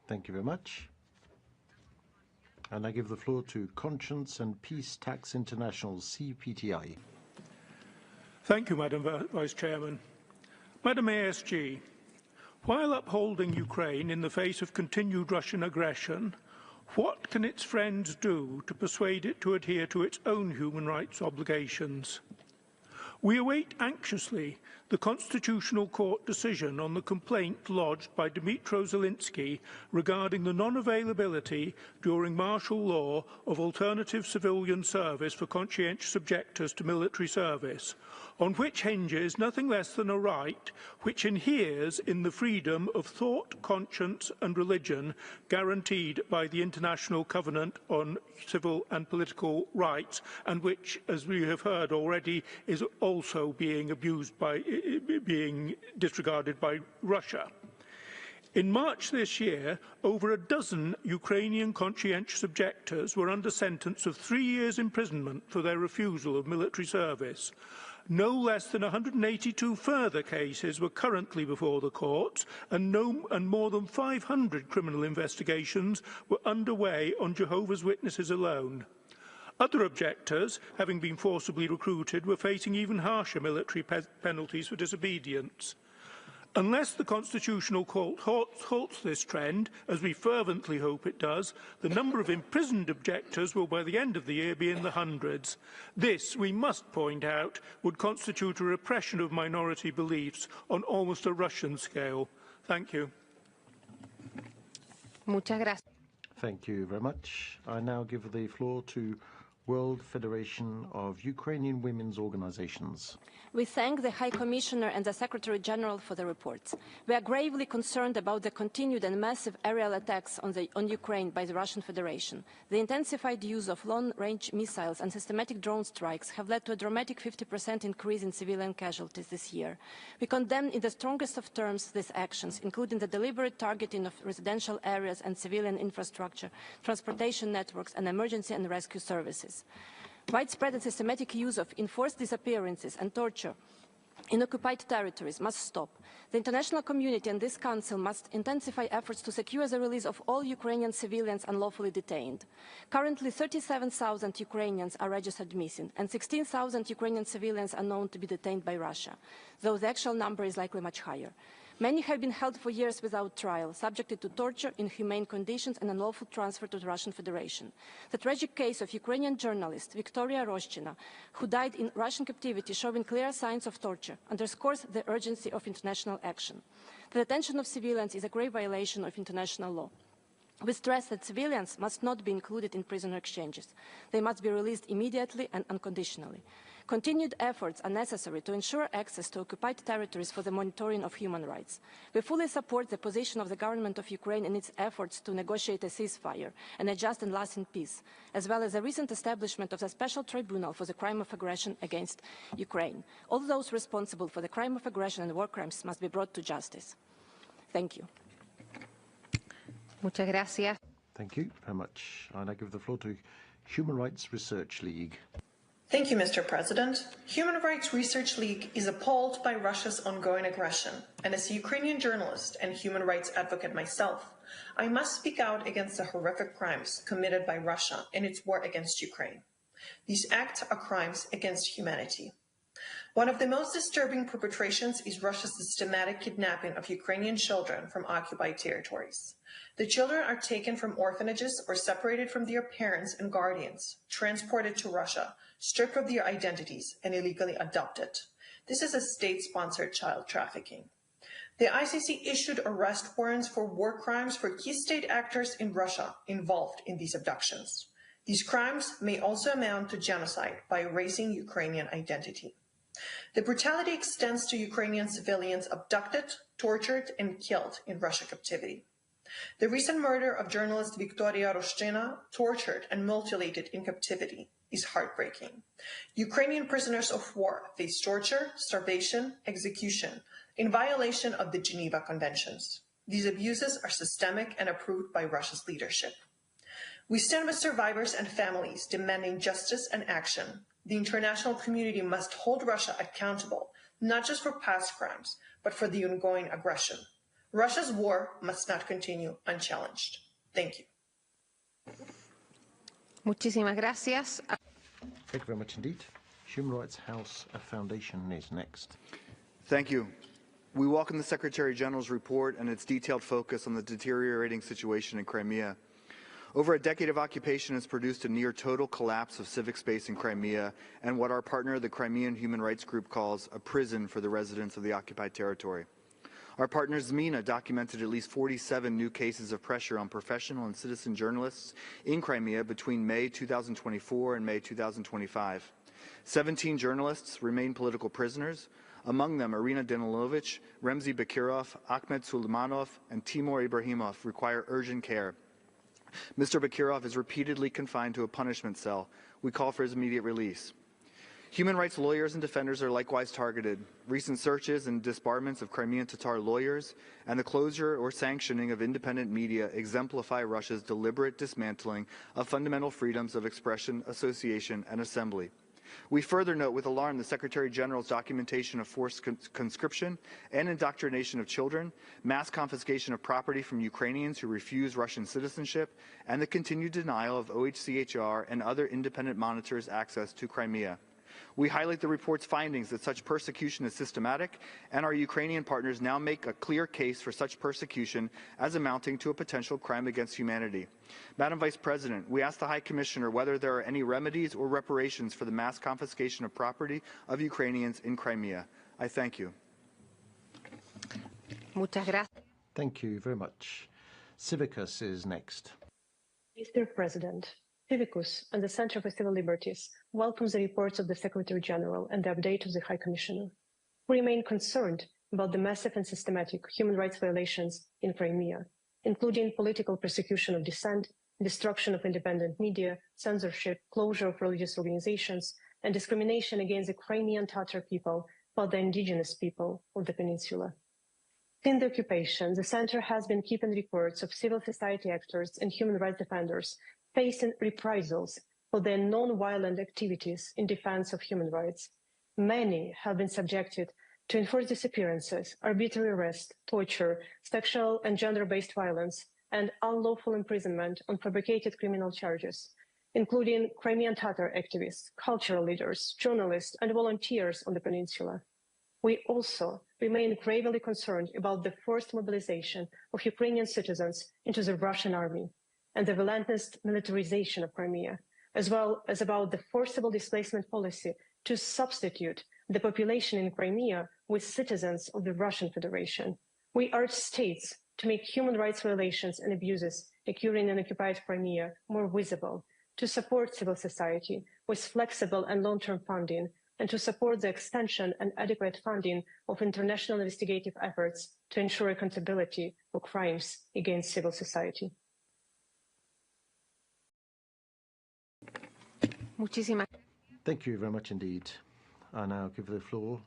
Thank you very much. And I give the floor to Conscience and Peace Tax International, CPTI. Thank you, Madam Vice Chairman. Madam ASG, while upholding Ukraine in the face of continued Russian aggression, what can its friends do to persuade it to adhere to its own human rights obligations? We await anxiously the Constitutional Court decision on the complaint lodged by Dmytro Zelensky regarding the non-availability during martial law of alternative civilian service for conscientious objectors to military service, on which hinges nothing less than a right which inheres in the freedom of thought, conscience and religion guaranteed by the International Covenant on Civil and Political Rights, and which, as we have heard already, is also being disregarded by Russia. In March this year, over a dozen Ukrainian conscientious objectors were under sentence of 3 years' imprisonment for their refusal of military service. No less than 182 further cases were currently before the courts, and more than 500 criminal investigations were underway on Jehovah's Witnesses alone. Other objectors, having been forcibly recruited, were facing even harsher military penalties for disobedience. Unless the Constitutional Court halts this trend, as we fervently hope it does, the number of imprisoned objectors will by the end of the year be in the hundreds. This, we must point out, would constitute a repression of minority beliefs on almost a Russian scale. Thank you. Muchas gracias. Thank you very much. I now give the floor to World Federation of Ukrainian Women's Organizations. We thank the High Commissioner and the Secretary General for the reports. We are gravely concerned about the continued and massive aerial attacks on Ukraine by the Russian Federation. The intensified use of long-range missiles and systematic drone strikes have led to a dramatic 50% increase in civilian casualties this year. We condemn in the strongest of terms these actions, including the deliberate targeting of residential areas and civilian infrastructure, transportation networks, and emergency and rescue services. Widespread and systematic use of enforced disappearances and torture in occupied territories must stop. The international community and this Council must intensify efforts to secure the release of all Ukrainian civilians unlawfully detained. Currently, 37,000 Ukrainians are registered missing, and 16,000 Ukrainian civilians are known to be detained by Russia, though the actual number is likely much higher. Many have been held for years without trial, subjected to torture, inhumane conditions, and unlawful transfer to the Russian Federation. The tragic case of Ukrainian journalist Victoria Roshchina, who died in Russian captivity, showing clear signs of torture, underscores the urgency of international action. The detention of civilians is a grave violation of international law. We stress that civilians must not be included in prisoner exchanges. They must be released immediately and unconditionally. Continued efforts are necessary to ensure access to occupied territories for the monitoring of human rights. We fully support the position of the government of Ukraine in its efforts to negotiate a ceasefire and a just and lasting peace, as well as the recent establishment of a special tribunal for the crime of aggression against Ukraine. All those responsible for the crime of aggression and war crimes must be brought to justice. Thank you. Muchas gracias. Thank you very much. I now give the floor to Human Rights Research League. Thank you, Mr. President. Human Rights Research League is appalled by Russia's ongoing aggression, and as a Ukrainian journalist and human rights advocate myself, I must speak out against the horrific crimes committed by Russia in its war against Ukraine. These acts are crimes against humanity. One of the most disturbing perpetrations is Russia's systematic kidnapping of Ukrainian children from occupied territories. The children are taken from orphanages or separated from their parents and guardians, transported to Russia, stripped of their identities, and illegally adopted. This is a state-sponsored child trafficking. The ICC issued arrest warrants for war crimes for key state actors in Russia involved in these abductions. These crimes may also amount to genocide by erasing Ukrainian identity. The brutality extends to Ukrainian civilians abducted, tortured, and killed in Russian captivity. The recent murder of journalist Victoria Roshchina, tortured and mutilated in captivity, is heartbreaking. Ukrainian prisoners of war face torture, starvation, execution, in violation of the Geneva Conventions. These abuses are systemic and approved by Russia's leadership. We stand with survivors and families demanding justice and action. The international community must hold Russia accountable, not just for past crimes, but for the ongoing aggression. Russia's war must not continue unchallenged. Thank you. Muchísimas gracias. Thank you very much indeed. Human Rights House Foundation is next. Thank you. We welcome the Secretary General's report and its detailed focus on the deteriorating situation in Crimea. Over a decade of occupation has produced a near-total collapse of civic space in Crimea and what our partner, the Crimean Human Rights Group, calls a prison for the residents of the occupied territory. Our partner ZMINA documented at least 47 new cases of pressure on professional and citizen journalists in Crimea between May 2024 and May 2025. 17 journalists remain political prisoners, among them Irina Danilovich, Remzi Bakirov, Ahmed Suleymanov, and Timur Ibrahimov require urgent care. Mr. Bakirov is repeatedly confined to a punishment cell. We call for his immediate release. Human rights lawyers and defenders are likewise targeted. Recent searches and disbarments of Crimean Tatar lawyers and the closure or sanctioning of independent media exemplify Russia's deliberate dismantling of fundamental freedoms of expression, association, and assembly. We further note with alarm the Secretary General's documentation of forced conscription and indoctrination of children, mass confiscation of property from Ukrainians who refuse Russian citizenship, and the continued denial of OHCHR and other independent monitors access to Crimea. We highlight the report's findings that such persecution is systematic, and our Ukrainian partners now make a clear case for such persecution as amounting to a potential crime against humanity. Madam Vice President, we ask the High Commissioner whether there are any remedies or reparations for the mass confiscation of property of Ukrainians in Crimea. I thank you. Muchas gracias. Thank you very much. Civicus is next. Mr. President, Civicus and the Center for Civil Liberties welcomes the reports of the Secretary General and the update of the High Commissioner. We remain concerned about the massive and systematic human rights violations in Crimea, including political persecution of dissent, destruction of independent media, censorship, closure of religious organizations, and discrimination against the Crimean Tatar people by the indigenous people of the peninsula. Since the occupation, the Center has been keeping reports of civil society actors and human rights defenders facing reprisals for their non-violent activities in defense of human rights. Many have been subjected to enforced disappearances, arbitrary arrest, torture, sexual and gender-based violence, and unlawful imprisonment on fabricated criminal charges, including Crimean Tatar activists, cultural leaders, journalists, and volunteers on the peninsula. We also remain gravely concerned about the forced mobilization of Ukrainian citizens into the Russian army and the relentless militarization of Crimea, as well as about the forcible displacement policy to substitute the population in Crimea with citizens of the Russian Federation. We urge states to make human rights violations and abuses occurring in occupied Crimea more visible, to support civil society with flexible and long-term funding, and to support the extension and adequate funding of international investigative efforts to ensure accountability for crimes against civil society. Thank you very much indeed. I now give the floor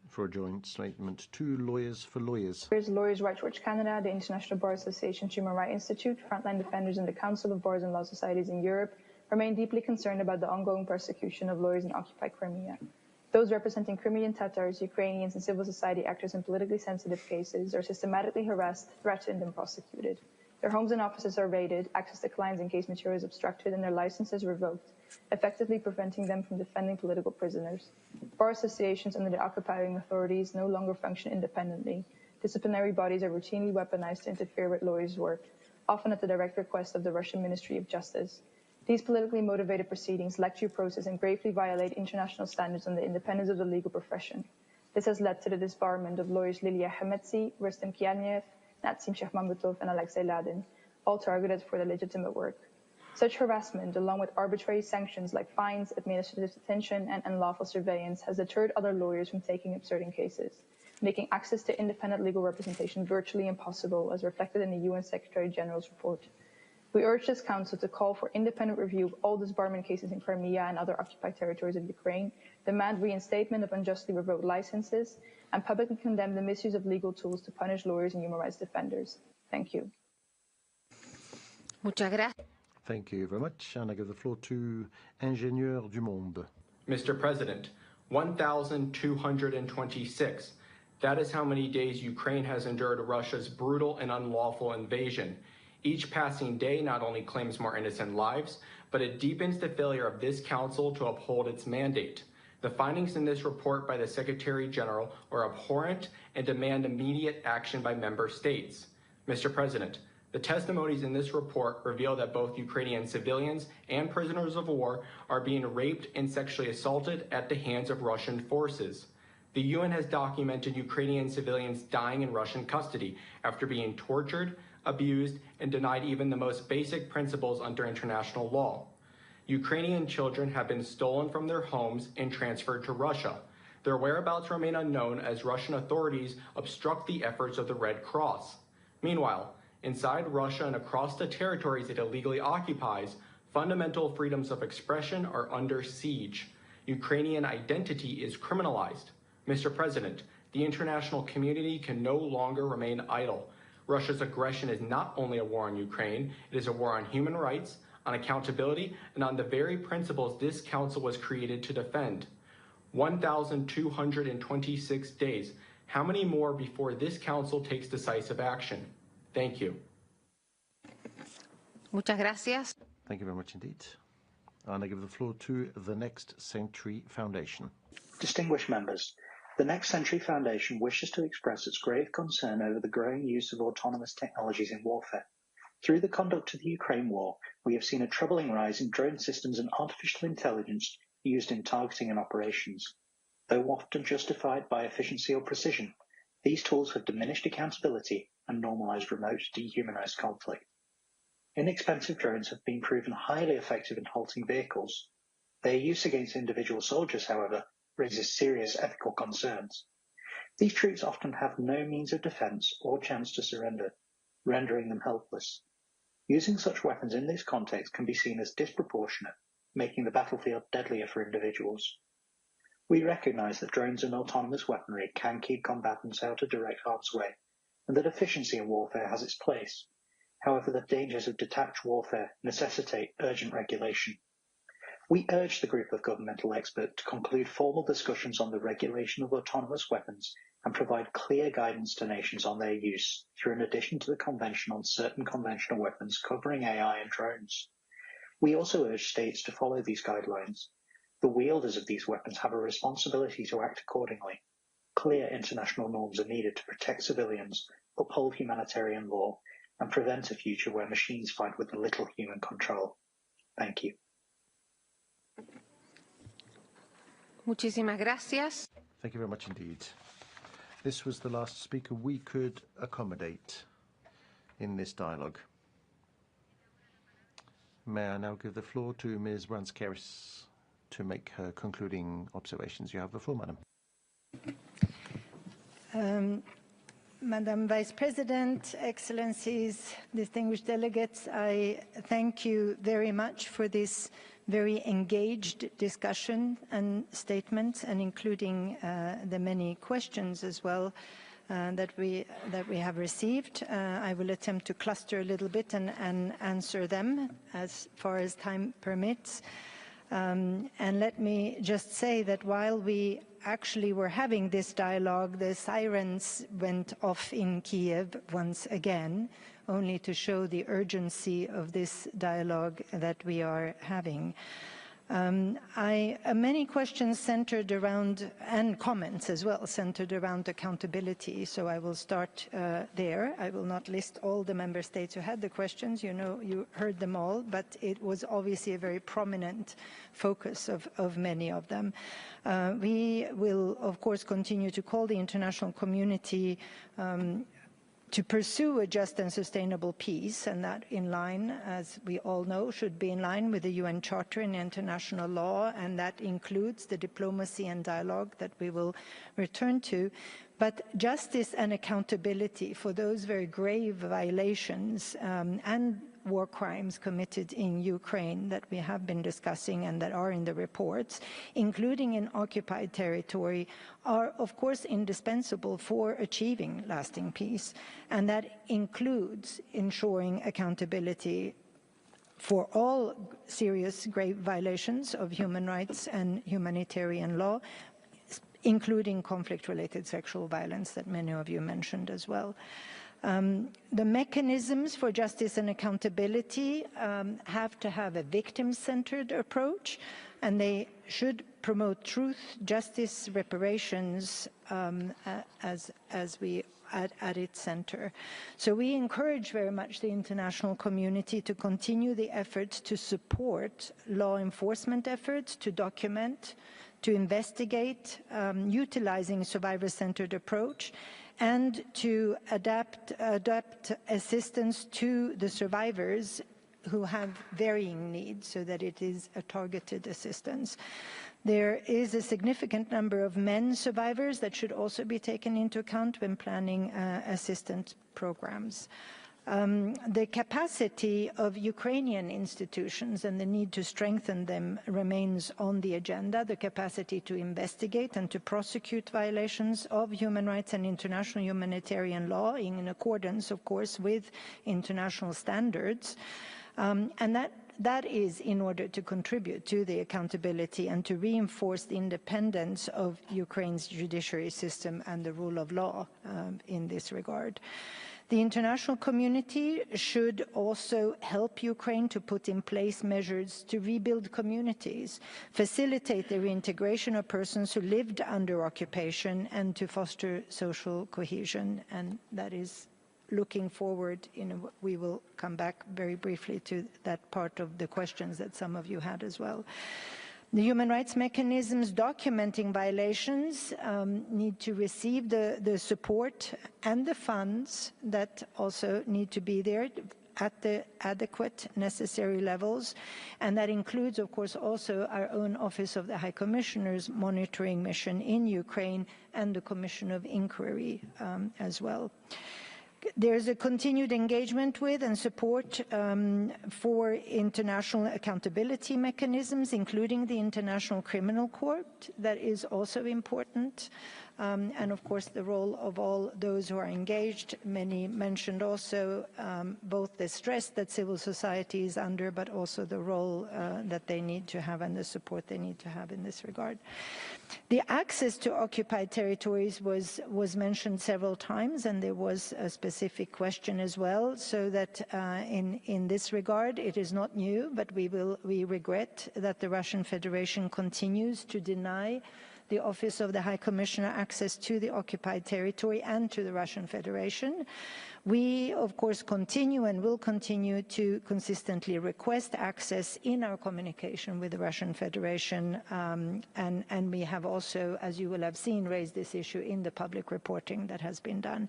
for a joint statement to Lawyers for Lawyers. Lawyers Rights Watch Canada, the International Bar Association Human Rights Institute, Frontline Defenders and the Council of Bars and Law Societies in Europe remain deeply concerned about the ongoing persecution of lawyers in occupied Crimea. Those representing Crimean Tatars, Ukrainians, and civil society actors in politically sensitive cases are systematically harassed, threatened, and prosecuted. Their homes and offices are raided, access to clients and case materials obstructed, and their licenses revoked, effectively preventing them from defending political prisoners. Bar associations under the occupying authorities no longer function independently. Disciplinary bodies are routinely weaponized to interfere with lawyers' work, often at the direct request of the Russian Ministry of Justice. These politically motivated proceedings lack due process and gravely violate international standards on the independence of the legal profession. This has led to the disbarment of lawyers Lilia Hametsi, Rustem Kianev, Natsim Shahmambutov, and Alexei Ladin, all targeted for their legitimate work. Such harassment, along with arbitrary sanctions like fines, administrative detention, and unlawful surveillance, has deterred other lawyers from taking up certain cases, making access to independent legal representation virtually impossible, as reflected in the UN Secretary General's report. We urge this Council to call for independent review of all disbarment cases in Crimea and other occupied territories of Ukraine, demand reinstatement of unjustly revoked licenses, and publicly condemn the misuse of legal tools to punish lawyers and human rights defenders. Thank you. Muchas gracias. Thank you very much. And I give the floor to Ingénieur du Monde. Mr. President, 1,226. That is how many days Ukraine has endured Russia's brutal and unlawful invasion. Each passing day not only claims more innocent lives, but it deepens the failure of this Council to uphold its mandate. The findings in this report by the Secretary General are abhorrent and demand immediate action by member states. Mr. President, the testimonies in this report reveal that both Ukrainian civilians and prisoners of war are being raped and sexually assaulted at the hands of Russian forces. The UN has documented Ukrainian civilians dying in Russian custody after being tortured, abused, and denied even the most basic principles under international law. Ukrainian children have been stolen from their homes and transferred to Russia. Their whereabouts remain unknown as Russian authorities obstruct the efforts of the Red Cross. Meanwhile, inside Russia and across the territories it illegally occupies, fundamental freedoms of expression are under siege. Ukrainian identity is criminalized. Mr. President, the international community can no longer remain idle. Russia's aggression is not only a war on Ukraine, it is a war on human rights, on accountability, and on the very principles this council was created to defend. 1,226 days. How many more before this council takes decisive action? Thank you. Muchas gracias. Thank you very much indeed. And I give the floor to the Next Century Foundation. Distinguished members, the Next Century Foundation wishes to express its grave concern over the growing use of autonomous technologies in warfare. Through the conduct of the Ukraine war, we have seen a troubling rise in drone systems and artificial intelligence used in targeting and operations. Though often justified by efficiency or precision, these tools have diminished accountability and normalized remote, dehumanized conflict. Inexpensive drones have been proven highly effective in halting vehicles. Their use against individual soldiers, however, raises serious ethical concerns. These troops often have no means of defense or chance to surrender, rendering them helpless. Using such weapons in this context can be seen as disproportionate, making the battlefield deadlier for individuals. We recognize that drones and autonomous weaponry can keep combatants out of direct harm's way, and that efficiency in warfare has its place. However, the dangers of detached warfare necessitate urgent regulation. We urge the group of governmental experts to conclude formal discussions on the regulation of autonomous weapons and provide clear guidance to nations on their use through an addition to the Convention on Certain Conventional Weapons covering AI and drones. We also urge states to follow these guidelines. The wielders of these weapons have a responsibility to act accordingly. Clear international norms are needed to protect civilians, uphold humanitarian law, and prevent a future where machines fight with little human control. Thank you. Muchísimas gracias. Thank you very much indeed. This was the last speaker we could accommodate in this dialogue. May I now give the floor to Ms. Brans-Keris to make her concluding observations. You have the floor, Madam. Madam Vice President, Excellencies, distinguished delegates, I thank you very much for this very engaged discussion and statements, and including the many questions as well that we have received. I will attempt to cluster a little bit and answer them as far as time permits. And let me just say that while we actually were having this dialogue, the sirens went off in Kiev once again, only to show the urgency of this dialogue that we are having. Many questions centered around, and comments as well, centered around accountability. So I will start there. I will not list all the member states who had the questions. You know, you heard them all, but it was obviously a very prominent focus of many of them. We will, of course, continue to call the international community to pursue a just and sustainable peace, and that in line, as we all know, should be in line with the UN Charter and international law, and that includes the diplomacy and dialogue that we will return to. But justice and accountability for those very grave violations and war crimes committed in Ukraine that we have been discussing and that are in the reports, including in occupied territory, are of course indispensable for achieving lasting peace. And that includes ensuring accountability for all serious grave violations of human rights and humanitarian law, including conflict-related sexual violence that many of you mentioned as well. The mechanisms for justice and accountability have to have a victim-centered approach, and they should promote truth, justice, reparations as we at its center. So we encourage very much the international community to continue the efforts to support law enforcement efforts, to document, to investigate, utilizing a survivor-centered approach, and to adapt assistance to the survivors who have varying needs so that it is a targeted assistance. There is a significant number of men survivors that should also be taken into account when planning assistance programs. The capacity of Ukrainian institutions and the need to strengthen them remains on the agenda. The capacity to investigate and to prosecute violations of human rights and international humanitarian law in accordance, of course, with international standards. And that that is in order to contribute to the accountability and to reinforce the independence of Ukraine's judiciary system and the rule of law in this regard. The international community should also help Ukraine to put in place measures to rebuild communities, facilitate the reintegration of persons who lived under occupation, and to foster social cohesion. And that is looking forward. We will come back very briefly to that part of the questions that some of you had as well. The human rights mechanisms documenting violations need to receive the support and the funds that also need to be there at the adequate necessary levels. And that includes, of course, also our own Office of the High Commissioner's monitoring mission in Ukraine and the Commission of Inquiry as well. There's a continued engagement with and support for international accountability mechanisms, including the International Criminal Court. That is also important. And of course, the role of all those who are engaged. Many mentioned also both the stress that civil society is under, but also the role that they need to have and the support they need to have in this regard. The access to occupied territories was mentioned several times, and there was a specific question as well, so that in this regard, it is not new, but we regret that the Russian Federation continues to deny the Office of the High Commissioner access to the occupied territory and to the Russian Federation. We, of course, continue and will continue to consistently request access in our communication with the Russian Federation, and we have also, as you will have seen, raised this issue in the public reporting that has been done.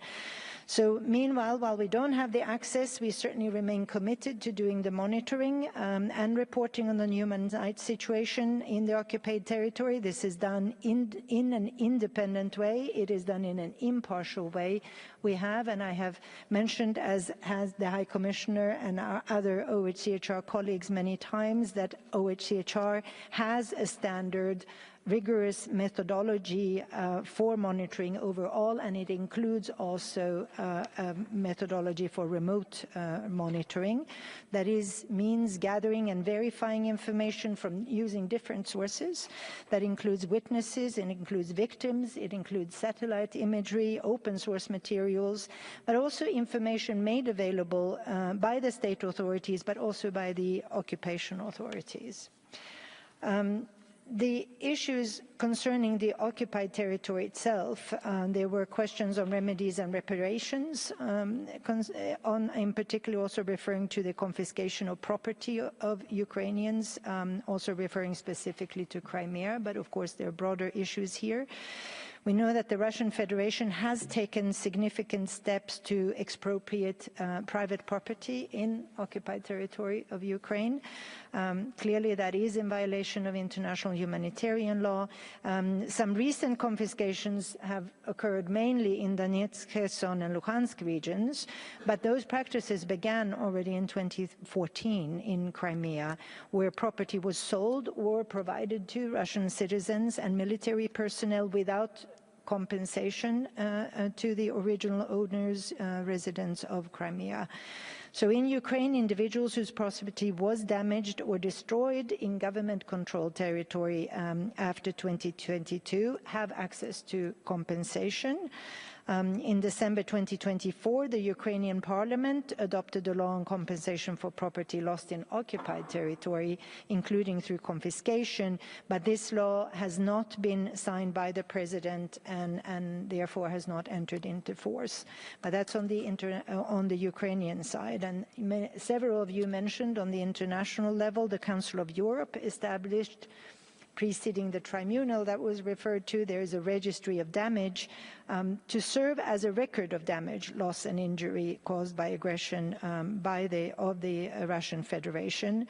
So meanwhile, while we don't have the access, we certainly remain committed to doing the monitoring and reporting on the human rights situation in the occupied territory. This is done in an independent way. It is done in an impartial way. We have, and I have mentioned, as has the High Commissioner and our other OHCHR colleagues many times, that OHCHR has a standard rigorous methodology for monitoring overall, and it includes also a methodology for remote monitoring. That means gathering and verifying information from using different sources. That includes witnesses, it includes victims, it includes satellite imagery, open source materials, but also information made available by the state authorities, but also by the occupation authorities. The issues concerning the occupied territory itself, there were questions on remedies and reparations, in particular also referring to the confiscation of property of Ukrainians, also referring specifically to Crimea, but of course there are broader issues here. We know that the Russian Federation has taken significant steps to expropriate private property in occupied territory of Ukraine. Clearly, that is in violation of international humanitarian law. Some recent confiscations have occurred mainly in Donetsk, Kherson, and Luhansk regions, but those practices began already in 2014 in Crimea, where property was sold or provided to Russian citizens and military personnel without compensation to the original owners, residents of Crimea. So in Ukraine, individuals whose property was damaged or destroyed in government-controlled territory after 2022 have access to compensation. In December 2024, the Ukrainian parliament adopted a law on compensation for property lost in occupied territory, including through confiscation, but this law has not been signed by the president and therefore has not entered into force. But that's on the Ukrainian side. And several of you mentioned on the international level, the Council of Europe established preceding the tribunal that was referred to. There is a registry of damage to serve as a record of damage, loss and injury caused by aggression of the Russian Federation.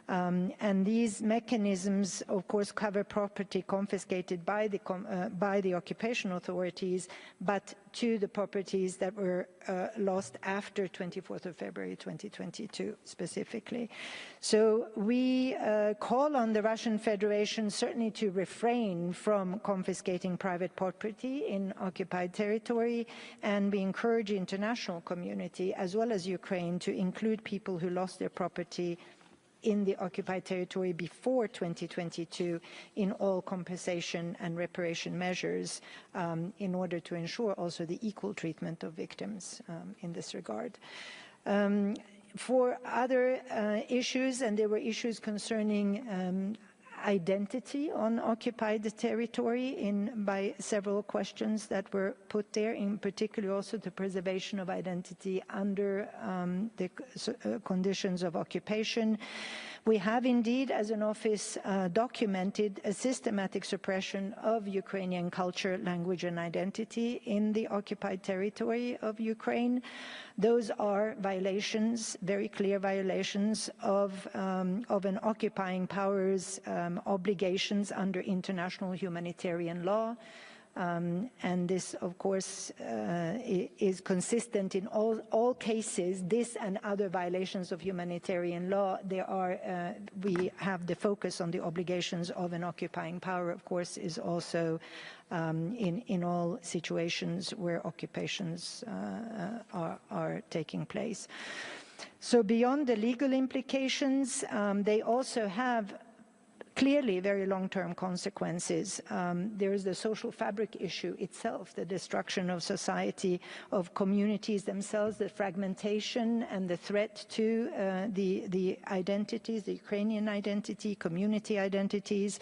And these mechanisms, of course, cover property confiscated by the occupation authorities, but to the properties that were lost after 24th of February 2022, specifically. So we call on the Russian Federation certainly to refrain from confiscating private property in occupied territory, and we encourage the international community, as well as Ukraine, to include people who lost their property in the occupied territory before 2022 in all compensation and reparation measures in order to ensure also the equal treatment of victims in this regard. For other issues, and there were issues concerning identity on occupied territory by several questions that were put there, in particular also the preservation of identity under the conditions of occupation. We have indeed, as an office, documented a systematic suppression of Ukrainian culture, language and identity in the occupied territory of Ukraine. Those are violations, very clear violations of an occupying power's obligations under international humanitarian law. And this, of course, is consistent in all cases. This and other violations of humanitarian law, we have the focus on the obligations of an occupying power, of course, is also in all situations where occupations are taking place. So beyond the legal implications, they also have clearly very long-term consequences. There is the social fabric issue itself, the destruction of society, of communities themselves, the fragmentation and the threat to the identities, the Ukrainian identity, community identities,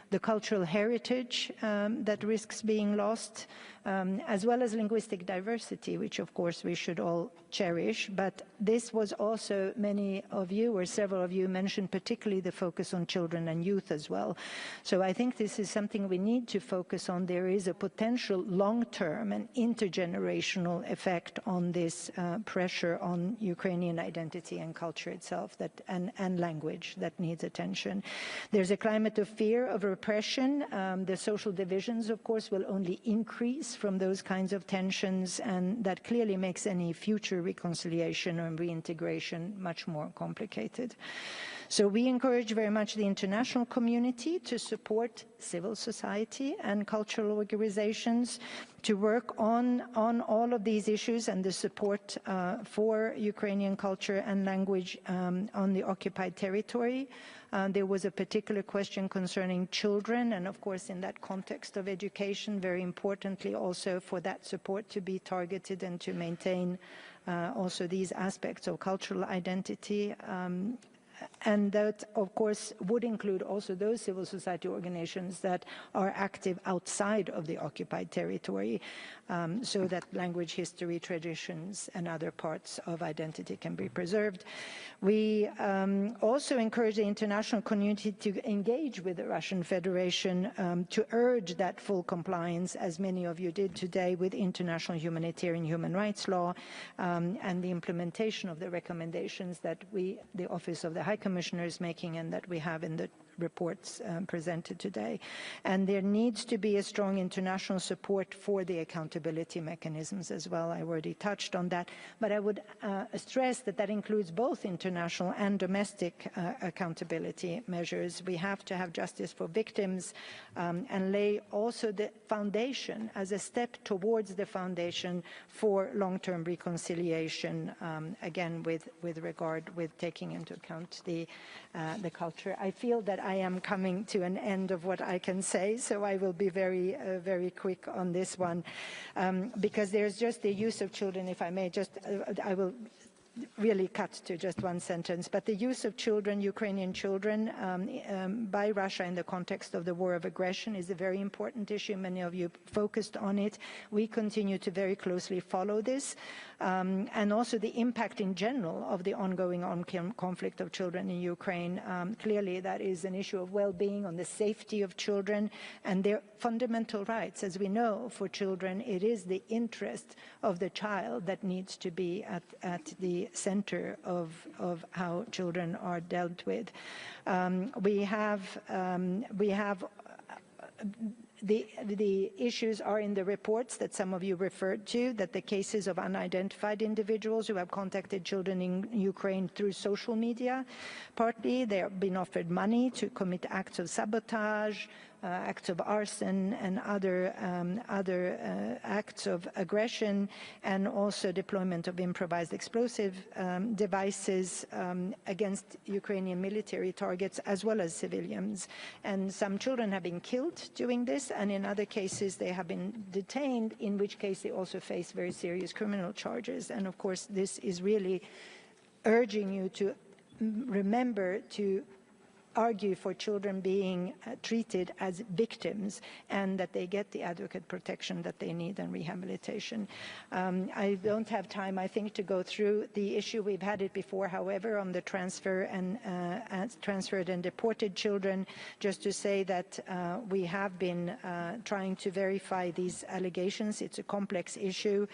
the cultural heritage that risks being lost, as well as linguistic diversity, which of course we should all cherish. But this was also, many of you or several of you mentioned particularly the focus on children and youth as well. So I think this is something we need to focus on. There is a potential long-term and intergenerational effect on this pressure on Ukrainian identity and culture itself and language that needs attention. There's a climate of fear, of repression. The social divisions, of course, will only increase from those kinds of tensions, and that clearly makes any future reconciliation or reintegration much more complicated. So we encourage very much the international community to support civil society and cultural organizations to work on all of these issues and the support for Ukrainian culture and language on the occupied territory. There was a particular question concerning children, and of course in that context of education, very importantly also for that support to be targeted and to maintain also these aspects of cultural identity. And that, of course, would include also those civil society organizations that are active outside of the occupied territory, so that language, history, traditions, and other parts of identity can be preserved. We also encourage the international community to engage with the Russian Federation to urge that full compliance, as many of you did today, with international humanitarian human rights law and the implementation of the recommendations that the Office of the High Commissioner is making and that we have in the reports presented today. And there needs to be a strong international support for the accountability mechanisms as well. I already touched on that, but I would stress that that includes both international and domestic accountability measures. We have to have justice for victims and lay also the foundation as a step towards the foundation for long-term reconciliation, again with regard with taking into account the culture. I feel that I am coming to an end of what I can say, so I will be very, very quick on this one, because there's just the use of children, if I may, I will really cut to just one sentence, but the use of children, Ukrainian children, by Russia in the context of the war of aggression is a very important issue. Many of you focused on it. We continue to very closely follow this, and also the impact in general of the ongoing conflict of children in Ukraine. Clearly, that is an issue of well-being, on the safety of children and their fundamental rights. As we know, for children, it is the interest of the child that needs to be at the center of how children are dealt with. We have the issues are in the reports that some of you referred to, that the cases of unidentified individuals who have contacted children in Ukraine through social media, partly they have been offered money to commit acts of sabotage, acts of arson and other acts of aggression, and also deployment of improvised explosive devices against Ukrainian military targets as well as civilians. And some children have been killed doing this, and in other cases they have been detained, in which case they also face very serious criminal charges. And of course, this is really urging you to remember to argue for children being treated as victims, and that they get the adequate protection that they need and rehabilitation. I don't have time, I think, to go through the issue. We've had it before, however, on the transferred and deported children. Just to say that we have been trying to verify these allegations. It's a complex issue.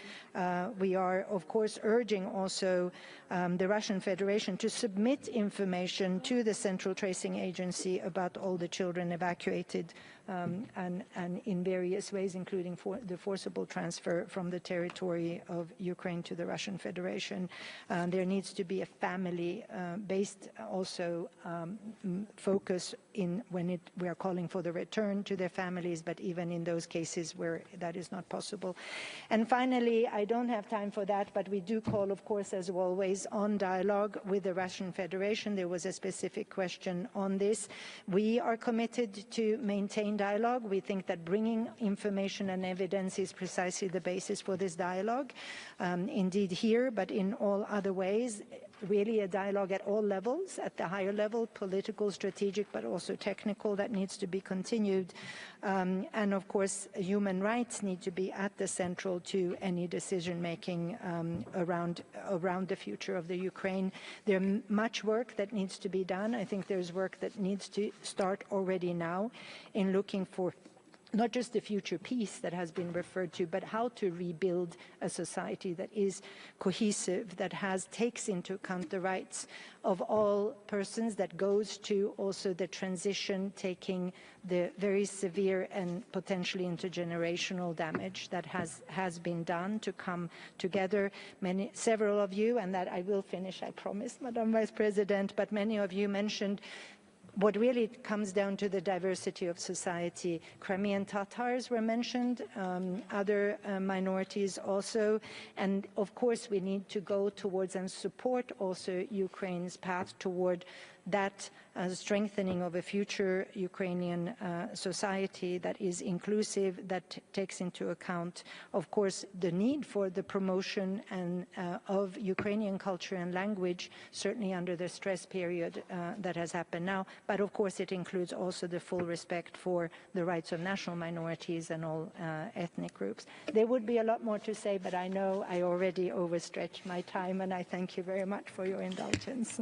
We are, of course, urging also the Russian Federation to submit information to the Central Tracing Agency about all the children evacuated and in various ways, including the forcible transfer from the territory of Ukraine to the Russian Federation. There needs to be a family-based also focus when we are calling for the return to their families, but even in those cases where that is not possible. And finally, I don't have time for that, but we do call, of course, as always, on dialogue with the Russian Federation. There was a specific question on this. We are committed to maintain dialogue. We think that bringing information and evidence is precisely the basis for this dialogue. Indeed here, but in all other ways, really a dialogue at all levels, at the higher level, political, strategic, but also technical, that needs to be continued. And of course, human rights need to be at the central to any decision-making around the future of the Ukraine. There's much work that needs to be done. I think there's work that needs to start already now in looking for not just the future peace that has been referred to, but how to rebuild a society that is cohesive, that takes into account the rights of all persons, that goes to also the transition, taking the very severe and potentially intergenerational damage that has been done to come together. Several of you, and that I will finish, I promise, Madam Vice President, but many of you mentioned what really comes down to the diversity of society. Crimean Tatars were mentioned, other minorities also, and of course we need to go towards and support also Ukraine's path toward that strengthening of a future Ukrainian society that is inclusive, that takes into account, of course, the need for the promotion of Ukrainian culture and language, certainly under the stress period that has happened now. But of course, it includes also the full respect for the rights of national minorities and all ethnic groups. There would be a lot more to say, but I know I already overstretched my time, and I thank you very much for your indulgence.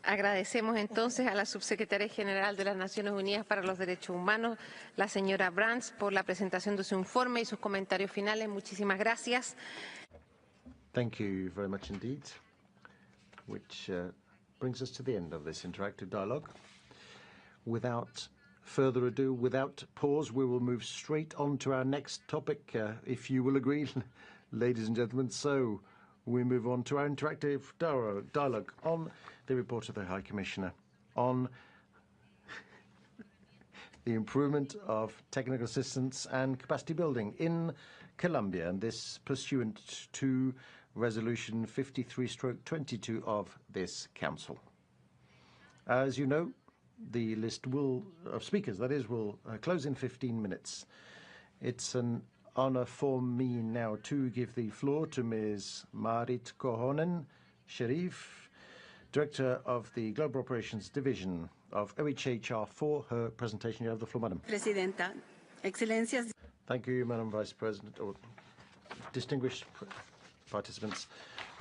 Agradecemos entonces a la subsecretaria general de las Naciones Unidas para los Derechos Humanos, la señora Brands, por la presentación de su informe y sus comentarios finales. Muchísimas gracias. Thank you very much indeed, which brings us to the end of this interactive dialogue. Without further ado, without pause, we will move straight on to our next topic, if you will agree, ladies and gentlemen. So we move on to our interactive dialogue on the report of the High Commissioner on the improvement of technical assistance and capacity building in Colombia, and this pursuant to Resolution 53/22 of this Council. As you know, the list of speakers, that is, will close in 15 minutes. It's an honor for me now to give the floor to Ms. Marit Kohonen Sharif, Director of the Global Operations Division of OHCHR, for her presentation. You have the floor, Madam. Presidenta, Excellencias. Thank you, Madam Vice President, or distinguished participants.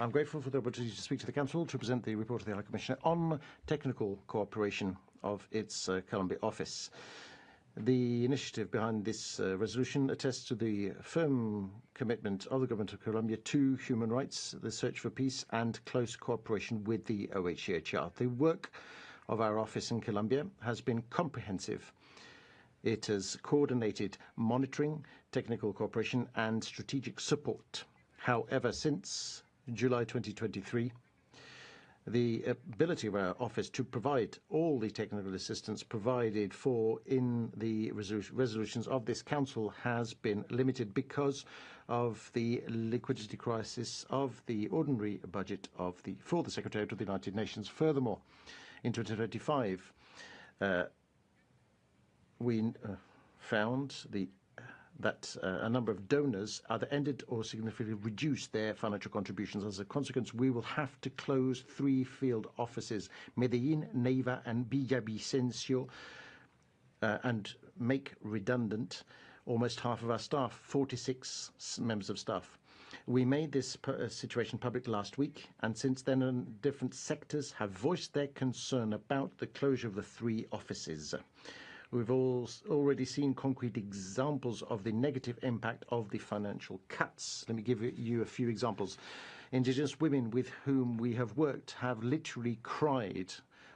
I'm grateful for the opportunity to speak to the Council to present the report of the High Commissioner on technical cooperation of its Colombia office. The initiative behind this resolution attests to the firm commitment of the government of Colombia to human rights, the search for peace, and close cooperation with the OHCHR. The work of our office in Colombia has been comprehensive. It has coordinated monitoring, technical cooperation, and strategic support. However, since July 2023, The ability of our office to provide all the technical assistance provided for in the resolutions of this council has been limited because of the liquidity crisis of the ordinary budget for the Secretariat of the United Nations. Furthermore, in 2025, we found that a number of donors either ended or significantly reduced their financial contributions. As a consequence, we will have to close 3 field offices, Medellin, Neiva, and Villavicencio, and make redundant almost half of our staff, 46 members of staff. We made this situation public last week, and since then, different sectors have voiced their concern about the closure of the 3 offices. We've already seen concrete examples of the negative impact of the financial cuts. Let me give you a few examples. Indigenous women with whom we have worked have literally cried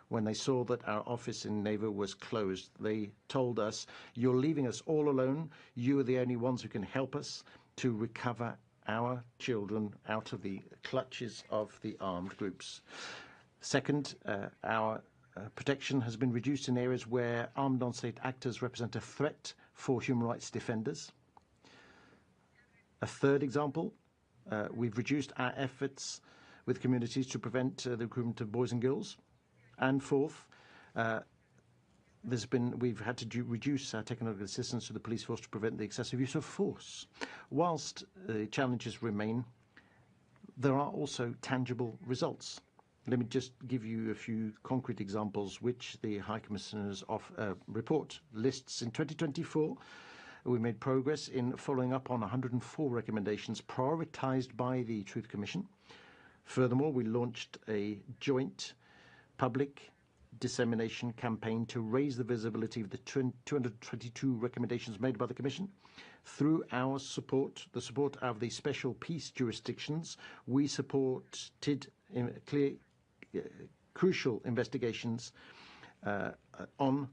when they saw that our office in Neiva was closed. They told us, "You're leaving us all alone. You are the only ones who can help us to recover our children out of the clutches of the armed groups." Second, our protection has been reduced in areas where armed non-state actors represent a threat for human rights defenders. A third example, we've reduced our efforts with communities to prevent the recruitment of boys and girls. And fourth, we've had to reduce our technical assistance to the police force to prevent the excessive use of force. Whilst the challenges remain, there are also tangible results. Let me just give you a few concrete examples which the High Commissioner's report lists. In 2024, we made progress in following up on 104 recommendations prioritized by the Truth Commission. Furthermore, we launched a joint public dissemination campaign to raise the visibility of the 222 recommendations made by the Commission. Through our support, the support of the special peace jurisdictions, we supported crucial investigations on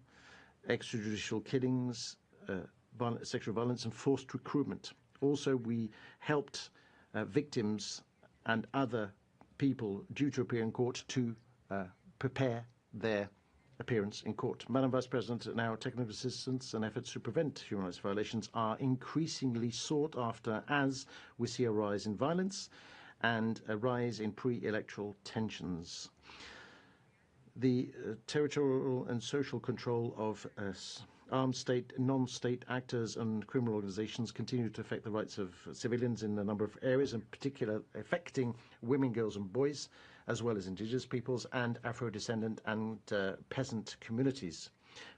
extrajudicial killings, sexual violence and forced recruitment. Also, we helped victims and other people due to appear in court to prepare their appearance in court. Madam Vice President, our technical assistance and efforts to prevent human rights violations are increasingly sought after as we see a rise in violence and a rise in pre-electoral tensions. The territorial and social control of armed state, non-state actors and criminal organizations continue to affect the rights of civilians in a number of areas, in particular affecting women, girls and boys, as well as indigenous peoples and Afro-descendant and peasant communities.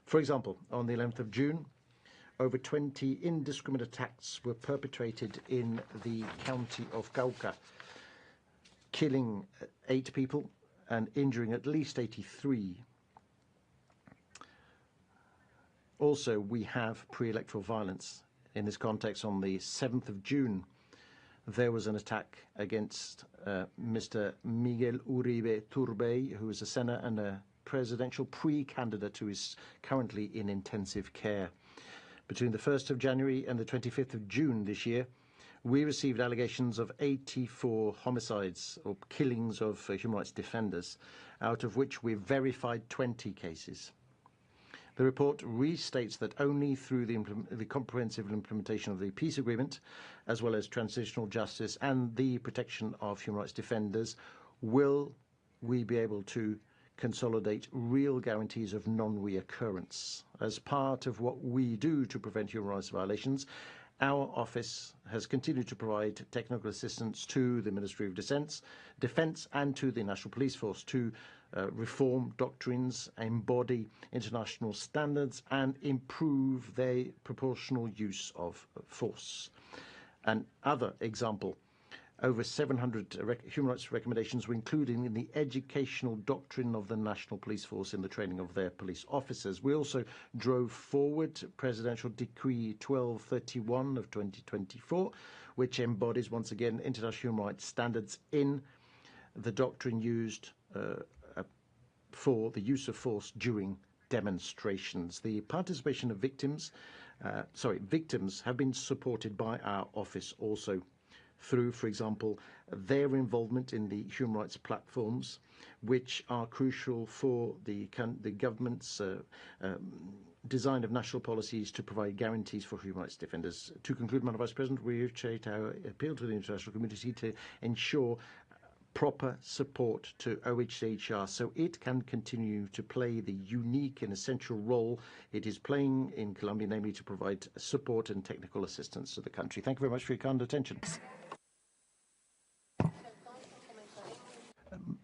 For example, on the 11th of June, over 20 indiscriminate attacks were perpetrated in the county of Cauca, killing 8 people and injuring at least 83. Also, we have pre-electoral violence. In this context, on the 7th of June, there was an attack against Mr. Miguel Uribe Turbay, who is a senator and a presidential pre-candidate who is currently in intensive care. Between the 1st of January and the 25th of June this year, we received allegations of 84 homicides or killings of human rights defenders, out of which we verified 20 cases. The report restates that only through the comprehensive implementation of the peace agreement, as well as transitional justice and the protection of human rights defenders, will we be able to consolidate real guarantees of non-reoccurrence. As part of what we do to prevent human rights violations, our office has continued to provide technical assistance to the Ministry of Defense and to the National Police Force to reform doctrines, embody international standards, and improve their proportional use of force. Another example, over 700 human rights recommendations were included in the educational doctrine of the National Police Force in the training of their police officers. We also drove forward Presidential Decree 1231 of 2024, which embodies once again international human rights standards in the doctrine used for the use of force during demonstrations. The participation of victims have been supported by our office also. through, for example, their involvement in the human rights platforms, which are crucial for the government's design of national policies to provide guarantees for human rights defenders. To conclude, Madam Vice President, we reiterate our appeal to the international community to ensure proper support to OHCHR so it can continue to play the unique and essential role it is playing in Colombia, namely to provide support and technical assistance to the country. Thank you very much for your kind attention.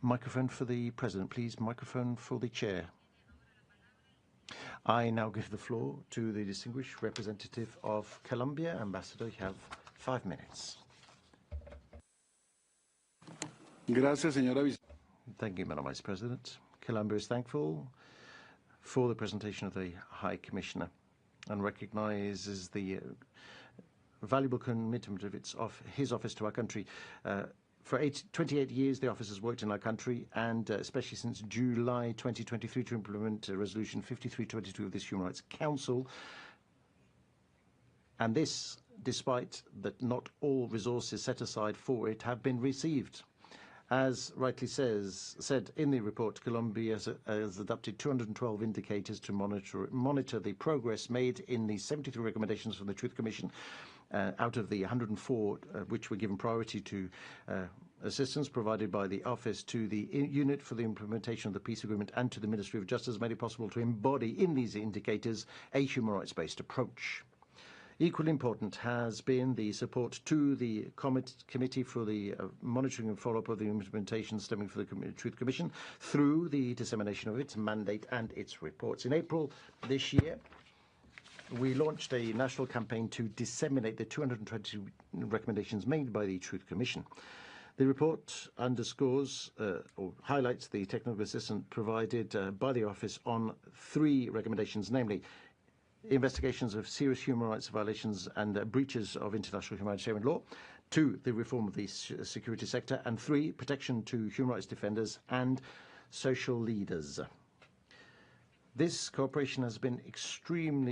Microphone for the President, please. Microphone for the Chair. I now give the floor to the distinguished representative of Colombia. Ambassador, you have 5 minutes. Gracias, señora. Thank you, Madam Vice President. Colombia is thankful for the presentation of the High Commissioner and recognizes the valuable commitment of his office to our country. For 28 years, the office has worked in our country, and especially since July 2023 to implement Resolution 5322 of this Human Rights Council. And this, despite that not all resources set aside for it have been received. As rightly said in the report, Colombia has adopted 212 indicators to monitor the progress made in the 73 recommendations from the Truth Commission, out of the 104 which were given priority to assistance provided by the office to the unit for the implementation of the peace agreement and to the Ministry of Justice, made it possible to embody in these indicators a human rights-based approach. Equally important has been the support to the Committee for the Monitoring and Follow-up of the Implementation stemming from the Truth Commission through the dissemination of its mandate and its reports. In April this year, we launched a national campaign to disseminate the 220 recommendations made by the Truth Commission. The report underscores or highlights the technical assistance provided by the office on 3 recommendations, namely investigations of serious human rights violations and breaches of international humanitarian law, 2, the reform of the security sector, and 3, protection to human rights defenders and social leaders. This cooperation has been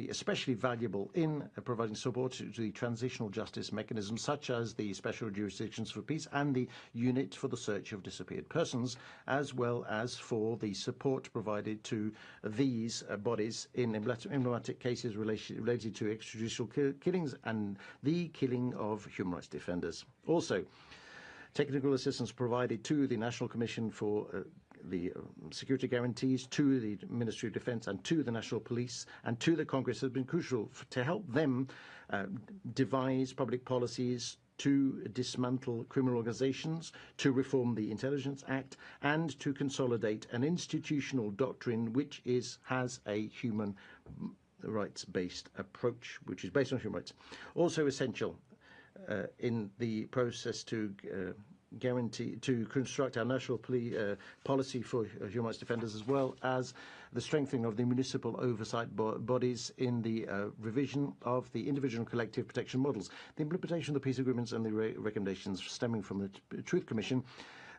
especially valuable in providing support to the transitional justice mechanisms, such as the Special Jurisdictions for Peace and the Unit for the Search of Disappeared Persons, as well as for the support provided to these bodies in emblematic cases related to extrajudicial killings and the killing of human rights defenders. Also, technical assistance provided to the National Commission for the security guarantees, to the Ministry of Defense and to the National Police and to the Congress has been crucial to help them devise public policies to dismantle criminal organizations, to reform the Intelligence Act, and to consolidate an institutional doctrine which has a human rights-based approach, which is based on human rights. Also essential in the process to construct our national policy for human rights defenders, as well as the strengthening of the municipal oversight bodies in the revision of the individual and collective protection models. The implementation of the peace agreements and the recommendations stemming from the Truth Commission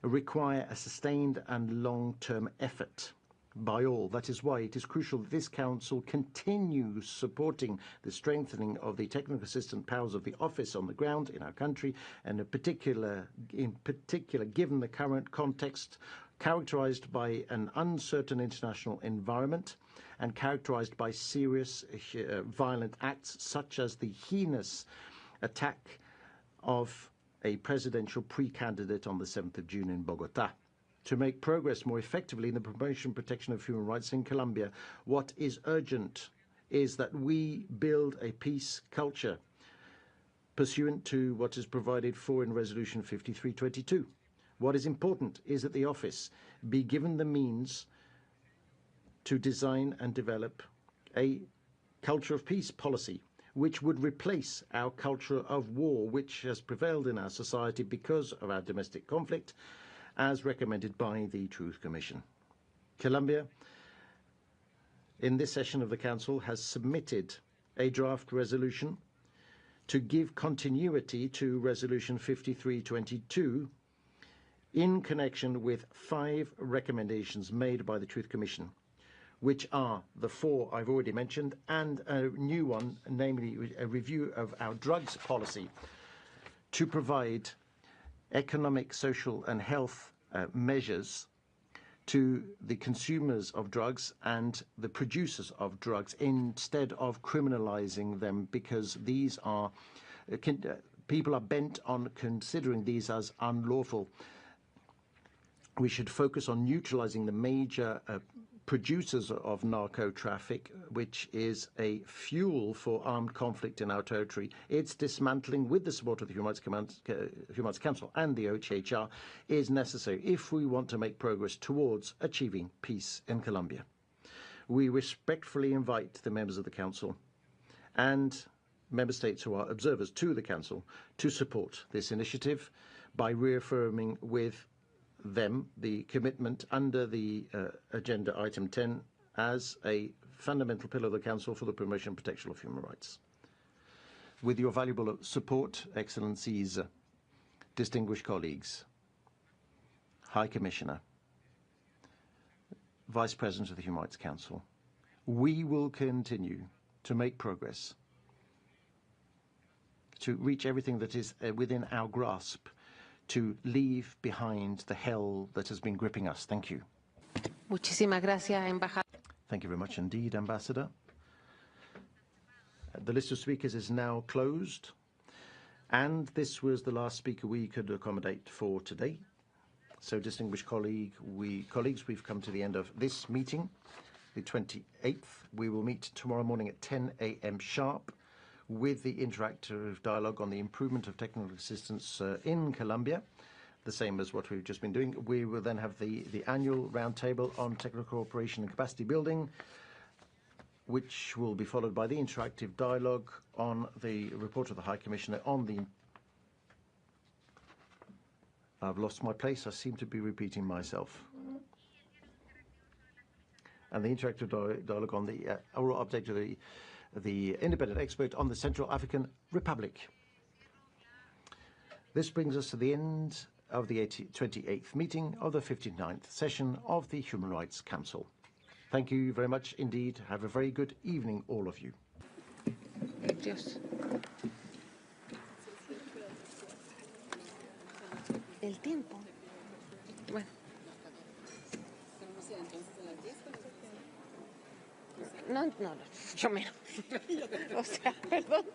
require a sustained and long-term effort by all. That is why it is crucial that this Council continues supporting the strengthening of the technical assistance powers of the office on the ground in our country, and in particular, given the current context characterized by an uncertain international environment and characterized by serious violent acts such as the heinous attack of a presidential pre-candidate on the 7th of June in Bogota. To make progress more effectively in the promotion and protection of human rights in Colombia, what is urgent is that we build a peace culture pursuant to what is provided for in Resolution 5322. What is important is that the office be given the means to design and develop a culture of peace policy, which would replace our culture of war, which has prevailed in our society because of our domestic conflict, as recommended by the Truth Commission. Colombia, in this session of the Council, has submitted a draft resolution to give continuity to Resolution 5322 in connection with 5 recommendations made by the Truth Commission, which are the 4 I've already mentioned, and a new one, namely a review of our drugs policy, to provide economic, social, and health measures to the consumers of drugs and the producers of drugs instead of criminalizing them, because these are people are bent on considering these as unlawful. We should focus on neutralizing the major producers of narco traffic, which is a fuel for armed conflict in our territory. Its dismantling, with the support of the Human Rights Council and the OHCHR, is necessary if we want to make progress towards achieving peace in Colombia. We respectfully invite the members of the Council and member states who are observers to the Council to support this initiative by reaffirming with them the commitment under the agenda item 10 as a fundamental pillar of the Council for the promotion and protection of human rights. With your valuable support, Excellencies, distinguished colleagues, High Commissioner, Vice President of the Human Rights Council, we will continue to make progress to reach everything that is within our grasp to leave behind the hell that has been gripping us. Thank you. Muchísimas gracias, embajador. Thank you very much indeed, Ambassador. The list of speakers is now closed, and this was the last speaker we could accommodate for today. So, distinguished colleagues, we've come to the end of this meeting, the 28th. We will meet tomorrow morning at 10 a.m. sharp with the interactive dialogue on the improvement of technical assistance in Colombia, the same as what we've just been doing. We will then have the annual roundtable on technical cooperation and capacity building, which will be followed by the interactive dialogue on the report of the High Commissioner on the... I've lost my place. I seem to be repeating myself. And the interactive dialogue on the oral update to the independent expert on the Central African Republic. This brings us to the end of the 28th meeting of the 59th session of the Human Rights Council. Thank you very much indeed. Have a very good evening, all of you. Dios. El tiempo. Bueno. No, yo menos. O sea, perdón.